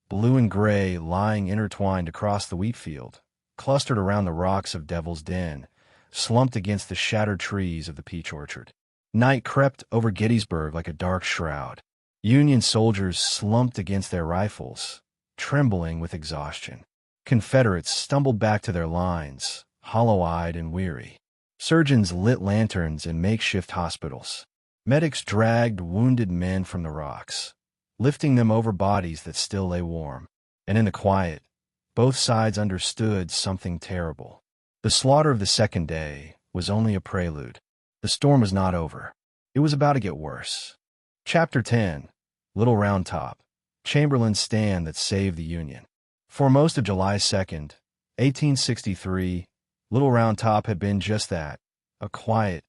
blue and gray lying intertwined across the wheat field, clustered around the rocks of Devil's Den, slumped against the shattered trees of the Peach Orchard. Night crept over Gettysburg like a dark shroud. Union soldiers slumped against their rifles, trembling with exhaustion. Confederates stumbled back to their lines, hollow-eyed and weary. Surgeons lit lanterns in makeshift hospitals. Medics dragged wounded men from the rocks, lifting them over bodies that still lay warm. And in the quiet, both sides understood something terrible. The slaughter of the second day was only a prelude. The storm was not over. It was about to get worse. Chapter 10. Little Round Top. Chamberlain's stand that saved the Union. For most of July 2nd, 1863, Little Round Top had been just that, a quiet,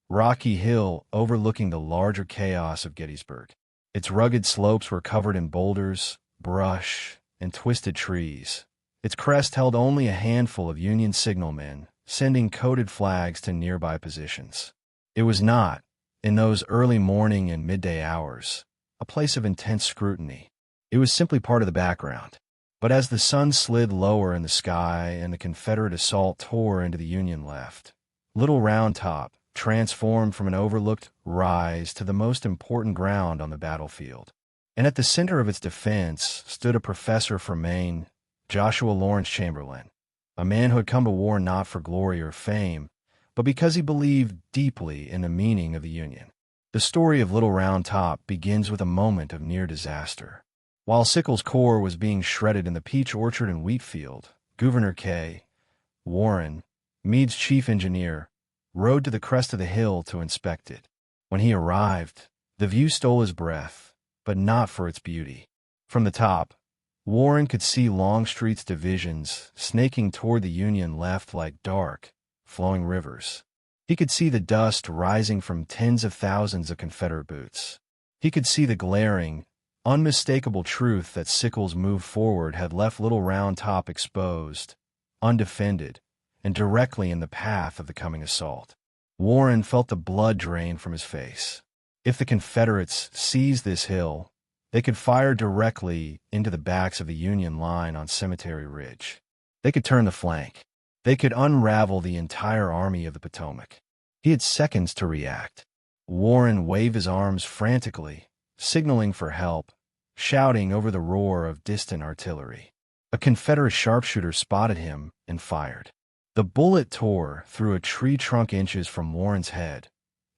rocky hill overlooking the larger chaos of Gettysburg. Its rugged slopes were covered in boulders, brush, and twisted trees. Its crest held only a handful of Union signalmen, sending coded flags to nearby positions. It was not, in those early morning and midday hours, a place of intense scrutiny. It was simply part of the background. But as the sun slid lower in the sky and the Confederate assault tore into the Union left, Little Round Top transformed from an overlooked rise to the most important ground on the battlefield. And at the center of its defense stood a professor from Maine, Joshua Lawrence Chamberlain, a man who had come to war not for glory or fame, but because he believed deeply in the meaning of the Union. The story of Little Round Top begins with a moment of near disaster. While Sickles' corps was being shredded in the peach orchard and wheat field, Governor K. Warren, Meade's chief engineer, rode to the crest of the hill to inspect it. When he arrived, the view stole his breath, but not for its beauty. From the top, Warren could see Longstreet's divisions snaking toward the Union left like dark, flowing rivers. He could see the dust rising from tens of thousands of Confederate boots. He could see the glaring, unmistakable truth that Sickles' move forward had left Little Round Top exposed, undefended, and directly in the path of the coming assault. Warren felt the blood drain from his face. If the Confederates seized this hill, they could fire directly into the backs of the Union line on Cemetery Ridge. They could turn the flank. They could unravel the entire Army of the Potomac. He had seconds to react. Warren waved his arms frantically, signaling for help, shouting over the roar of distant artillery. A Confederate sharpshooter spotted him and fired. The bullet tore through a tree trunk inches from Warren's head,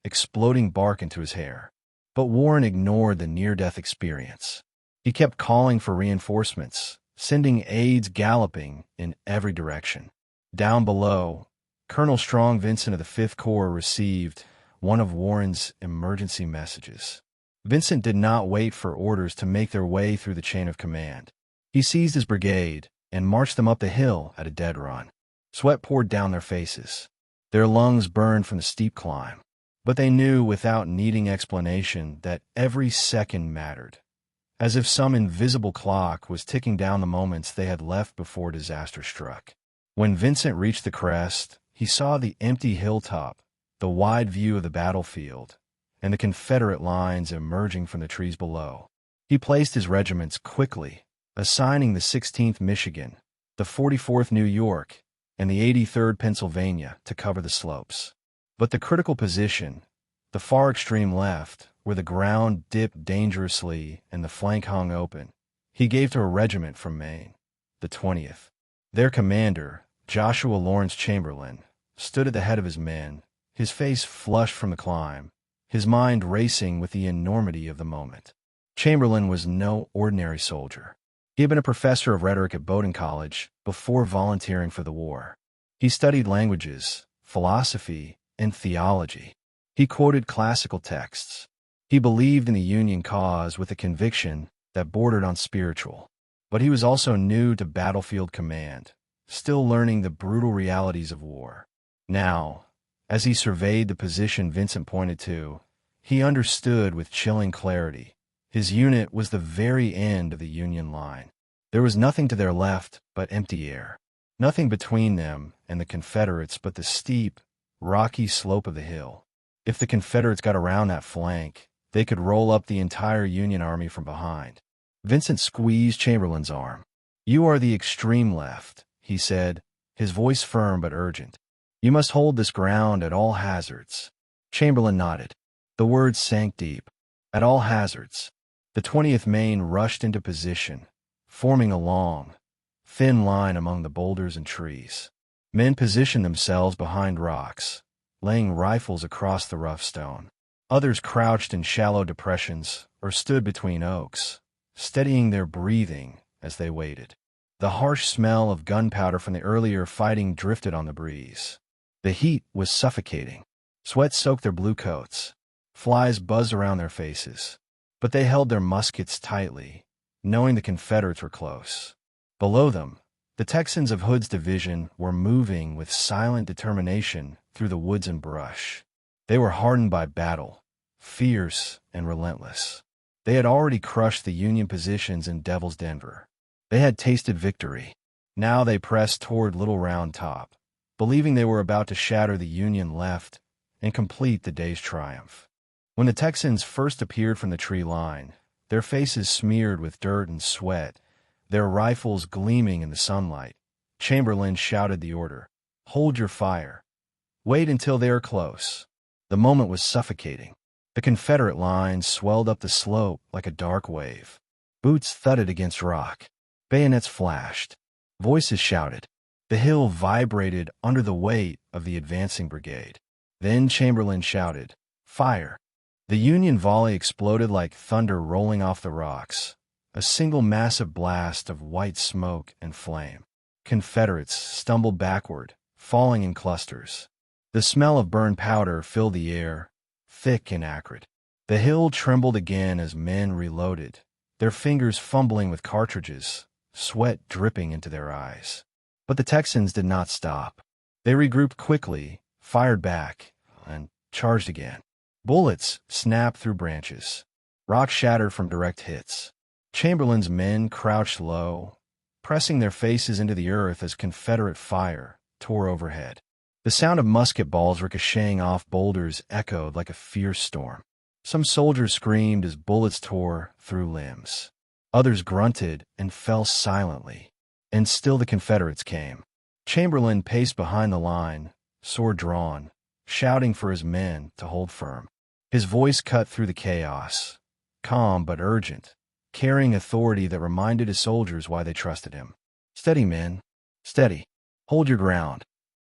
exploding bark into his hair. But Warren ignored the near-death experience. He kept calling for reinforcements, sending aides galloping in every direction. Down below, Colonel Strong Vincent of the 5th Corps received one of Warren's emergency messages. Vincent did not wait for orders to make their way through the chain of command. He seized his brigade and marched them up the hill at a dead run. Sweat poured down their faces. Their lungs burned from the steep climb. But they knew without needing explanation that every second mattered, as if some invisible clock was ticking down the moments they had left before disaster struck. When Vincent reached the crest, he saw the empty hilltop, the wide view of the battlefield, and the Confederate lines emerging from the trees below. He placed his regiments quickly, assigning the 16th Michigan, the 44th New York, and the 83rd Pennsylvania to cover the slopes. But the critical position, the far extreme left, where the ground dipped dangerously and the flank hung open, he gave to a regiment from Maine, the 20th. Their commander, Joshua Lawrence Chamberlain, stood at the head of his men, his face flushed from the climb, his mind racing with the enormity of the moment. Chamberlain was no ordinary soldier. He had been a professor of rhetoric at Bowdoin College before volunteering for the war. He studied languages, philosophy, and theology. He quoted classical texts. He believed in the Union cause with a conviction that bordered on spiritual. But he was also new to battlefield command, still learning the brutal realities of war. Now, as he surveyed the position Vincent pointed to, he understood with chilling clarity. His unit was the very end of the Union line. There was nothing to their left but empty air. Nothing between them and the Confederates but the steep, rocky slope of the hill. If the Confederates got around that flank, they could roll up the entire Union army from behind. Vincent squeezed Chamberlain's arm. "You are the extreme left," he said, his voice firm but urgent. "You must hold this ground at all hazards." Chamberlain nodded. The words sank deep. At all hazards. The 20th Maine rushed into position, forming a long, thin line among the boulders and trees. Men positioned themselves behind rocks, laying rifles across the rough stone. Others crouched in shallow depressions or stood between oaks, steadying their breathing as they waited. The harsh smell of gunpowder from the earlier fighting drifted on the breeze. The heat was suffocating. Sweat soaked their blue coats. Flies buzzed around their faces. But they held their muskets tightly, knowing the Confederates were close. Below them, the Texans of Hood's division were moving with silent determination through the woods and brush. They were hardened by battle, fierce and relentless. They had already crushed the Union positions in Devil's Denver. They had tasted victory. Now they pressed toward Little Round Top, believing they were about to shatter the Union left and complete the day's triumph. When the Texans first appeared from the tree line, their faces smeared with dirt and sweat, their rifles gleaming in the sunlight, Chamberlain shouted the order, "Hold your fire. Wait until they are close." The moment was suffocating. The Confederate line swelled up the slope like a dark wave. Boots thudded against rock. Bayonets flashed. Voices shouted. The hill vibrated under the weight of the advancing brigade. Then Chamberlain shouted, "Fire!" The Union volley exploded like thunder rolling off the rocks, a single massive blast of white smoke and flame. Confederates stumbled backward, falling in clusters. The smell of burned powder filled the air, thick and acrid. The hill trembled again as men reloaded, their fingers fumbling with cartridges, sweat dripping into their eyes. But the Texans did not stop. They regrouped quickly, fired back, and charged again. Bullets snapped through branches. Rocks shattered from direct hits. Chamberlain's men crouched low, pressing their faces into the earth as Confederate fire tore overhead. The sound of musket balls ricocheting off boulders echoed like a fierce storm. Some soldiers screamed as bullets tore through limbs. Others grunted and fell silently. And still the Confederates came. Chamberlain paced behind the line, sword drawn, shouting for his men to hold firm. His voice cut through the chaos, calm but urgent, carrying authority that reminded his soldiers why they trusted him. "Steady, men. Steady. Hold your ground."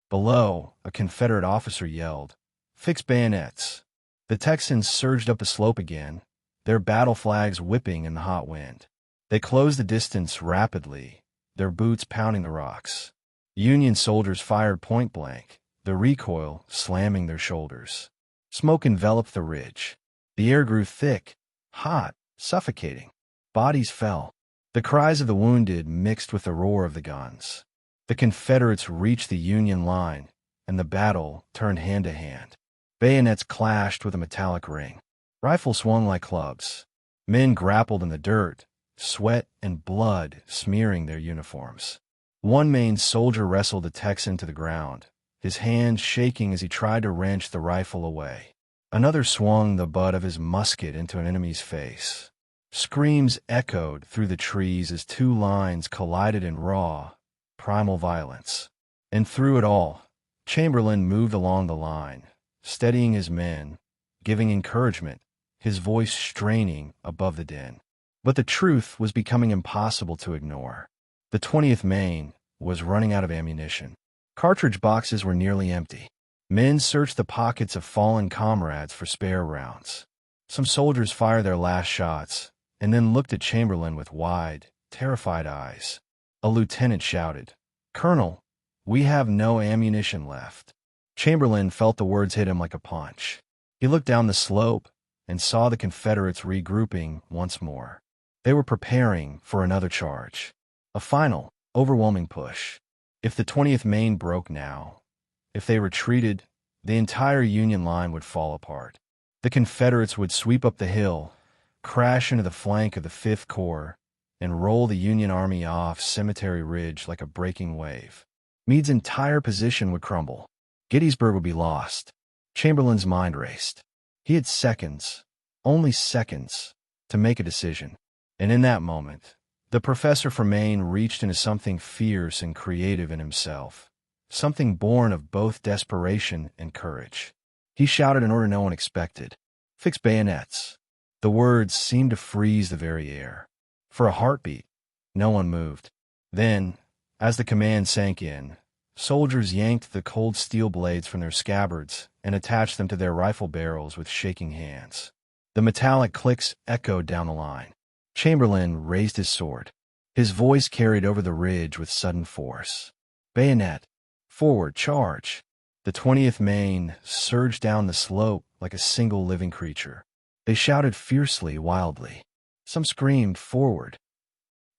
Below, a Confederate officer yelled, "Fix bayonets." The Texans surged up the slope again, their battle flags whipping in the hot wind. They closed the distance rapidly, their boots pounding the rocks. Union soldiers fired point blank, the recoil slamming their shoulders. Smoke enveloped the ridge. The air grew thick, hot, suffocating. Bodies fell. The cries of the wounded mixed with the roar of the guns. The Confederates reached the Union line, and the battle turned hand to hand. Bayonets clashed with a metallic ring. Rifles swung like clubs. Men grappled in the dirt, sweat and blood smearing their uniforms. One Maine soldier wrestled a Texan to the ground, his hands shaking as he tried to wrench the rifle away. Another swung the butt of his musket into an enemy's face. Screams echoed through the trees as two lines collided in raw, primal violence. And through it all, Chamberlain moved along the line, steadying his men, giving encouragement, his voice straining above the din. But the truth was becoming impossible to ignore. The 20th Maine was running out of ammunition. Cartridge boxes were nearly empty. Men searched the pockets of fallen comrades for spare rounds. Some soldiers fired their last shots, and then looked at Chamberlain with wide, terrified eyes. A lieutenant shouted, "Colonel, we have no ammunition left." Chamberlain felt the words hit him like a punch. He looked down the slope and saw the Confederates regrouping once more. They were preparing for another charge. A final, overwhelming push. If the 20th Maine broke now, if they retreated, the entire Union line would fall apart. The Confederates would sweep up the hill, crash into the flank of the 5th Corps, and roll the Union Army off Cemetery Ridge like a breaking wave. Meade's entire position would crumble. Gettysburg would be lost. Chamberlain's mind raced. He had seconds, only seconds, to make a decision. And in that moment, the professor from Maine reached into something fierce and creative in himself, something born of both desperation and courage. He shouted an order no one expected. "Fix bayonets." The words seemed to freeze the very air. For a heartbeat, no one moved. Then, as the command sank in, soldiers yanked the cold steel blades from their scabbards and attached them to their rifle barrels with shaking hands. The metallic clicks echoed down the line. Chamberlain raised his sword. His voice carried over the ridge with sudden force. "Bayonet! Forward, charge!" The 20th Maine surged down the slope like a single living creature. They shouted fiercely, wildly. Some screamed, "Forward!"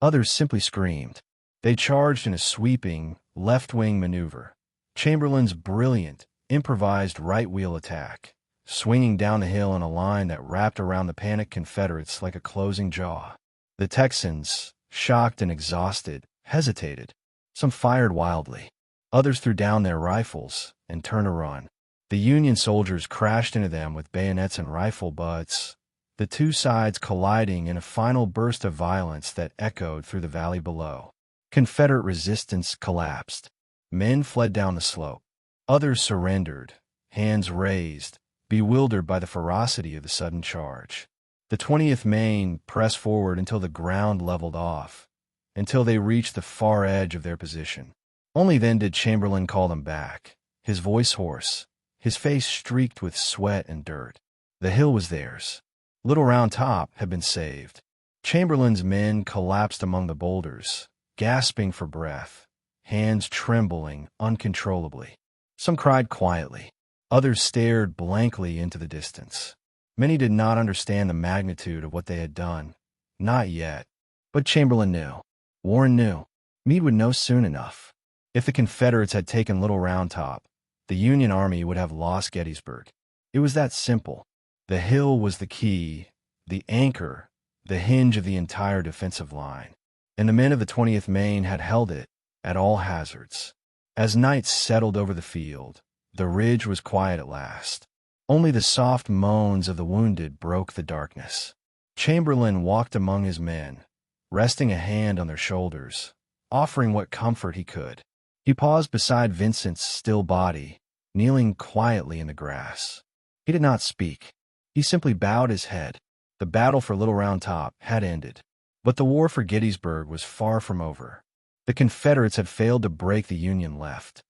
Others simply screamed. They charged in a sweeping, left-wing maneuver. Chamberlain's brilliant, improvised right-wheel attack, swinging down the hill in a line that wrapped around the panicked Confederates like a closing jaw. The Texans, shocked and exhausted, hesitated. Some fired wildly. Others threw down their rifles and turned to run. The Union soldiers crashed into them with bayonets and rifle butts, the two sides colliding in a final burst of violence that echoed through the valley below. Confederate resistance collapsed. Men fled down the slope. Others surrendered, hands raised, bewildered by the ferocity of the sudden charge. The 20th Maine pressed forward until the ground leveled off, until they reached the far edge of their position. Only then did Chamberlain call them back, his voice hoarse, his face streaked with sweat and dirt. The hill was theirs. Little Round Top had been saved. Chamberlain's men collapsed among the boulders, gasping for breath, hands trembling uncontrollably. Some cried quietly. Others stared blankly into the distance. Many did not understand the magnitude of what they had done. Not yet. But Chamberlain knew. Warren knew. Meade would know soon enough. If the Confederates had taken Little Round Top, the Union Army would have lost Gettysburg. It was that simple. The hill was the key, the anchor, the hinge of the entire defensive line. And the men of the 20th Maine had held it at all hazards. As night settled over the field, the ridge was quiet at last. Only the soft moans of the wounded broke the darkness. Chamberlain walked among his men, resting a hand on their shoulders, offering what comfort he could. He paused beside Vincent's still body, kneeling quietly in the grass. He did not speak. He simply bowed his head. The battle for Little Round Top had ended. But the war for Gettysburg was far from over. The Confederates had failed to break the Union left.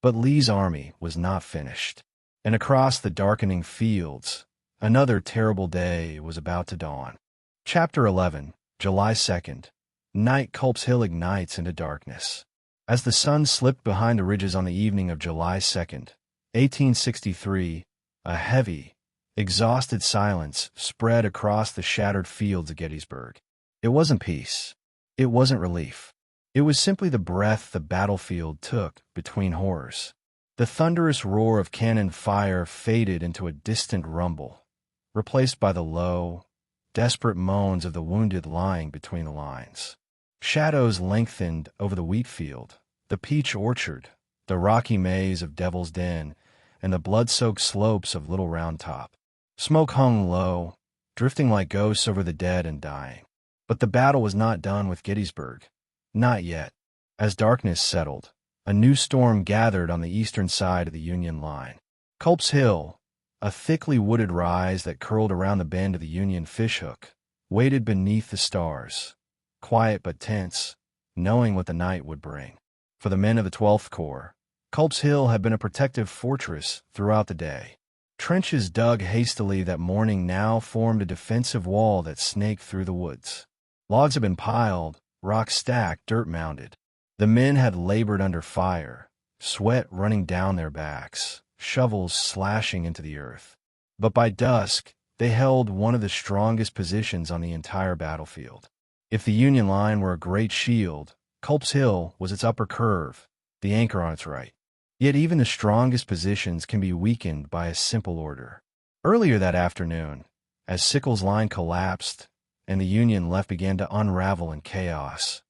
But Lee's army was not finished. And across the darkening fields, another terrible day was about to dawn. Chapter 11, July 2nd. Night Culps Hill ignites into darkness. As the sun slipped behind the ridges on the evening of July 2nd, 1863, a heavy, exhausted silence spread across the shattered fields of Gettysburg. It wasn't peace. It wasn't relief. It was simply the breath the battlefield took between horrors. The thunderous roar of cannon fire faded into a distant rumble, replaced by the low, desperate moans of the wounded lying between the lines. Shadows lengthened over the wheat field, the peach orchard, the rocky maze of Devil's Den, and the blood-soaked slopes of Little Round Top. Smoke hung low, drifting like ghosts over the dead and dying. But the battle was not done with Gettysburg. Not yet. As darkness settled, a new storm gathered on the eastern side of the Union line. Culps Hill, a thickly wooded rise that curled around the bend of the Union fishhook, waited beneath the stars, quiet but tense, knowing what the night would bring. For the men of the 12th Corps, Culps Hill had been a protective fortress throughout the day. Trenches dug hastily that morning now formed a defensive wall that snaked through the woods. Logs had been piled, rocks stacked, dirt mounded. The men had labored under fire, sweat running down their backs, shovels slashing into the earth. But by dusk, they held one of the strongest positions on the entire battlefield. If the Union line were a great shield, Culps Hill was its upper curve, the anchor on its right. Yet even the strongest positions can be weakened by a simple order. Earlier that afternoon, as Sickles' line collapsed and the Union left began to unravel in chaos,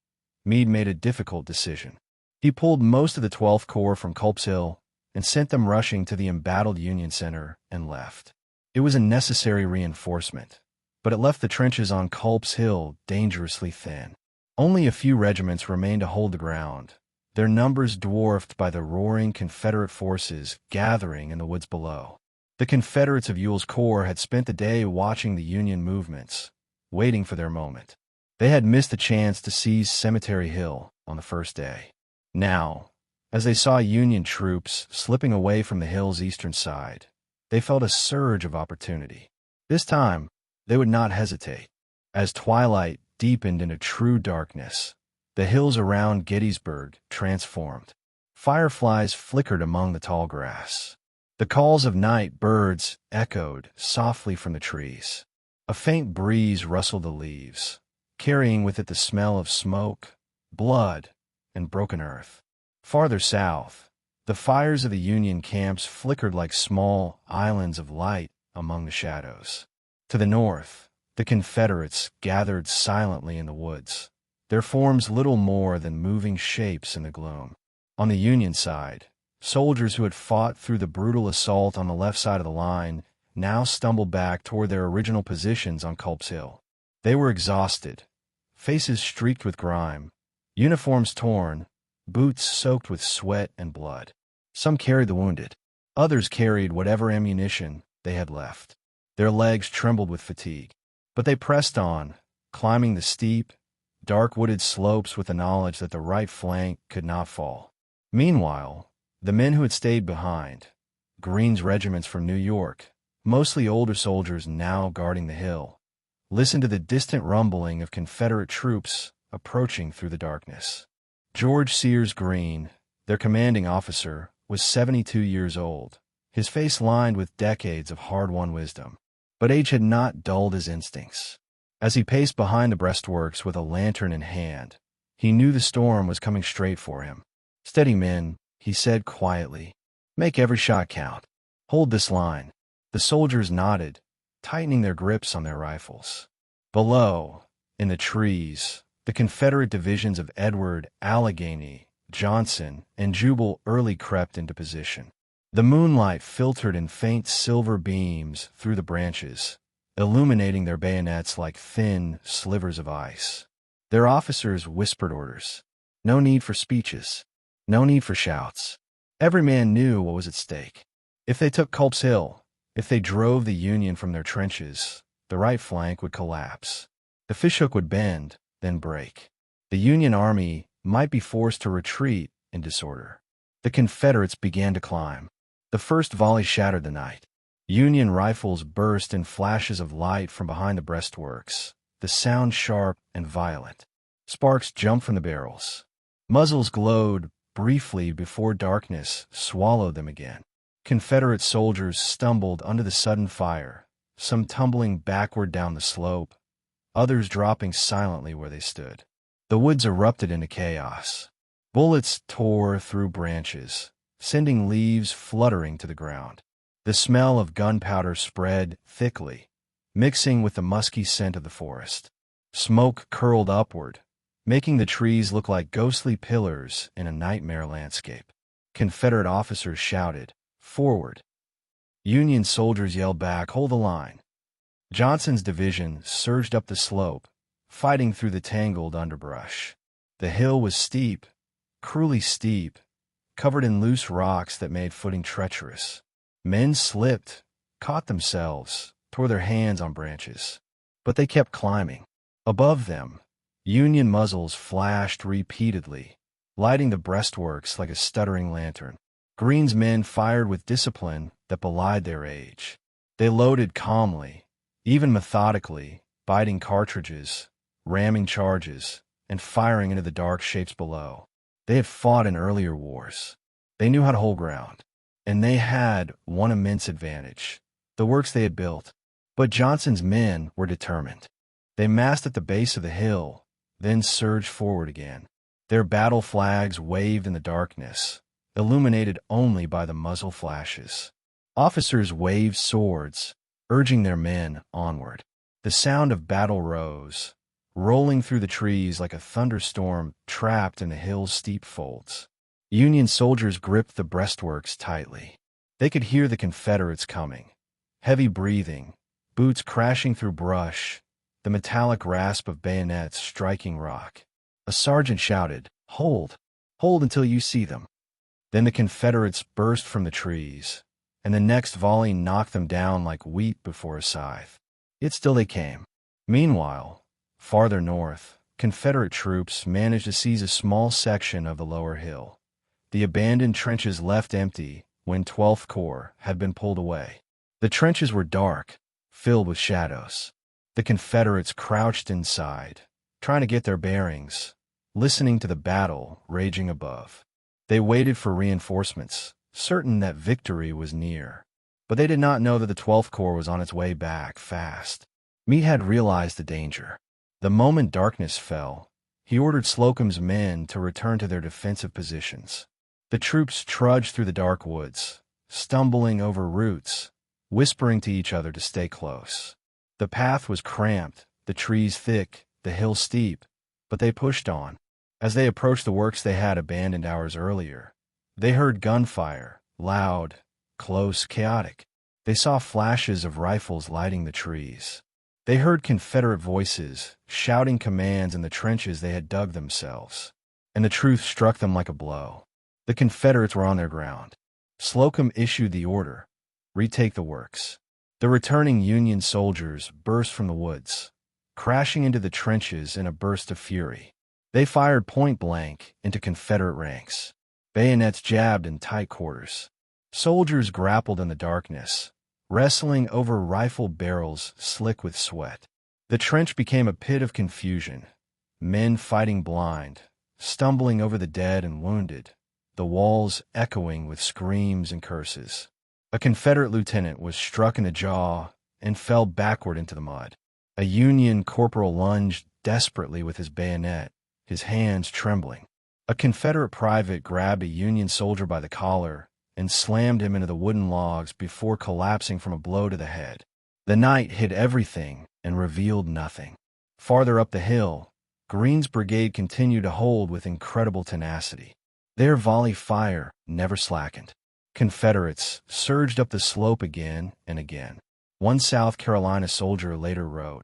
Meade made a difficult decision. He pulled most of the 12th Corps from Culps Hill and sent them rushing to the embattled Union center and left. It was a necessary reinforcement, but it left the trenches on Culps Hill dangerously thin. Only a few regiments remained to hold the ground, their numbers dwarfed by the roaring Confederate forces gathering in the woods below. The Confederates of Ewell's corps had spent the day watching the Union movements, waiting for their moment. They had missed the chance to seize Cemetery Hill on the first day. Now, as they saw Union troops slipping away from the hill's eastern side, they felt a surge of opportunity. This time, they would not hesitate. As twilight deepened into true darkness, the hills around Gettysburg transformed. Fireflies flickered among the tall grass. The calls of night birds echoed softly from the trees. A faint breeze rustled the leaves, carrying with it the smell of smoke, blood, and broken earth. Farther south, The fires of the Union camps flickered like small islands of light among the shadows. To the north, the Confederates gathered silently in the woods, their forms little more than moving shapes in the gloom. On the Union side, soldiers who had fought through the brutal assault on the left side of the line now stumbled back toward their original positions on Culps Hill. They were exhausted, faces streaked with grime, uniforms torn, boots soaked with sweat and blood. Some carried the wounded. Others carried whatever ammunition they had left. Their legs trembled with fatigue. But they pressed on, climbing the steep, dark wooded slopes with the knowledge that the right flank could not fall. Meanwhile, the men who had stayed behind, Greene's regiments from New York, mostly older soldiers now guarding the hill, listened to the distant rumbling of Confederate troops approaching through the darkness. George Sears Greene, their commanding officer, was 72 years old, his face lined with decades of hard-won wisdom. But age had not dulled his instincts. As he paced behind the breastworks with a lantern in hand, he knew the storm was coming straight for him. "Steady, men," he said quietly. "Make every shot count. Hold this line." The soldiers nodded, tightening their grips on their rifles. Below, in the trees, the Confederate divisions of Edward, Allegheny, Johnson, and Jubal early crept into position. The moonlight filtered in faint silver beams through the branches, illuminating their bayonets like thin slivers of ice. Their officers whispered orders. No need for speeches. No need for shouts. Every man knew what was at stake. If they took Culps Hill, if they drove the Union from their trenches, the right flank would collapse. The fishhook would bend, then break. The Union army might be forced to retreat in disorder. The Confederates began to climb. The first volley shattered the night. Union rifles burst in flashes of light from behind the breastworks, the sound sharp and violent. Sparks jumped from the barrels. Muzzles glowed briefly before darkness swallowed them again. Confederate soldiers stumbled under the sudden fire, some tumbling backward down the slope, others dropping silently where they stood. The woods erupted into chaos. Bullets tore through branches, sending leaves fluttering to the ground. The smell of gunpowder spread thickly, mixing with the musky scent of the forest. Smoke curled upward, making the trees look like ghostly pillars in a nightmare landscape. Confederate officers shouted, "Forward!" Union soldiers yelled back, "Hold the line!" Johnson's division surged up the slope, fighting through the tangled underbrush. The hill was steep, cruelly steep, covered in loose rocks that made footing treacherous. Men slipped, caught themselves, tore their hands on branches. But they kept climbing. Above them, Union muzzles flashed repeatedly, lighting the breastworks like a stuttering lantern. Greene's men fired with discipline that belied their age. They loaded calmly, even methodically, biting cartridges, ramming charges, and firing into the dark shapes below. They had fought in earlier wars. They knew how to hold ground. And they had one immense advantage: the works they had built. But Johnson's men were determined. They massed at the base of the hill, then surged forward again. Their battle flags waved in the darkness, illuminated only by the muzzle flashes. Officers waved swords, urging their men onward. The sound of battle rose, rolling through the trees like a thunderstorm trapped in the hill's steep folds. Union soldiers gripped the breastworks tightly. They could hear the Confederates coming. Heavy breathing, boots crashing through brush, the metallic rasp of bayonets striking rock. A sergeant shouted, "Hold! Hold until you see them!" Then the Confederates burst from the trees, and the next volley knocked them down like wheat before a scythe. Yet still they came. Meanwhile, farther north, Confederate troops managed to seize a small section of the lower hill. The abandoned trenches left empty when 12th Corps had been pulled away. The trenches were dark, filled with shadows. The Confederates crouched inside, trying to get their bearings, listening to the battle raging above. They waited for reinforcements, certain that victory was near. But they did not know that the 12th Corps was on its way back fast. Meade had realized the danger. The moment darkness fell, he ordered Slocum's men to return to their defensive positions. The troops trudged through the dark woods, stumbling over roots, whispering to each other to stay close. The path was cramped, the trees thick, the hill steep, but they pushed on. As they approached the works they had abandoned hours earlier, they heard gunfire, loud, close, chaotic. They saw flashes of rifles lighting the trees. They heard Confederate voices, shouting commands in the trenches they had dug themselves. And the truth struck them like a blow. The Confederates were on their ground. Slocum issued the order, retake the works. The returning Union soldiers burst from the woods, crashing into the trenches in a burst of fury. They fired point blank into Confederate ranks. Bayonets jabbed in tight quarters. Soldiers grappled in the darkness, wrestling over rifle barrels slick with sweat. The trench became a pit of confusion, men fighting blind, stumbling over the dead and wounded, the walls echoing with screams and curses. A Confederate lieutenant was struck in the jaw and fell backward into the mud. A Union corporal lunged desperately with his bayonet, his hands trembling. A Confederate private grabbed a Union soldier by the collar and slammed him into the wooden logs before collapsing from a blow to the head. The night hid everything and revealed nothing. Farther up the hill, Greene's brigade continued to hold with incredible tenacity. Their volley fire never slackened. Confederates surged up the slope again and again. One South Carolina soldier later wrote,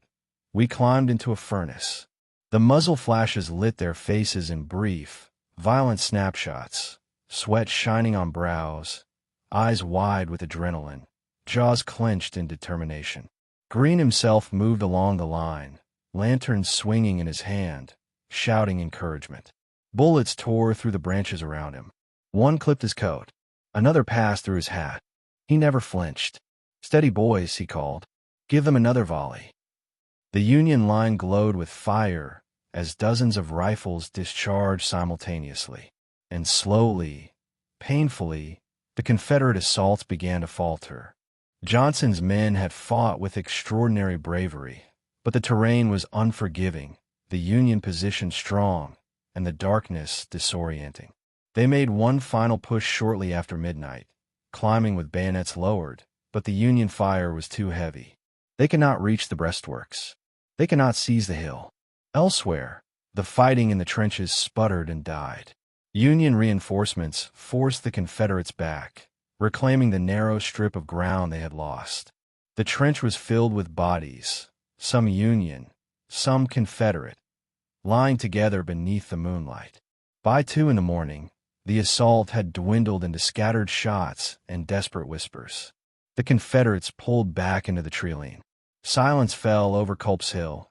"We climbed into a furnace. The muzzle flashes lit their faces in brief, violent snapshots, sweat shining on brows, eyes wide with adrenaline, jaws clenched in determination." Greene himself moved along the line, lantern swinging in his hand, shouting encouragement. Bullets tore through the branches around him. One clipped his coat. Another passed through his hat. He never flinched. "Steady, boys," he called. "Give them another volley." The Union line glowed with fire as dozens of rifles discharged simultaneously. And slowly, painfully, the Confederate assaults began to falter. Johnson's men had fought with extraordinary bravery, but the terrain was unforgiving, the Union position strong, and the darkness disorienting. They made one final push shortly after midnight, climbing with bayonets lowered, but the Union fire was too heavy. They could not reach the breastworks. They could not seize the hill. Elsewhere, the fighting in the trenches sputtered and died. Union reinforcements forced the Confederates back, reclaiming the narrow strip of ground they had lost. The trench was filled with bodies, some Union, some Confederate, lying together beneath the moonlight. By 2 a.m, the assault had dwindled into scattered shots and desperate whispers. The Confederates pulled back into the treeline. Silence fell over Culps Hill,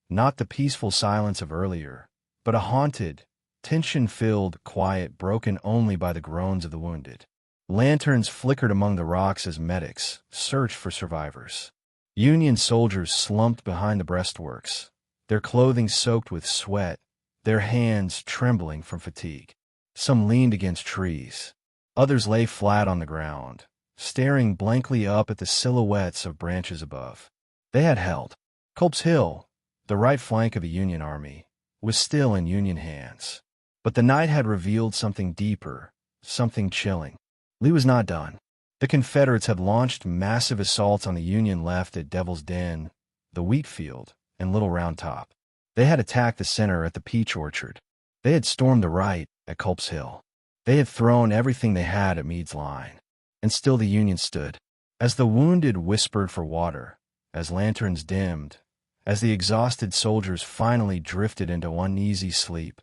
not the peaceful silence of earlier, but a haunted, tension-filled quiet broken only by the groans of the wounded. Lanterns flickered among the rocks as medics searched for survivors. Union soldiers slumped behind the breastworks, their clothing soaked with sweat, their hands trembling from fatigue. Some leaned against trees. Others lay flat on the ground, staring blankly up at the silhouettes of branches above. They had held. Culps Hill, the right flank of the Union army, was still in Union hands. But the night had revealed something deeper, something chilling. Lee was not done. The Confederates had launched massive assaults on the Union left at Devil's Den, the wheat field, and Little Round Top. They had attacked the center at the Peach Orchard. They had stormed the right at Culps Hill. They had thrown everything they had at Meade's line. And still the Union stood. As the wounded whispered for water, as lanterns dimmed, as the exhausted soldiers finally drifted into uneasy sleep,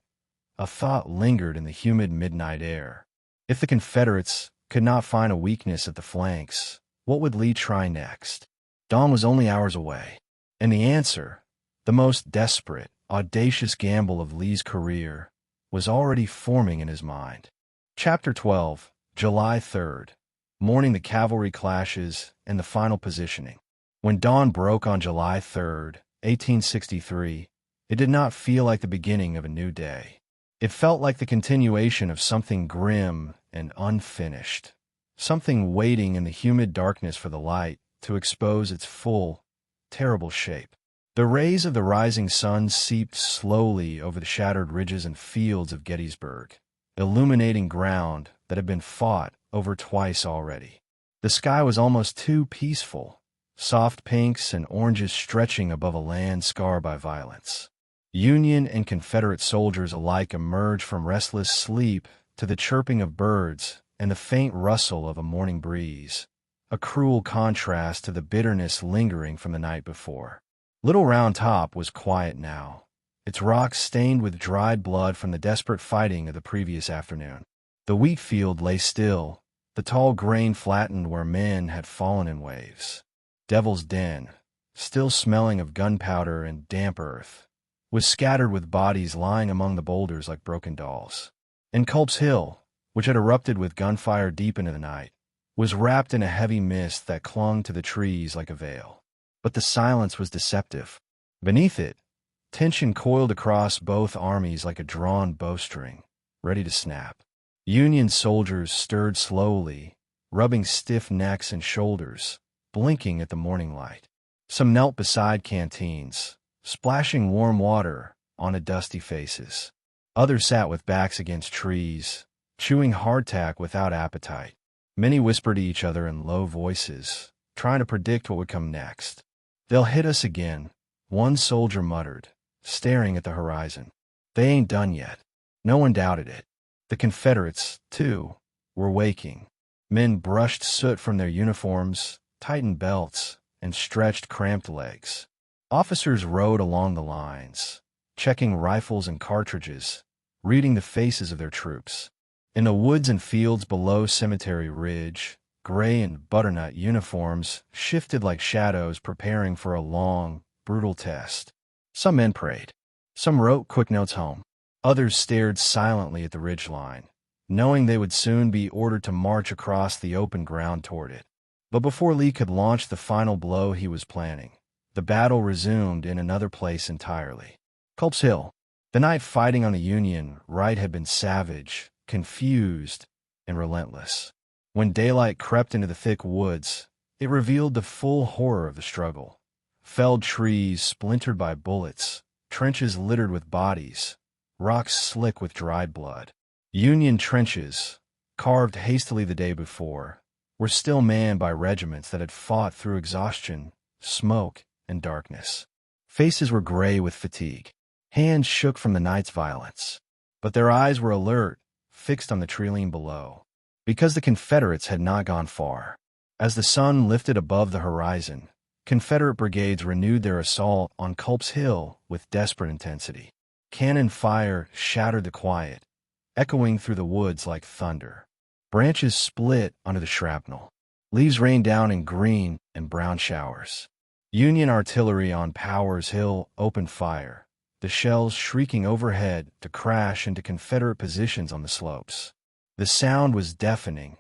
a thought lingered in the humid midnight air. If the Confederates could not find a weakness at the flanks, what would Lee try next? Dawn was only hours away. And the answer, the most desperate, audacious gamble of Lee's career, was already forming in his mind. Chapter 12, July 3rd. Morning the cavalry clashes and the final positioning. When dawn broke on July 3rd, 1863, it did not feel like the beginning of a new day. It felt like the continuation of something grim and unfinished, something waiting in the humid darkness for the light to expose its full, terrible shape. The rays of the rising sun seeped slowly over the shattered ridges and fields of Gettysburg, illuminating ground that had been fought over twice already. The sky was almost too peaceful, soft pinks and oranges stretching above a land scarred by violence. Union and Confederate soldiers alike emerged from restless sleep to the chirping of birds and the faint rustle of a morning breeze, a cruel contrast to the bitterness lingering from the night before. Little Round Top was quiet now, its rocks stained with dried blood from the desperate fighting of the previous afternoon. The wheat field lay still, the tall grain flattened where men had fallen in waves. Devil's Den, still smelling of gunpowder and damp earth, was scattered with bodies lying among the boulders like broken dolls. And Culps Hill, which had erupted with gunfire deep into the night, was wrapped in a heavy mist that clung to the trees like a veil. But the silence was deceptive. Beneath it, tension coiled across both armies like a drawn bowstring, ready to snap. Union soldiers stirred slowly, rubbing stiff necks and shoulders, blinking at the morning light. Some knelt beside canteens, splashing warm water onto dusty faces. Others sat with backs against trees, chewing hardtack without appetite. Many whispered to each other in low voices, trying to predict what would come next. "They'll hit us again," one soldier muttered, staring at the horizon. "They ain't done yet." No one doubted it. The Confederates, too, were waking. Men brushed soot from their uniforms, tightened belts, and stretched cramped legs. Officers rode along the lines, checking rifles and cartridges, reading the faces of their troops. In the woods and fields below Cemetery Ridge, gray and butternut uniforms shifted like shadows preparing for a long, brutal test. Some men prayed. Some wrote quick notes home. Others stared silently at the ridgeline, knowing they would soon be ordered to march across the open ground toward it. But before Lee could launch the final blow he was planning, the battle resumed in another place entirely. Culps Hill. The night fighting on the Union right had been savage, confused, and relentless. When daylight crept into the thick woods, it revealed the full horror of the struggle. Felled trees splintered by bullets, trenches littered with bodies, rocks slick with dried blood. Union trenches, carved hastily the day before, were still manned by regiments that had fought through exhaustion, smoke, and darkness. Faces were gray with fatigue. Hands shook from the night's violence. But their eyes were alert, fixed on the treeline below. Because the Confederates had not gone far. As the sun lifted above the horizon, Confederate brigades renewed their assault on Culps Hill with desperate intensity. Cannon fire shattered the quiet, echoing through the woods like thunder. Branches split under the shrapnel. Leaves rained down in green and brown showers. Union artillery on Powers Hill opened fire, the shells shrieking overhead to crash into Confederate positions on the slopes. The sound was deafening,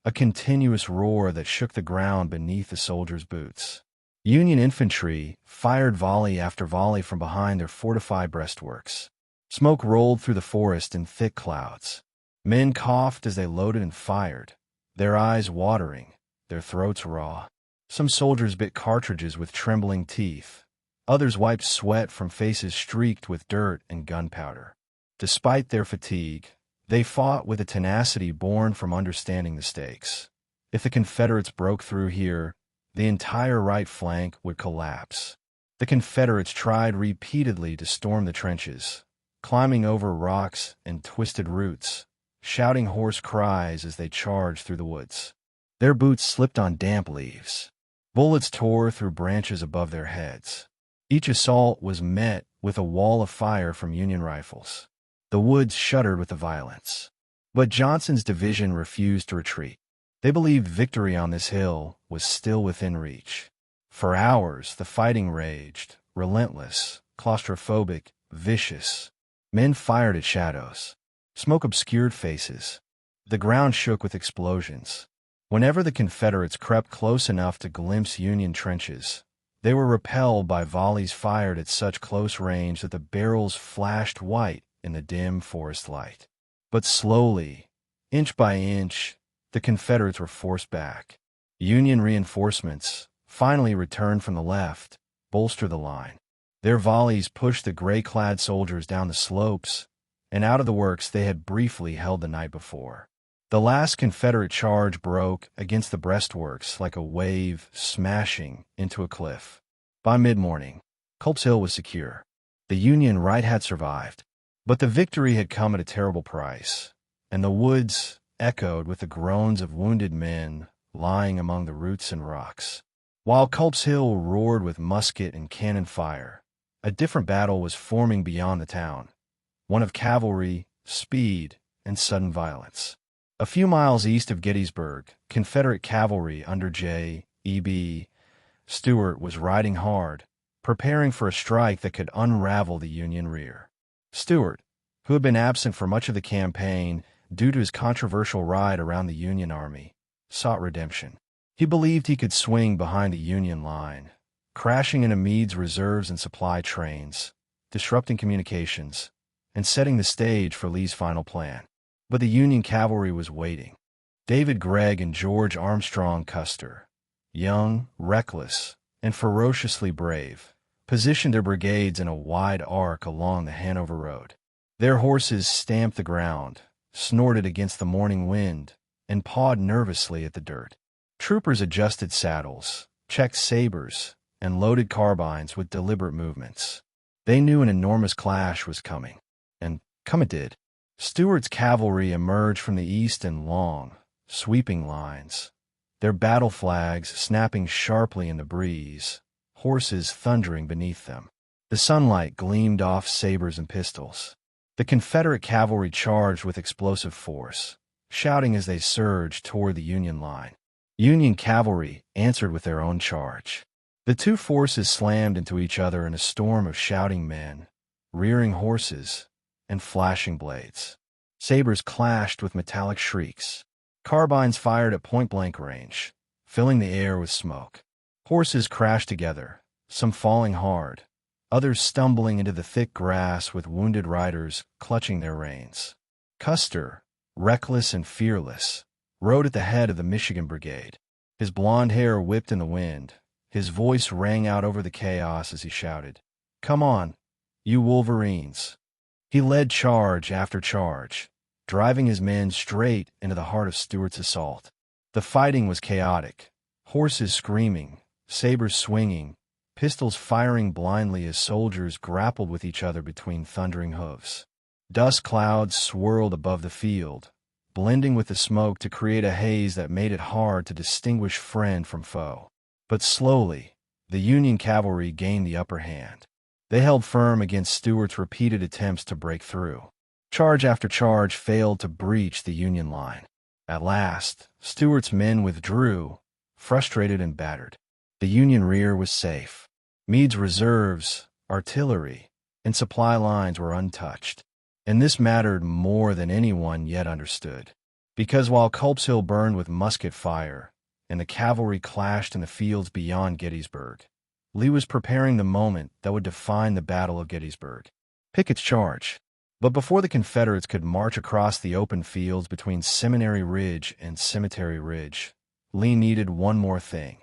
a continuous roar that shook the ground beneath the soldiers' boots. Union infantry fired volley after volley from behind their fortified breastworks. Smoke rolled through the forest in thick clouds. Men coughed as they loaded and fired, their eyes watering, their throats raw. Some soldiers bit cartridges with trembling teeth. Others wiped sweat from faces streaked with dirt and gunpowder. Despite their fatigue, they fought with a tenacity born from understanding the stakes. If the Confederates broke through here, the entire right flank would collapse. The Confederates tried repeatedly to storm the trenches, climbing over rocks and twisted roots, shouting hoarse cries as they charged through the woods. Their boots slipped on damp leaves. Bullets tore through branches above their heads. Each assault was met with a wall of fire from Union rifles. The woods shuddered with the violence. But Johnson's division refused to retreat. They believed victory on this hill was still within reach. For hours, the fighting raged, relentless, claustrophobic, vicious. Men fired at shadows. Smoke obscured faces. The ground shook with explosions. Whenever the Confederates crept close enough to glimpse Union trenches, they were repelled by volleys fired at such close range that the barrels flashed white in the dim forest light. But slowly, inch by inch, the Confederates were forced back. Union reinforcements, finally returned from the left, bolstered the line. Their volleys pushed the gray-clad soldiers down the slopes and out of the works they had briefly held the night before. The last Confederate charge broke against the breastworks like a wave smashing into a cliff. By mid-morning, Culps Hill was secure. The Union right had survived, but the victory had come at a terrible price, and the woods echoed with the groans of wounded men lying among the roots and rocks. While Culps Hill roared with musket and cannon fire, a different battle was forming beyond the town, one of cavalry, speed, and sudden violence. A few miles east of Gettysburg, Confederate cavalry under J.E.B. Stuart was riding hard, preparing for a strike that could unravel the Union rear. Stuart, who had been absent for much of the campaign due to his controversial ride around the Union Army, sought redemption. He believed he could swing behind the Union line, crashing into Meade's reserves and supply trains, disrupting communications, and setting the stage for Lee's final plan. But the Union cavalry was waiting. David Gregg and George Armstrong Custer, young, reckless, and ferociously brave, positioned their brigades in a wide arc along the Hanover Road. Their horses stamped the ground, snorted against the morning wind, and pawed nervously at the dirt. Troopers adjusted saddles, checked sabers, and loaded carbines with deliberate movements. They knew an enormous clash was coming, and come it did. Stuart's cavalry emerged from the east in long, sweeping lines, their battle flags snapping sharply in the breeze, horses thundering beneath them. The sunlight gleamed off sabers and pistols. The Confederate cavalry charged with explosive force, shouting as they surged toward the Union line. Union cavalry answered with their own charge. The two forces slammed into each other in a storm of shouting men, rearing horses, and flashing blades. Sabers clashed with metallic shrieks. Carbines fired at point-blank range, filling the air with smoke. Horses crashed together, some falling hard, others stumbling into the thick grass with wounded riders clutching their reins. Custer, reckless and fearless, rode at the head of the Michigan Brigade. His blond hair whipped in the wind. His voice rang out over the chaos as he shouted, "Come on, you Wolverines!" He led charge after charge, driving his men straight into the heart of Stuart's assault. The fighting was chaotic, horses screaming, sabers swinging, pistols firing blindly as soldiers grappled with each other between thundering hooves. Dust clouds swirled above the field, blending with the smoke to create a haze that made it hard to distinguish friend from foe. But slowly, the Union cavalry gained the upper hand. They held firm against Stuart's repeated attempts to break through. Charge after charge failed to breach the Union line. At last, Stuart's men withdrew, frustrated and battered. The Union rear was safe. Meade's reserves, artillery, and supply lines were untouched. And this mattered more than anyone yet understood. Because while Culps Hill burned with musket fire, and the cavalry clashed in the fields beyond Gettysburg, Lee was preparing the moment that would define the Battle of Gettysburg. Pickett's Charge. But before the Confederates could march across the open fields between Seminary Ridge and Cemetery Ridge, Lee needed one more thing.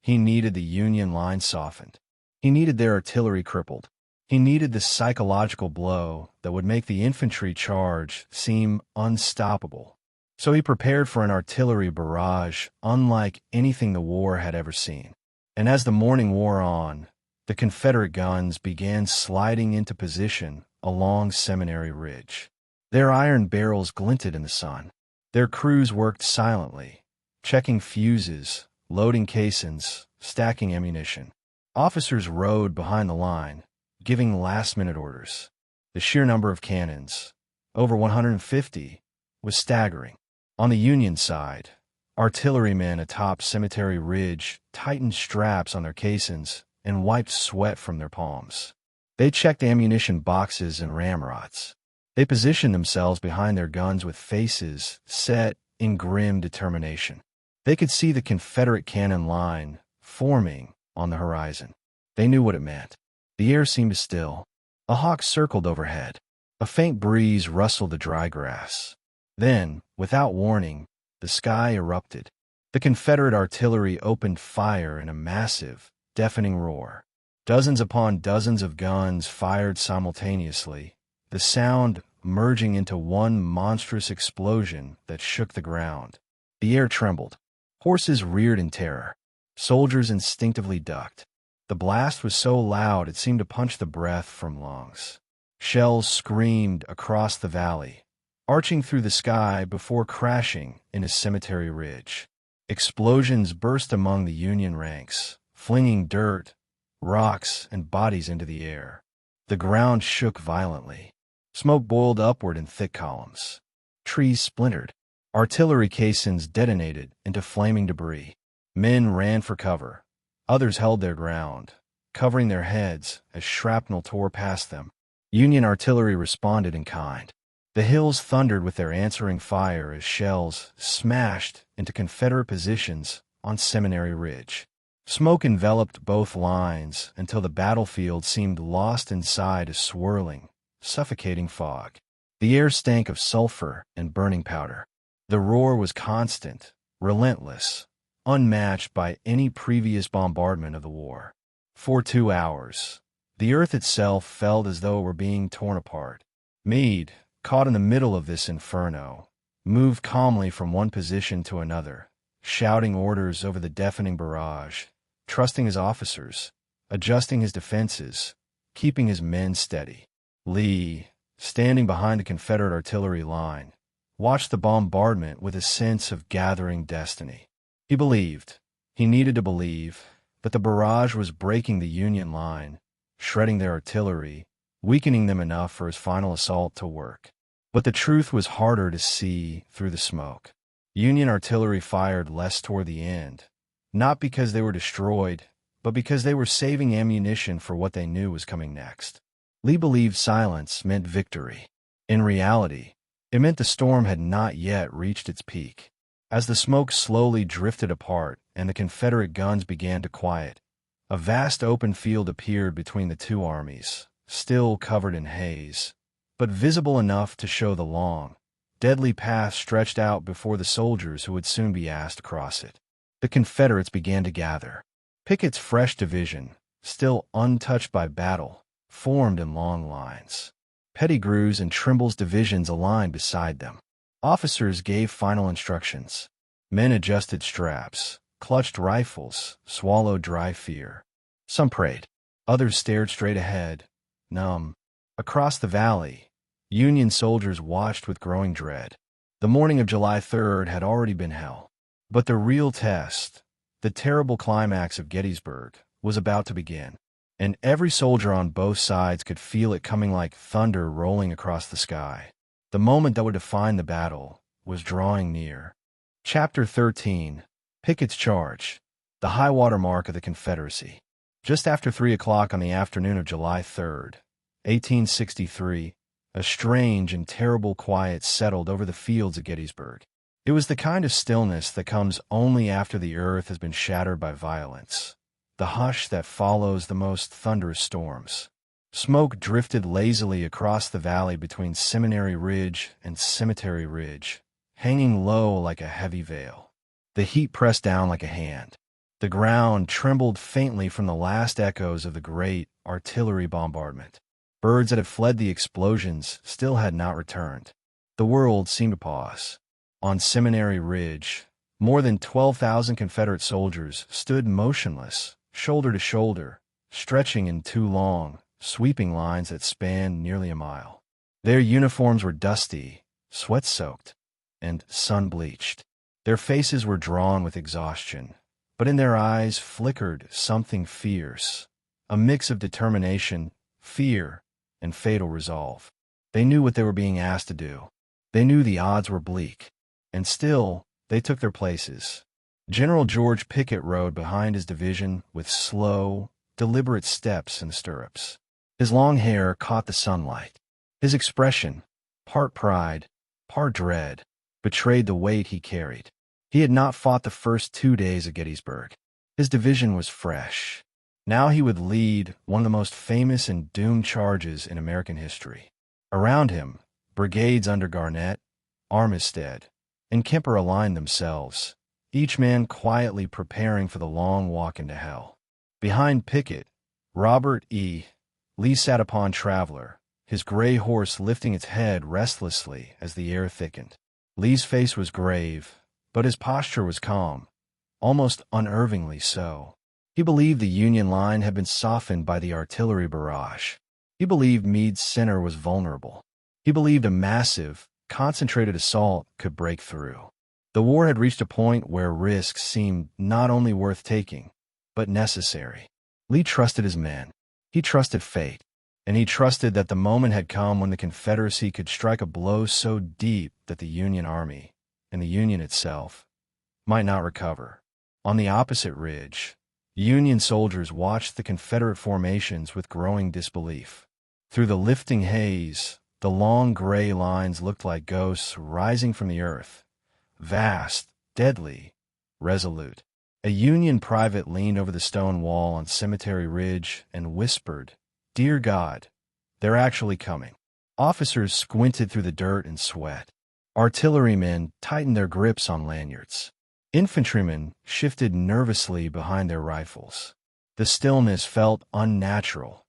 He needed the Union line softened. He needed their artillery crippled. He needed the psychological blow that would make the infantry charge seem unstoppable. So he prepared for an artillery barrage unlike anything the war had ever seen. And as the morning wore on, the Confederate guns began sliding into position along Seminary Ridge. Their iron barrels glinted in the sun. Their crews worked silently, checking fuses, loading caissons, stacking ammunition. Officers rode behind the line, giving last-minute orders. The sheer number of cannons, over 150, was staggering. On the Union side, artillerymen atop Cemetery Ridge tightened straps on their caissons and wiped sweat from their palms. They checked ammunition boxes and ramrods. They positioned themselves behind their guns with faces set in grim determination. They could see the Confederate cannon line forming on the horizon. They knew what it meant. The air seemed still. A hawk circled overhead. A faint breeze rustled the dry grass. Then, without warning, the sky erupted. The Confederate artillery opened fire in a massive, deafening roar. Dozens upon dozens of guns fired simultaneously, the sound merging into one monstrous explosion that shook the ground. The air trembled. Horses reared in terror. Soldiers instinctively ducked. The blast was so loud it seemed to punch the breath from lungs. Shells screamed across the valley, arching through the sky before crashing into Cemetery Ridge. Explosions burst among the Union ranks, flinging dirt, rocks, and bodies into the air. The ground shook violently. Smoke boiled upward in thick columns. Trees splintered. Artillery caissons detonated into flaming debris. Men ran for cover. Others held their ground, covering their heads as shrapnel tore past them. Union artillery responded in kind. The hills thundered with their answering fire as shells smashed into Confederate positions on Seminary Ridge. Smoke enveloped both lines until the battlefield seemed lost inside a swirling, suffocating fog. The air stank of sulfur and burning powder. The roar was constant, relentless, unmatched by any previous bombardment of the war. For 2 hours, the earth itself felt as though it were being torn apart. Meade, caught in the middle of this inferno, moved calmly from one position to another, shouting orders over the deafening barrage, trusting his officers, adjusting his defenses, keeping his men steady. Lee, standing behind the Confederate artillery line, watched the bombardment with a sense of gathering destiny. He believed, he needed to believe, that the barrage was breaking the Union line, shredding their artillery, weakening them enough for his final assault to work. But the truth was harder to see through the smoke. Union artillery fired less toward the end, not because they were destroyed, but because they were saving ammunition for what they knew was coming next. Lee believed silence meant victory. In reality, it meant the storm had not yet reached its peak. As the smoke slowly drifted apart and the Confederate guns began to quiet, a vast open field appeared between the two armies, still covered in haze, but visible enough to show the long, deadly path stretched out before the soldiers who would soon be asked to cross it. The Confederates began to gather. Pickett's fresh division, still untouched by battle, formed in long lines. Pettigrew's and Trimble's divisions aligned beside them. Officers gave final instructions. Men adjusted straps, clutched rifles, swallowed dry fear. Some prayed. Others stared straight ahead, numb. Across the valley, Union soldiers watched with growing dread. The morning of July 3rd had already been hell. But the real test, the terrible climax of Gettysburg, was about to begin. And every soldier on both sides could feel it coming like thunder rolling across the sky. The moment that would define the battle was drawing near. Chapter 13, Pickett's Charge, the high-water mark of the Confederacy. Just after 3 o'clock on the afternoon of July 3rd, 1863, a strange and terrible quiet settled over the fields of Gettysburg. It was the kind of stillness that comes only after the earth has been shattered by violence, the hush that follows the most thunderous storms. Smoke drifted lazily across the valley between Seminary Ridge and Cemetery Ridge, hanging low like a heavy veil. The heat pressed down like a hand. The ground trembled faintly from the last echoes of the great artillery bombardment. Birds that had fled the explosions still had not returned. The world seemed to pause. On Seminary Ridge, more than 12,000 Confederate soldiers stood motionless, shoulder to shoulder, stretching in two long, sweeping lines that spanned nearly a mile. Their uniforms were dusty, sweat-soaked, and sun-bleached. Their faces were drawn with exhaustion, but in their eyes flickered something fierce, a mix of determination, fear, and fatal resolve. They knew what they were being asked to do. They knew the odds were bleak, and still they took their places. General George Pickett rode behind his division with slow, deliberate steps in the stirrups. His long hair caught the sunlight. His expression, part pride, part dread, betrayed the weight he carried. He had not fought the first 2 days of Gettysburg. His division was fresh. Now he would lead one of the most famous and doomed charges in American history. Around him, brigades under Garnett, Armistead, and Kemper aligned themselves, each man quietly preparing for the long walk into hell. Behind Pickett, Robert E. Lee sat upon Traveler, his gray horse lifting its head restlessly as the air thickened. Lee's face was grave, but his posture was calm, almost unnervingly so. He believed the Union line had been softened by the artillery barrage. He believed Meade's center was vulnerable. He believed a massive, concentrated assault could break through. The war had reached a point where risks seemed not only worth taking, but necessary. Lee trusted his men. He trusted fate. And he trusted that the moment had come when the Confederacy could strike a blow so deep that the Union Army, and the Union itself, might not recover. On the opposite ridge, Union soldiers watched the Confederate formations with growing disbelief. Through the lifting haze, the long gray lines looked like ghosts rising from the earth, vast, deadly, resolute. A Union private leaned over the stone wall on Cemetery Ridge and whispered, "Dear God, they're actually coming." Officers squinted through the dirt and sweat. Artillerymen tightened their grips on lanyards. Infantrymen shifted nervously behind their rifles. The stillness felt unnatural,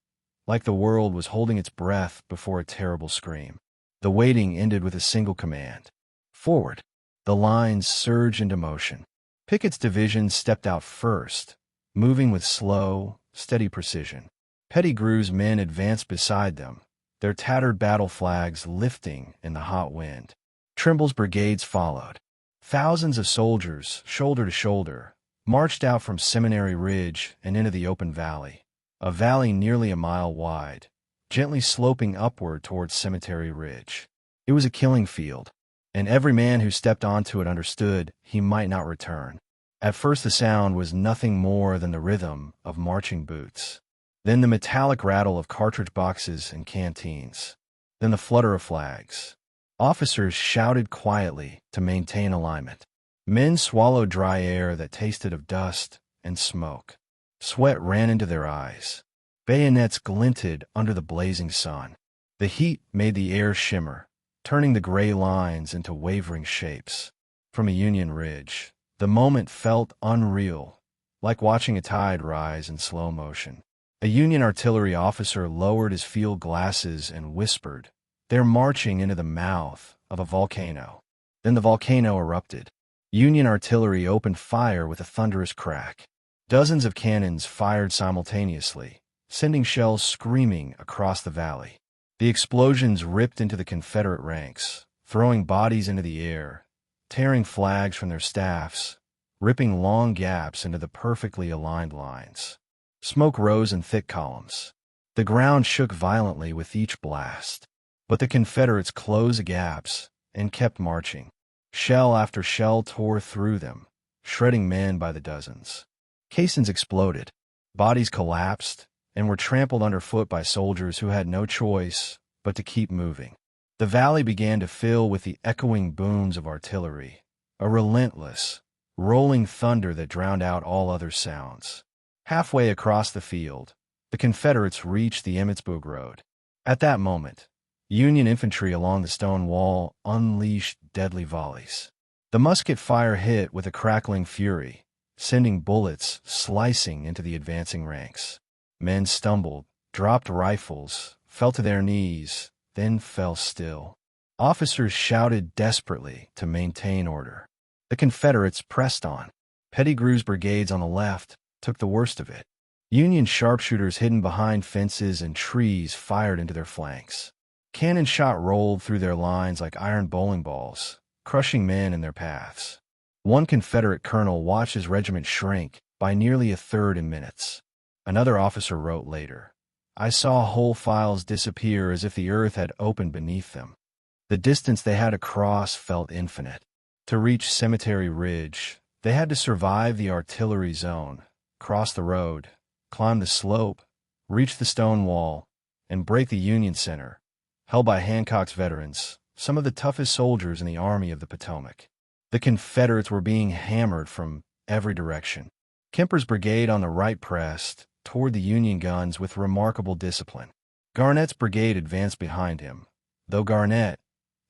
like the world was holding its breath before a terrible scream. The waiting ended with a single command. Forward. The lines surged into motion. Pickett's division stepped out first, moving with slow, steady precision. Pettigrew's men advanced beside them, their tattered battle flags lifting in the hot wind. Trimble's brigades followed. Thousands of soldiers, shoulder to shoulder, marched out from Seminary Ridge and into the open valley, a valley nearly a mile wide, gently sloping upward towards Cemetery Ridge. It was a killing field, and every man who stepped onto it understood he might not return. At first the sound was nothing more than the rhythm of marching boots. Then the metallic rattle of cartridge boxes and canteens. Then the flutter of flags. Officers shouted quietly to maintain alignment. Men swallowed dry air that tasted of dust and smoke. Sweat ran into their eyes. Bayonets glinted under the blazing sun. The heat made the air shimmer, turning the gray lines into wavering shapes. From a Union ridge, the moment felt unreal, like watching a tide rise in slow motion. A Union artillery officer lowered his field glasses and whispered, "They're marching into the mouth of a volcano." Then the volcano erupted. Union artillery opened fire with a thunderous crack. Dozens of cannons fired simultaneously, sending shells screaming across the valley. The explosions ripped into the Confederate ranks, throwing bodies into the air, tearing flags from their staffs, ripping long gaps into the perfectly aligned lines. Smoke rose in thick columns. The ground shook violently with each blast. But the Confederates closed the gaps and kept marching. Shell after shell tore through them, shredding men by the dozens. Caissons exploded. Bodies collapsed and were trampled underfoot by soldiers who had no choice but to keep moving. The valley began to fill with the echoing booms of artillery, a relentless, rolling thunder that drowned out all other sounds. Halfway across the field, the Confederates reached the Emmitsburg Road. At that moment, Union infantry along the stone wall unleashed deadly volleys. The musket fire hit with a crackling fury, sending bullets slicing into the advancing ranks. Men stumbled, dropped rifles, fell to their knees, then fell still. Officers shouted desperately to maintain order. The Confederates pressed on. Pettigrew's brigades on the left took the worst of it. Union sharpshooters hidden behind fences and trees fired into their flanks. Cannon shot rolled through their lines like iron bowling balls, crushing men in their paths. One Confederate colonel watched his regiment shrink by nearly a third in minutes. Another officer wrote later, "I saw whole files disappear as if the earth had opened beneath them." The distance they had to cross felt infinite. To reach Cemetery Ridge, they had to survive the artillery zone, cross the road, climb the slope, reach the stone wall, and break the Union center, held by Hancock's veterans, some of the toughest soldiers in the Army of the Potomac. The Confederates were being hammered from every direction. Kemper's brigade on the right pressed toward the Union guns with remarkable discipline. Garnett's brigade advanced behind him, though Garnett,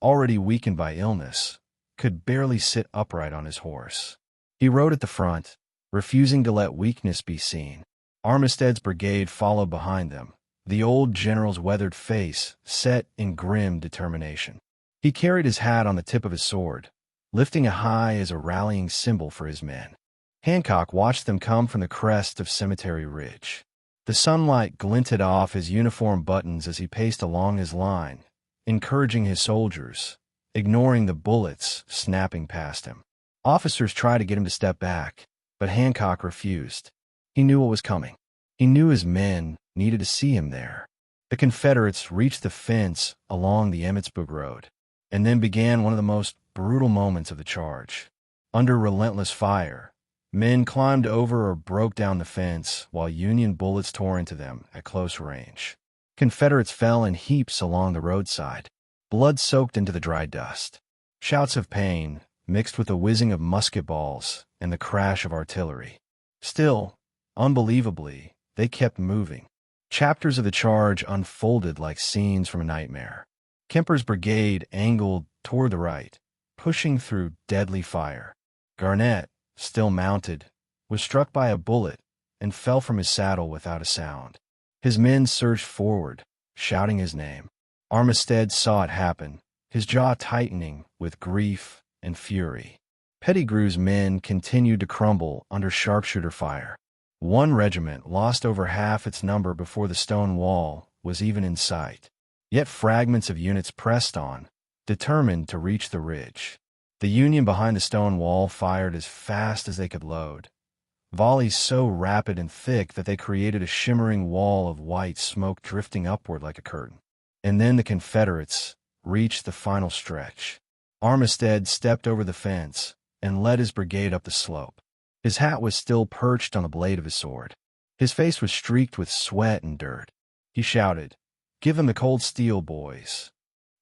already weakened by illness, could barely sit upright on his horse. He rode at the front, refusing to let weakness be seen. Armistead's brigade followed behind them, the old general's weathered face set in grim determination. He carried his hat on the tip of his sword, lifting it high as a rallying symbol for his men. Hancock watched them come from the crest of Cemetery Ridge. The sunlight glinted off his uniform buttons as he paced along his line, encouraging his soldiers, ignoring the bullets snapping past him. Officers tried to get him to step back, but Hancock refused. He knew what was coming. He knew his men needed to see him there. The Confederates reached the fence along the Emmitsburg Road, and then began one of the most brutal moments of the charge. Under relentless fire, men climbed over or broke down the fence while Union bullets tore into them at close range. Confederates fell in heaps along the roadside. Blood soaked into the dry dust. Shouts of pain mixed with the whizzing of musket balls and the crash of artillery. Still, unbelievably, they kept moving. Chapters of the charge unfolded like scenes from a nightmare. Kemper's brigade angled toward the right, pushing through deadly fire. Garnett, still mounted, was struck by a bullet and fell from his saddle without a sound. His men surged forward, shouting his name. Armistead saw it happen, his jaw tightening with grief and fury. Pettigrew's men continued to crumble under sharpshooter fire. One regiment lost over half its number before the stone wall was even in sight. Yet fragments of units pressed on, determined to reach the ridge. The Union behind the stone wall fired as fast as they could load, volleys so rapid and thick that they created a shimmering wall of white smoke drifting upward like a curtain. And then the Confederates reached the final stretch. Armistead stepped over the fence and led his brigade up the slope. His hat was still perched on the blade of his sword. His face was streaked with sweat and dirt. He shouted, "Give them the cold steel, boys."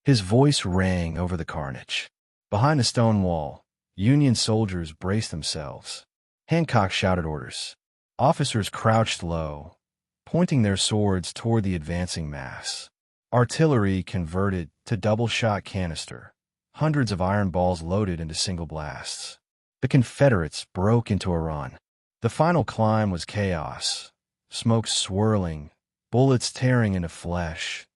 His voice rang over the carnage. Behind the stone wall, Union soldiers braced themselves. Hancock shouted orders. Officers crouched low, pointing their swords toward the advancing mass. Artillery converted to double-shot canister, hundreds of iron balls loaded into single blasts. The Confederates broke into a run. The final climb was chaos, smoke swirling, bullets tearing into flesh,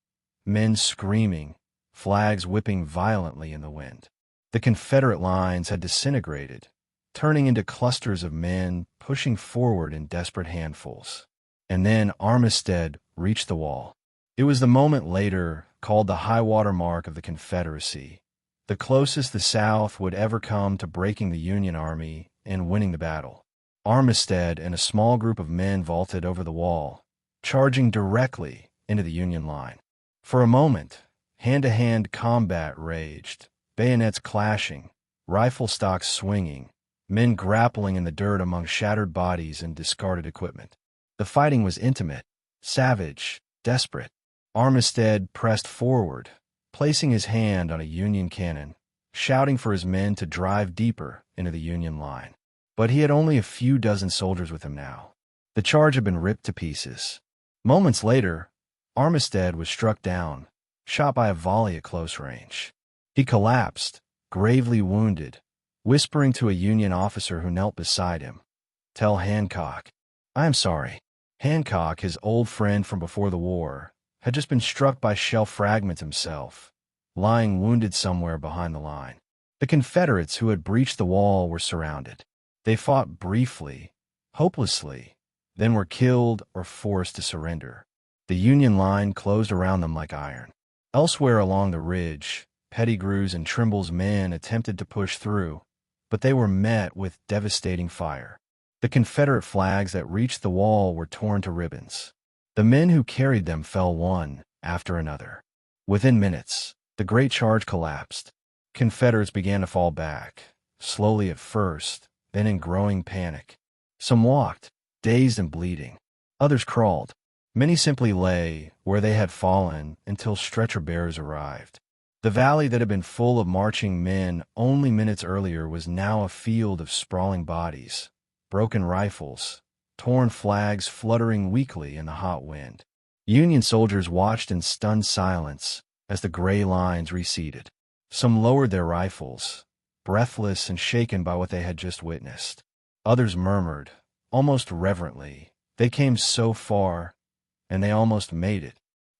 men screaming, flags whipping violently in the wind. The Confederate lines had disintegrated, turning into clusters of men pushing forward in desperate handfuls. And then Armistead reached the wall. It was the moment later called the high-water mark of the Confederacy, the closest the South would ever come to breaking the Union Army and winning the battle. Armistead and a small group of men vaulted over the wall, charging directly into the Union line. For a moment, hand-to-hand combat raged, bayonets clashing, rifle stocks swinging, men grappling in the dirt among shattered bodies and discarded equipment. The fighting was intimate, savage, desperate. Armistead pressed forward, placing his hand on a Union cannon, shouting for his men to drive deeper into the Union line. But he had only a few dozen soldiers with him now. The charge had been ripped to pieces. Moments later, Armistead was struck down, shot by a volley at close range. He collapsed, gravely wounded, whispering to a Union officer who knelt beside him, "Tell Hancock, I am sorry." Hancock, his old friend from before the war, had just been struck by shell fragments himself, lying wounded somewhere behind the line. The Confederates who had breached the wall were surrounded. They fought briefly, hopelessly, then were killed or forced to surrender. The Union line closed around them like iron. Elsewhere along the ridge, Pettigrew's and Trimble's men attempted to push through, but they were met with devastating fire. The Confederate flags that reached the wall were torn to ribbons. The men who carried them fell one after another. Within minutes, the great charge collapsed. Confederates began to fall back, slowly at first, then in growing panic. Some walked, dazed and bleeding. Others crawled. Many simply lay where they had fallen until stretcher bearers arrived. The valley that had been full of marching men only minutes earlier was now a field of sprawling bodies, broken rifles, torn flags fluttering weakly in the hot wind. Union soldiers watched in stunned silence as the gray lines receded. Some lowered their rifles, breathless and shaken by what they had just witnessed. Others murmured, almost reverently, "They came so far, and they almost made it.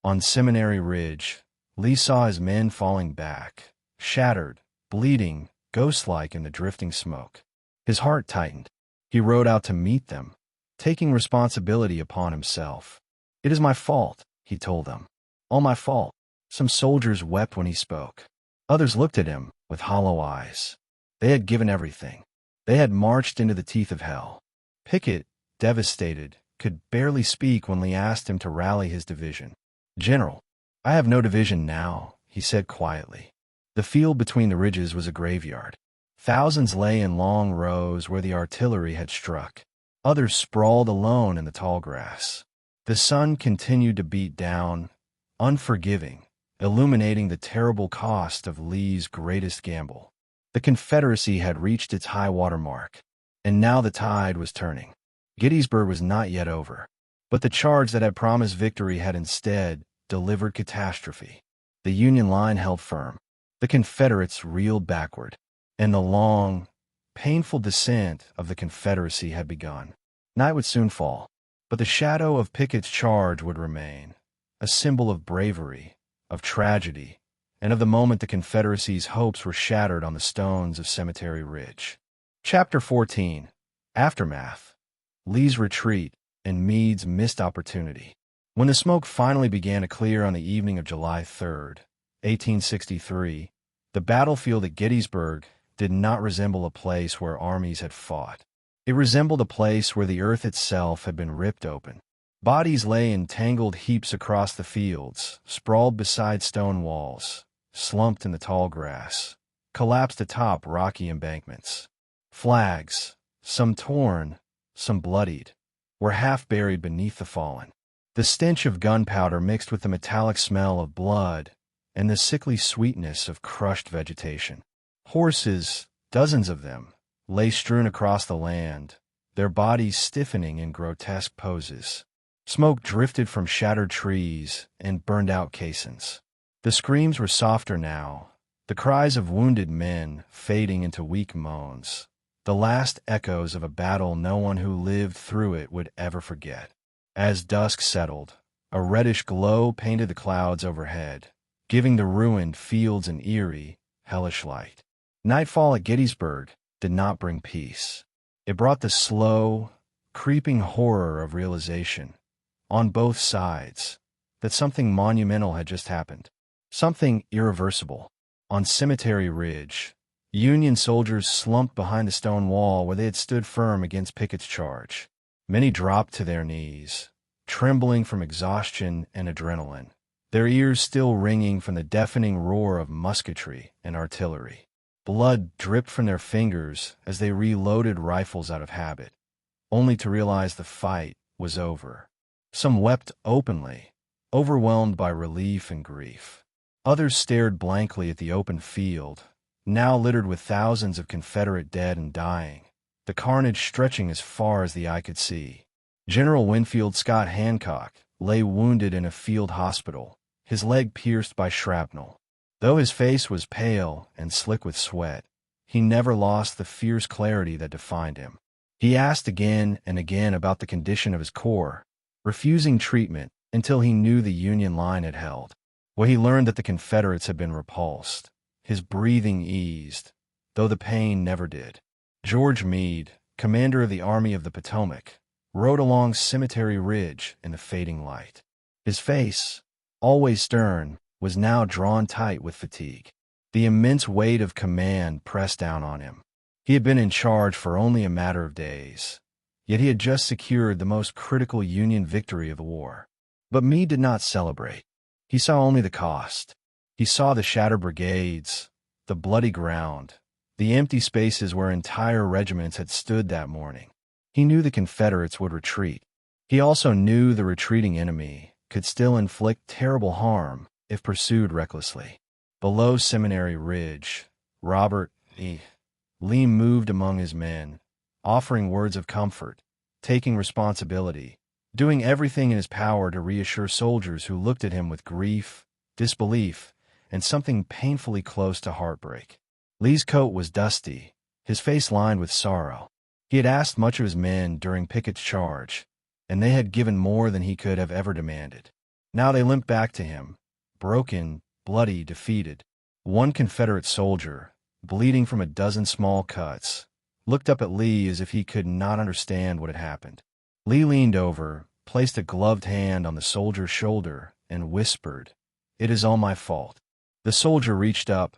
On Seminary Ridge, Lee saw his men falling back, shattered, bleeding, ghost-like in the drifting smoke. His heart tightened. He rode out to meet them, taking responsibility upon himself. "It is my fault," he told them. "All my fault." Some soldiers wept when he spoke. Others looked at him with hollow eyes. They had given everything. They had marched into the teeth of hell. Pickett, devastated, could barely speak when Lee asked him to rally his division. "General, I have no division now," he said quietly. The field between the ridges was a graveyard. Thousands lay in long rows where the artillery had struck. Others sprawled alone in the tall grass. The sun continued to beat down, unforgiving, illuminating the terrible cost of Lee's greatest gamble. The Confederacy had reached its high-water mark, and now the tide was turning. Gettysburg was not yet over, but the charge that had promised victory had instead delivered catastrophe. The Union line held firm. The Confederates reeled backward, and the long, painful descent of the Confederacy had begun. Night would soon fall, but the shadow of Pickett's charge would remain, a symbol of bravery, of tragedy, and of the moment the Confederacy's hopes were shattered on the stones of Cemetery Ridge. Chapter 14. Aftermath. Lee's retreat and Meade's missed opportunity. When the smoke finally began to clear on the evening of July 3, 1863, the battlefield at Gettysburg did not resemble a place where armies had fought. It resembled a place where the earth itself had been ripped open. Bodies lay in tangled heaps across the fields, sprawled beside stone walls, slumped in the tall grass, collapsed atop rocky embankments. Flags, some torn, some bloodied, were half buried beneath the fallen. The stench of gunpowder mixed with the metallic smell of blood and the sickly sweetness of crushed vegetation. Horses, dozens of them, lay strewn across the land, their bodies stiffening in grotesque poses. Smoke drifted from shattered trees and burned-out caissons. The screams were softer now, the cries of wounded men fading into weak moans, the last echoes of a battle no one who lived through it would ever forget. As dusk settled, a reddish glow painted the clouds overhead, giving the ruined fields an eerie, hellish light. Nightfall at Gettysburg did not bring peace. It brought the slow, creeping horror of realization, on both sides, that something monumental had just happened, something irreversible. On Cemetery Ridge, Union soldiers slumped behind the stone wall where they had stood firm against Pickett's charge. Many dropped to their knees, trembling from exhaustion and adrenaline, their ears still ringing from the deafening roar of musketry and artillery. Blood dripped from their fingers as they reloaded rifles out of habit, only to realize the fight was over. Some wept openly, overwhelmed by relief and grief. Others stared blankly at the open field, now littered with thousands of Confederate dead and dying, the carnage stretching as far as the eye could see. General Winfield Scott Hancock lay wounded in a field hospital, his leg pierced by shrapnel. Though his face was pale and slick with sweat, he never lost the fierce clarity that defined him. He asked again and again about the condition of his corps, refusing treatment until he knew the Union line had held. When he learned that the Confederates had been repulsed, his breathing eased, though the pain never did. George Meade, commander of the Army of the Potomac, rode along Cemetery Ridge in the fading light. His face, always stern, was now drawn tight with fatigue. The immense weight of command pressed down on him. He had been in charge for only a matter of days, yet he had just secured the most critical Union victory of the war. But Meade did not celebrate. He saw only the cost. He saw the shattered brigades, the bloody ground, the empty spaces where entire regiments had stood that morning. He knew the Confederates would retreat. He also knew the retreating enemy could still inflict terrible harm if pursued recklessly. Below Seminary Ridge, Robert E. Lee moved among his men, offering words of comfort, taking responsibility, doing everything in his power to reassure soldiers who looked at him with grief, disbelief, and something painfully close to heartbreak. Lee's coat was dusty, his face lined with sorrow. He had asked much of his men during Pickett's charge, and they had given more than he could have ever demanded. Now they limped back to him, broken, bloody, defeated. One Confederate soldier, bleeding from a dozen small cuts, looked up at Lee as if he could not understand what had happened. Lee leaned over, placed a gloved hand on the soldier's shoulder, and whispered, "It is all my fault." The soldier reached up,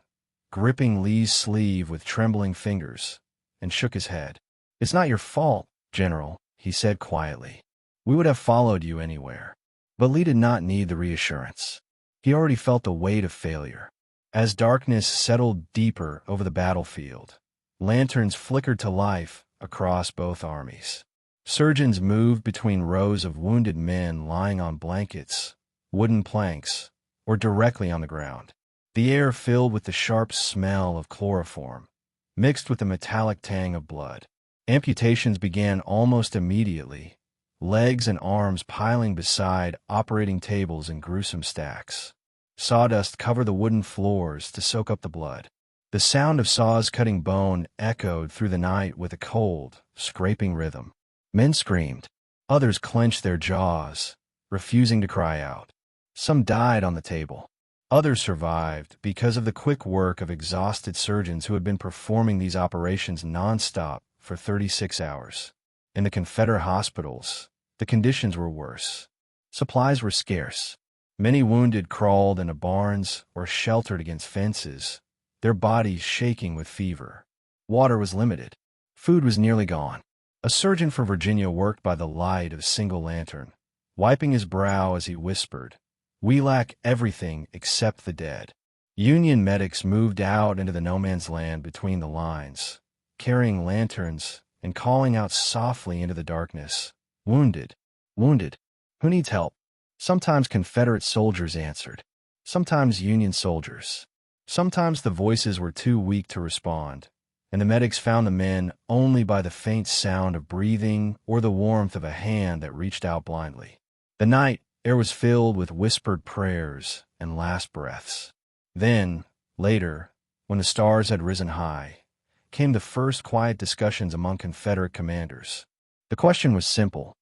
gripping Lee's sleeve with trembling fingers, and shook his head. "It's not your fault, General," he said quietly. "We would have followed you anywhere." But Lee did not need the reassurance. He already felt the weight of failure. As darkness settled deeper over the battlefield, lanterns flickered to life across both armies. Surgeons moved between rows of wounded men lying on blankets, wooden planks, or directly on the ground. The air filled with the sharp smell of chloroform, mixed with the metallic tang of blood. Amputations began almost immediately, legs and arms piling beside operating tables in gruesome stacks. Sawdust covered the wooden floors to soak up the blood. The sound of saws cutting bone echoed through the night with a cold, scraping rhythm. Men screamed. Others clenched their jaws, refusing to cry out. Some died on the table. Others survived because of the quick work of exhausted surgeons who had been performing these operations nonstop for 36 hours. In the Confederate hospitals, the conditions were worse. Supplies were scarce. Many wounded crawled into barns or sheltered against fences, their bodies shaking with fever. Water was limited. Food was nearly gone. A surgeon from Virginia worked by the light of a single lantern, wiping his brow as he whispered, "We lack everything except the dead." Union medics moved out into the no-man's land between the lines, carrying lanterns and calling out softly into the darkness, "Wounded, wounded, who needs help?" Sometimes Confederate soldiers answered, sometimes Union soldiers. Sometimes the voices were too weak to respond, and the medics found the men only by the faint sound of breathing or the warmth of a hand that reached out blindly. The night air was filled with whispered prayers and last breaths. Then, later, when the stars had risen high, came the first quiet discussions among Confederate commanders. The question was simple.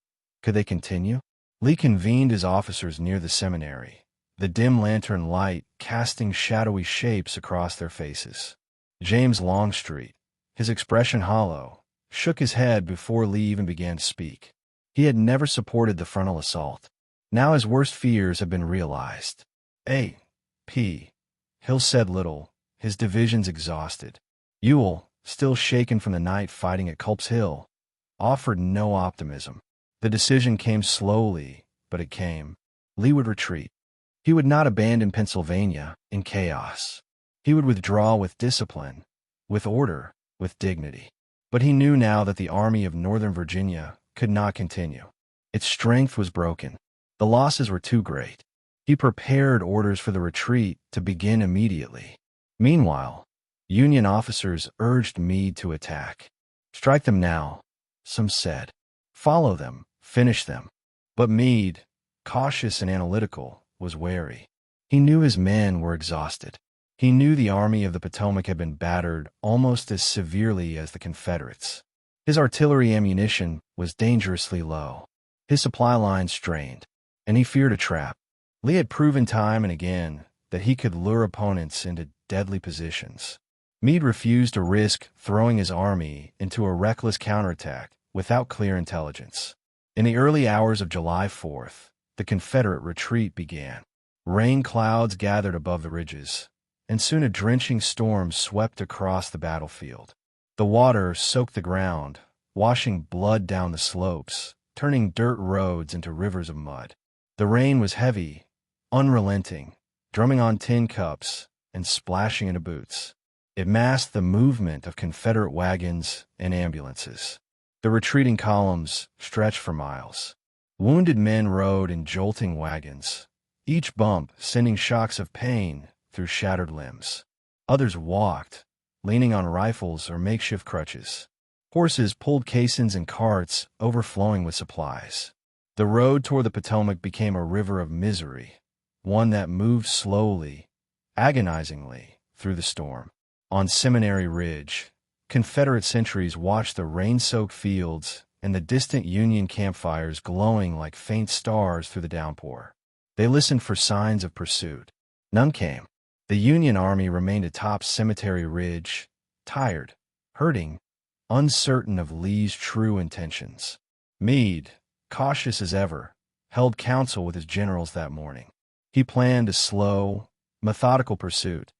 Could they continue? Lee convened his officers near the seminary, the dim lantern light casting shadowy shapes across their faces. James Longstreet, his expression hollow, shook his head before Lee even began to speak. He had never supported the frontal assault. Now his worst fears had been realized. A.P. Hill said little, his divisions exhausted. Ewell, still shaken from the night fighting at Culps Hill, offered no optimism. The decision came slowly, but it came. Lee would retreat. He would not abandon Pennsylvania in chaos. He would withdraw with discipline, with order, with dignity. But he knew now that the Army of Northern Virginia could not continue. Its strength was broken. The losses were too great. He prepared orders for the retreat to begin immediately. Meanwhile, Union officers urged Meade to attack. "Strike them now," some said. "Follow them, finish them." But Meade, cautious and analytical, was wary. He knew his men were exhausted. He knew the Army of the Potomac had been battered almost as severely as the Confederates. His artillery ammunition was dangerously low. His supply lines strained, and he feared a trap. Lee had proven time and again that he could lure opponents into deadly positions. Meade refused to risk throwing his army into a reckless counterattack without clear intelligence. In the early hours of July 4th, the Confederate retreat began. Rain clouds gathered above the ridges, and soon a drenching storm swept across the battlefield. The water soaked the ground, washing blood down the slopes, turning dirt roads into rivers of mud. The rain was heavy, unrelenting, drumming on tin cups and splashing into boots. It masked the movement of Confederate wagons and ambulances. The retreating columns stretched for miles. Wounded men rode in jolting wagons, each bump sending shocks of pain through shattered limbs. Others walked, leaning on rifles or makeshift crutches. Horses pulled caissons and carts overflowing with supplies. The road toward the Potomac became a river of misery, one that moved slowly, agonizingly, through the storm. On Seminary Ridge, Confederate sentries watched the rain-soaked fields and the distant Union campfires glowing like faint stars through the downpour. They listened for signs of pursuit. None came. The Union Army remained atop Cemetery Ridge, tired, hurting, uncertain of Lee's true intentions. Meade, cautious as ever, held council with his generals that morning. He planned a slow, methodical pursuit,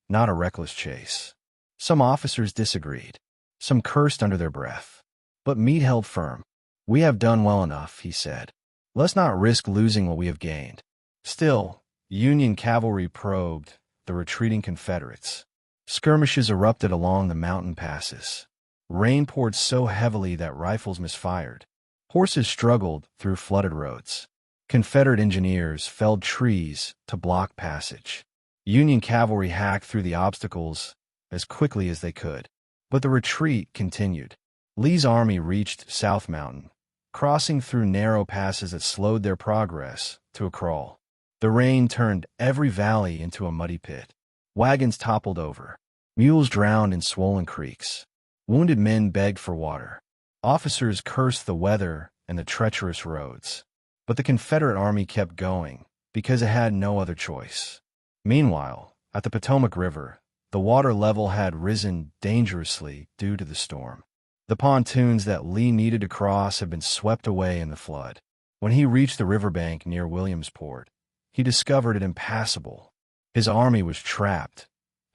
not a reckless chase. Some officers disagreed. Some cursed under their breath. But Meade held firm. "We have done well enough," he said. "Let's not risk losing what we have gained." Still, Union cavalry probed the retreating Confederates. Skirmishes erupted along the mountain passes. Rain poured so heavily that rifles misfired. Horses struggled through flooded roads. Confederate engineers felled trees to block passage. Union cavalry hacked through the obstacles as quickly as they could. But the retreat continued. Lee's army reached South Mountain, crossing through narrow passes that slowed their progress to a crawl. The rain turned every valley into a muddy pit. Wagons toppled over. Mules drowned in swollen creeks. Wounded men begged for water. Officers cursed the weather and the treacherous roads. But the Confederate army kept going because it had no other choice. Meanwhile, at the Potomac River, the water level had risen dangerously due to the storm. The pontoons that Lee needed to cross had been swept away in the flood. When he reached the riverbank near Williamsport, he discovered it impassable. His army was trapped,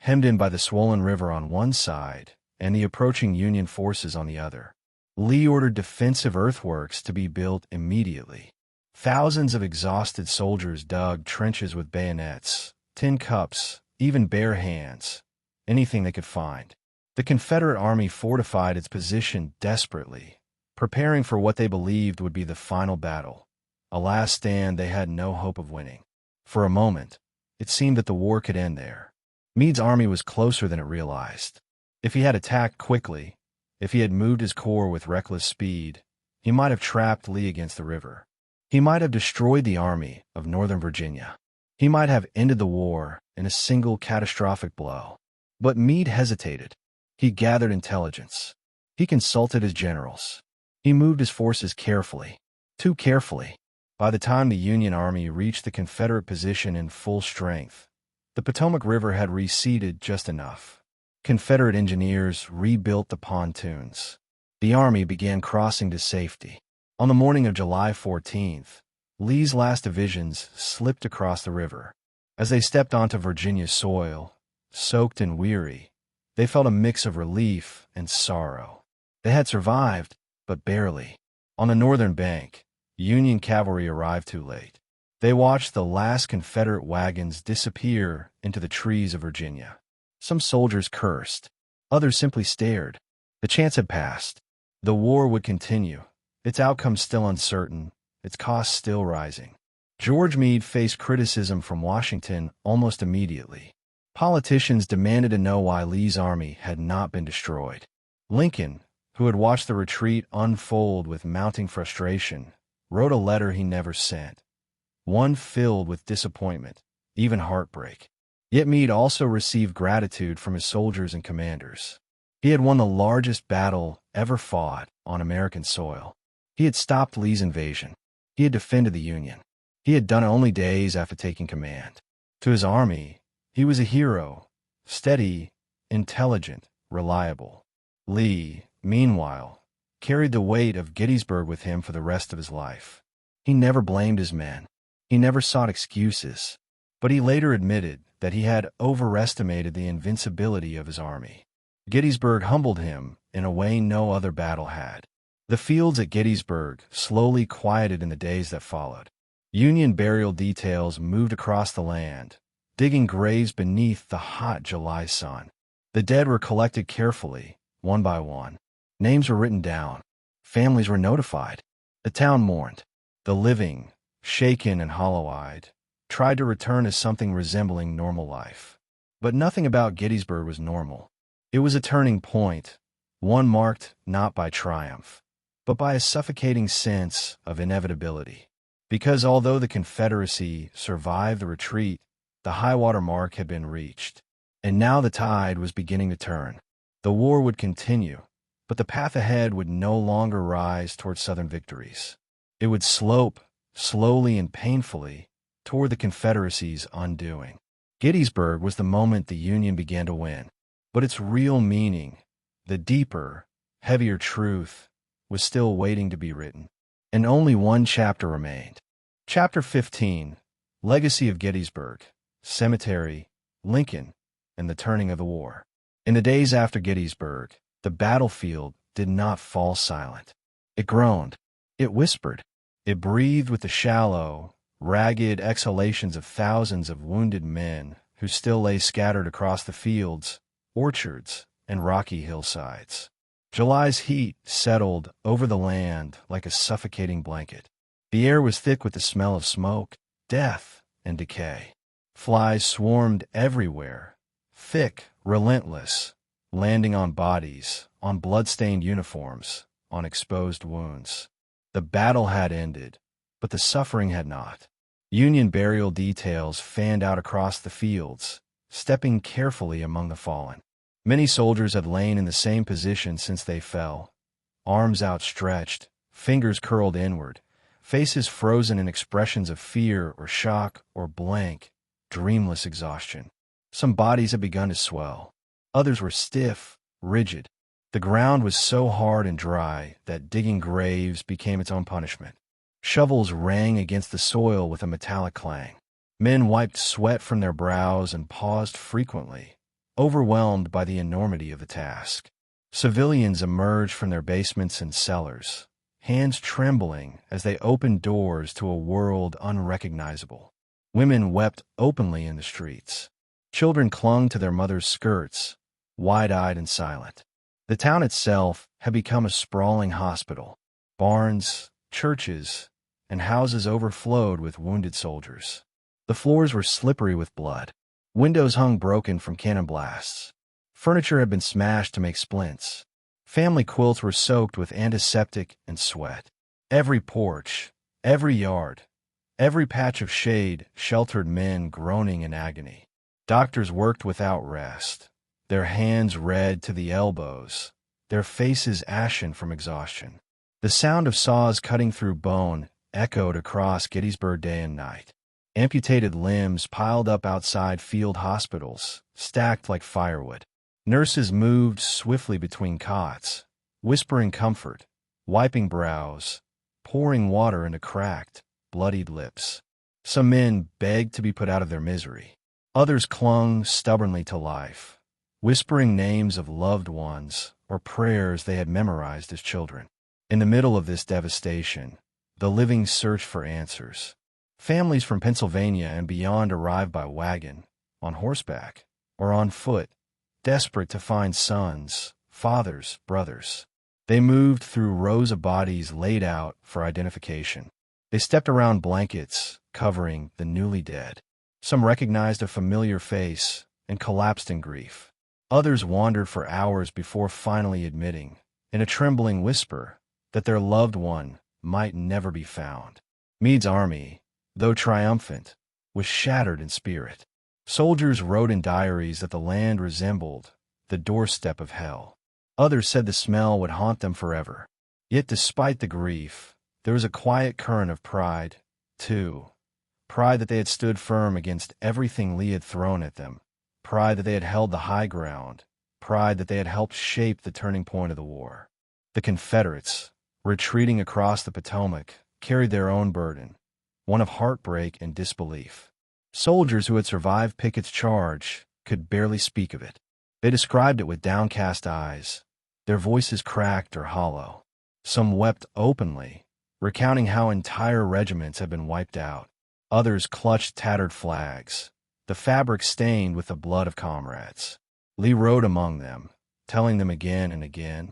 hemmed in by the swollen river on one side and the approaching Union forces on the other. Lee ordered defensive earthworks to be built immediately. Thousands of exhausted soldiers dug trenches with bayonets, tin cups, even bare hands, anything they could find. The Confederate army fortified its position desperately, preparing for what they believed would be the final battle, a last stand they had no hope of winning. For a moment, it seemed that the war could end there. Meade's army was closer than it realized. If he had attacked quickly, if he had moved his corps with reckless speed, he might have trapped Lee against the river. He might have destroyed the Army of Northern Virginia. He might have ended the war in a single catastrophic blow. But Meade hesitated. He gathered intelligence. He consulted his generals. He moved his forces carefully, too carefully. By the time the Union Army reached the Confederate position in full strength, the Potomac River had receded just enough. Confederate engineers rebuilt the pontoons. The Army began crossing to safety. On the morning of July 14th, Lee's last divisions slipped across the river. As they stepped onto Virginia soil, soaked and weary, they felt a mix of relief and sorrow. They had survived, but barely. On the northern bank, Union cavalry arrived too late. They watched the last Confederate wagons disappear into the trees of Virginia. Some soldiers cursed. Others simply stared. The chance had passed. The war would continue, its outcome still uncertain, its costs still rising. George Meade faced criticism from Washington almost immediately. Politicians demanded to know why Lee's army had not been destroyed. Lincoln, who had watched the retreat unfold with mounting frustration, wrote a letter he never sent, one filled with disappointment, even heartbreak. Yet Meade also received gratitude from his soldiers and commanders. He had won the largest battle ever fought on American soil. He had stopped Lee's invasion. He had defended the Union. He had done it only days after taking command. To his army, he was a hero, steady, intelligent, reliable. Lee, meanwhile, carried the weight of Gettysburg with him for the rest of his life. He never blamed his men. He never sought excuses. But he later admitted that he had overestimated the invincibility of his army. Gettysburg humbled him in a way no other battle had. The fields at Gettysburg slowly quieted in the days that followed. Union burial details moved across the land, digging graves beneath the hot July sun. The dead were collected carefully, one by one. Names were written down. Families were notified. The town mourned. The living, shaken and hollow-eyed, tried to return to something resembling normal life. But nothing about Gettysburg was normal. It was a turning point, one marked not by triumph, but by a suffocating sense of inevitability. Because although the Confederacy survived the retreat, the high-water mark had been reached, and now the tide was beginning to turn. The war would continue, But the path ahead would no longer rise toward Southern victories. It would slope, slowly and painfully, toward the Confederacy's undoing. Gettysburg was the moment the Union began to win. But its real meaning, the deeper, heavier truth, was still waiting to be written. And only one chapter remained. Chapter 15, Legacy of Gettysburg, Cemetery, Lincoln, and the Turning of the War. In the days after Gettysburg, the battlefield did not fall silent. It groaned. It whispered. It breathed with the shallow, ragged exhalations of thousands of wounded men who still lay scattered across the fields, orchards, and rocky hillsides. July's heat settled over the land like a suffocating blanket. The air was thick with the smell of smoke, death, and decay. Flies swarmed everywhere, thick, relentless, landing on bodies, on blood-stained uniforms, on exposed wounds. The battle had ended, but the suffering had not. Union burial details fanned out across the fields, stepping carefully among the fallen. Many soldiers had lain in the same position since they fell, arms outstretched, fingers curled inward, faces frozen in expressions of fear or shock or blank, dreamless exhaustion. Some bodies had begun to swell. Others were stiff, rigid. The ground was so hard and dry that digging graves became its own punishment. Shovels rang against the soil with a metallic clang. Men wiped sweat from their brows and paused frequently, overwhelmed by the enormity of the task. Civilians emerged from their basements and cellars, hands trembling as they opened doors to a world unrecognizable. Women wept openly in the streets. Children clung to their mothers' skirts, wide-eyed and silent. The town itself had become a sprawling hospital. Barns, churches, and houses overflowed with wounded soldiers. The floors were slippery with blood. Windows hung broken from cannon blasts. Furniture had been smashed to make splints. Family quilts were soaked with antiseptic and sweat. Every porch, every yard, every patch of shade sheltered men groaning in agony. Doctors worked without rest, their hands red to the elbows, their faces ashen from exhaustion. The sound of saws cutting through bone echoed across Gettysburg day and night. Amputated limbs piled up outside field hospitals, stacked like firewood. Nurses moved swiftly between cots, whispering comfort, wiping brows, pouring water into cracked, bloodied lips. Some men begged to be put out of their misery. Others clung stubbornly to life, whispering names of loved ones or prayers they had memorized as children. In the middle of this devastation, the living searched for answers. Families from Pennsylvania and beyond arrived by wagon, on horseback, or on foot, desperate to find sons, fathers, brothers. They moved through rows of bodies laid out for identification. They stepped around blankets covering the newly dead. Some recognized a familiar face and collapsed in grief. Others wandered for hours before finally admitting, in a trembling whisper, that their loved one might never be found. Meade's army, though triumphant, was shattered in spirit. Soldiers wrote in diaries that the land resembled the doorstep of hell. Others said the smell would haunt them forever. Yet despite the grief, there was a quiet current of pride, too. Pride that they had stood firm against everything Lee had thrown at them. Pride that they had held the high ground. Pride that they had helped shape the turning point of the war. The Confederates, retreating across the Potomac, carried their own burden, one of heartbreak and disbelief. Soldiers who had survived Pickett's charge could barely speak of it. They described it with downcast eyes, their voices cracked or hollow. Some wept openly, recounting how entire regiments had been wiped out. Others clutched tattered flags, the fabric stained with the blood of comrades. Lee rode among them, telling them again and again,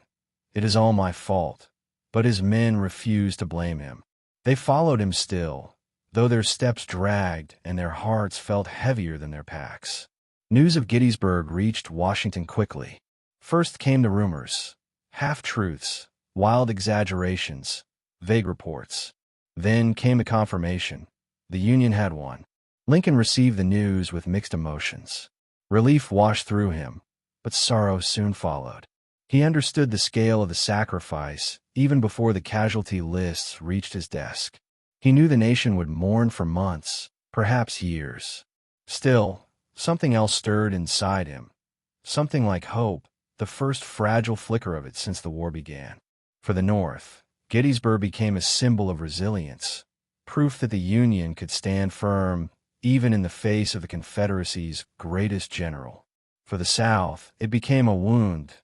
"It is all my fault," but his men refused to blame him. They followed him still, though their steps dragged and their hearts felt heavier than their packs. News of Gettysburg reached Washington quickly. First came the rumors, half-truths, wild exaggerations, vague reports. Then came the confirmation. The Union had won. Lincoln received the news with mixed emotions. Relief washed through him, but sorrow soon followed. He understood the scale of the sacrifice even before the casualty lists reached his desk. He knew the nation would mourn for months, perhaps years. Still, something else stirred inside him. Something like hope, the first fragile flicker of it since the war began. For the North, Gettysburg became a symbol of resilience, proof that the Union could stand firm even in the face of the Confederacy's greatest general. For the South, it became a wound,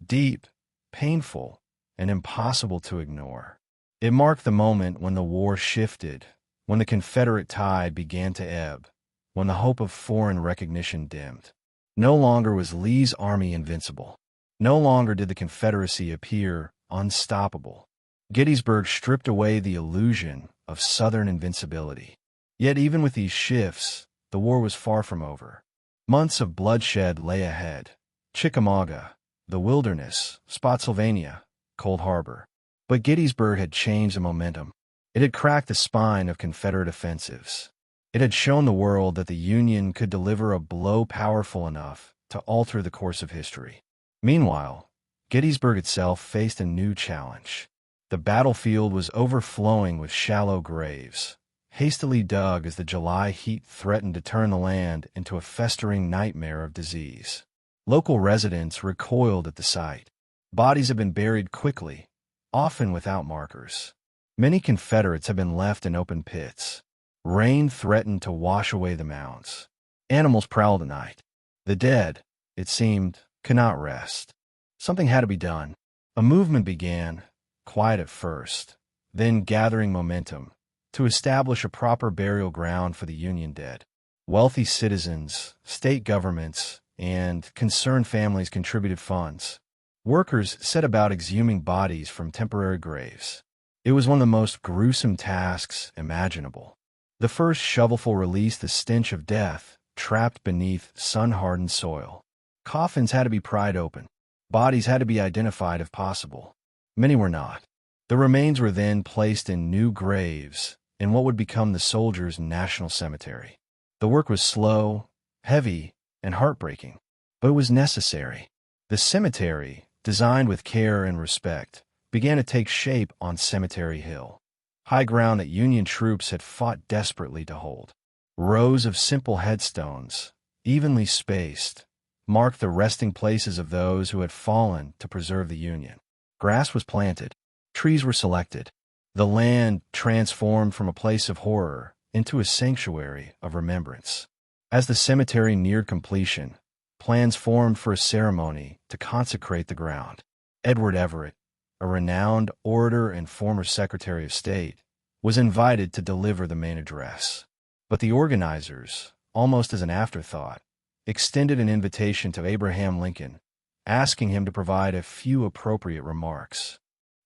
deep, painful, and impossible to ignore. It marked the moment when the war shifted, when the Confederate tide began to ebb, when the hope of foreign recognition dimmed. No longer was Lee's army invincible. No longer did the Confederacy appear unstoppable. Gettysburg stripped away the illusion of Southern invincibility. Yet even with these shifts, the war was far from over. Months of bloodshed lay ahead. Chickamauga, the Wilderness, Spotsylvania, Cold Harbor. But Gettysburg had changed the momentum. It had cracked the spine of Confederate offensives. It had shown the world that the Union could deliver a blow powerful enough to alter the course of history. Meanwhile, Gettysburg itself faced a new challenge. The battlefield was overflowing with shallow graves, hastily dug as the July heat threatened to turn the land into a festering nightmare of disease. Local residents recoiled at the sight. Bodies had been buried quickly, often without markers. Many Confederates had been left in open pits. Rain threatened to wash away the mounds. Animals prowled at night. The dead, it seemed, could not rest. Something had to be done. A movement began, quiet at first, then gathering momentum, to establish a proper burial ground for the Union dead. Wealthy citizens, state governments, and concerned families contributed funds. Workers set about exhuming bodies from temporary graves. It was one of the most gruesome tasks imaginable. The first shovelful released the stench of death, trapped beneath sun-hardened soil. Coffins had to be pried open. Bodies had to be identified if possible. Many were not. The remains were then placed in new graves in what would become the soldiers' national cemetery. The work was slow, heavy, and heartbreaking, but it was necessary. The cemetery, designed with care and respect, began to take shape on Cemetery Hill, high ground that Union troops had fought desperately to hold. Rows of simple headstones, evenly spaced, marked the resting places of those who had fallen to preserve the Union. Grass was planted. Trees were selected. The land transformed from a place of horror into a sanctuary of remembrance. As the cemetery neared completion, plans formed for a ceremony to consecrate the ground. Edward Everett, a renowned orator and former Secretary of State, was invited to deliver the main address. But the organizers, almost as an afterthought, extended an invitation to Abraham Lincoln, asking him to provide a few appropriate remarks.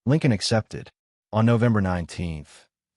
Lincoln accepted. On November 19,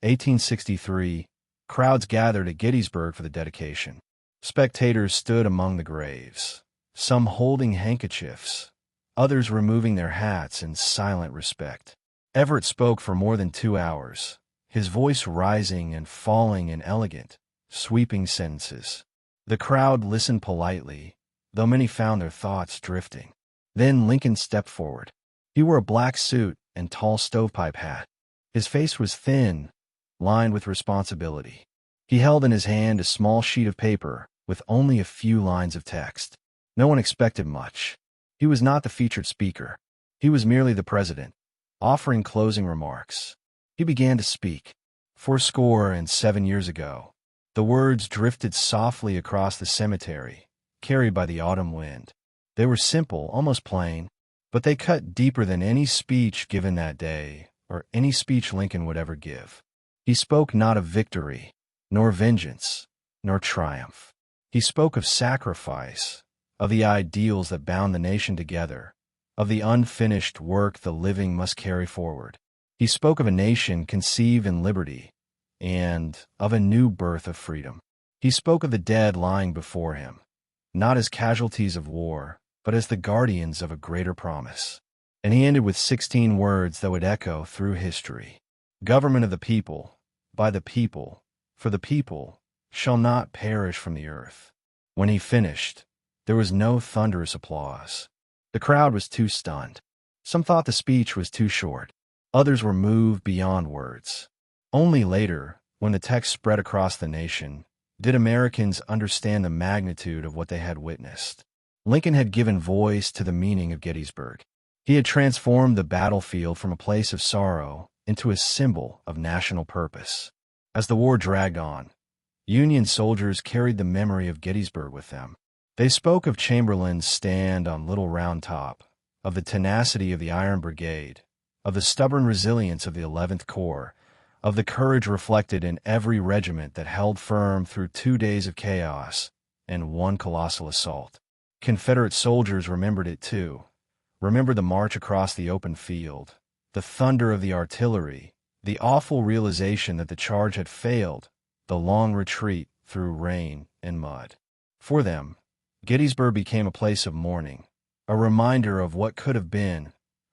1863, crowds gathered at Gettysburg for the dedication. Spectators stood among the graves, some holding handkerchiefs, others removing their hats in silent respect. Everett spoke for more than 2 hours, his voice rising and falling in elegant, sweeping sentences. The crowd listened politely, though many found their thoughts drifting. Then Lincoln stepped forward. He wore a black suit and tall stovepipe hat. His face was thin, lined with responsibility. He held in his hand a small sheet of paper with only a few lines of text. No one expected much. He was not the featured speaker. He was merely the president, offering closing remarks. He began to speak. 47 years ago, the words drifted softly across the cemetery, carried by the autumn wind. They were simple, almost plain, but they cut deeper than any speech given that day, or any speech Lincoln would ever give. He spoke not of victory, nor vengeance, nor triumph. He spoke of sacrifice, of the ideals that bound the nation together, of the unfinished work the living must carry forward. He spoke of a nation conceived in liberty, and of a new birth of freedom. He spoke of the dead lying before him, not as casualties of war, but as the guardians of a greater promise. And he ended with 16 words that would echo through history. Government of the people, by the people, for the people, shall not perish from the earth. When he finished, there was no thunderous applause. The crowd was too stunned. Some thought the speech was too short. Others were moved beyond words. Only later, when the text spread across the nation, did Americans understand the magnitude of what they had witnessed. Lincoln had given voice to the meaning of Gettysburg. He had transformed the battlefield from a place of sorrow into a symbol of national purpose. As the war dragged on, Union soldiers carried the memory of Gettysburg with them. They spoke of Chamberlain's stand on Little Round Top, of the tenacity of the Iron Brigade, of the stubborn resilience of the 11th Corps, of the courage reflected in every regiment that held firm through 2 days of chaos and one colossal assault. Confederate soldiers remembered it too. Remembered the march across the open field, the thunder of the artillery, the awful realization that the charge had failed, the long retreat through rain and mud. For them, Gettysburg became a place of mourning, a reminder of what could have been,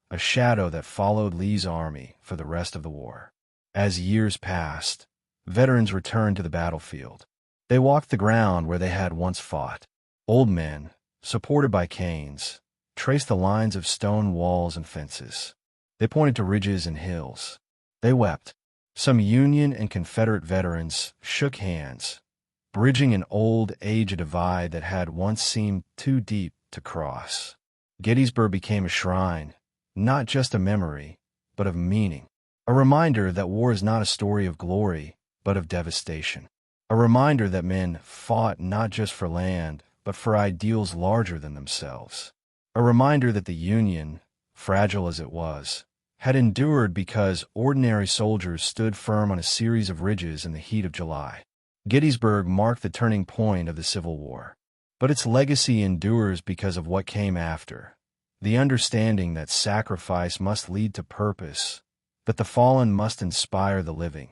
a shadow that followed Lee's army for the rest of the war. As years passed, veterans returned to the battlefield. They walked the ground where they had once fought. Old men, supported by canes, traced the lines of stone walls and fences. They pointed to ridges and hills. They wept. Some Union and Confederate veterans shook hands, bridging an old age divide that had once seemed too deep to cross. Gettysburg became a shrine, not just a memory, but of meaning. A reminder that war is not a story of glory, but of devastation. A reminder that men fought not just for land, but for ideals larger than themselves. A reminder that the Union, fragile as it was, had endured because ordinary soldiers stood firm on a series of ridges in the heat of July. Gettysburg marked the turning point of the Civil War. But its legacy endures because of what came after. The understanding that sacrifice must lead to purpose, that the fallen must inspire the living,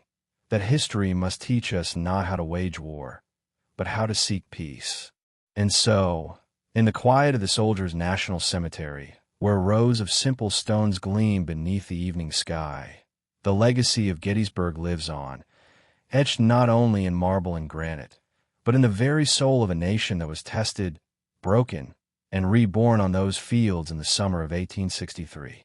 that history must teach us not how to wage war, but how to seek peace. And so, in the quiet of the Soldiers' National Cemetery, where rows of simple stones gleam beneath the evening sky, the legacy of Gettysburg lives on, etched not only in marble and granite, but in the very soul of a nation that was tested, broken, and reborn on those fields in the summer of 1863.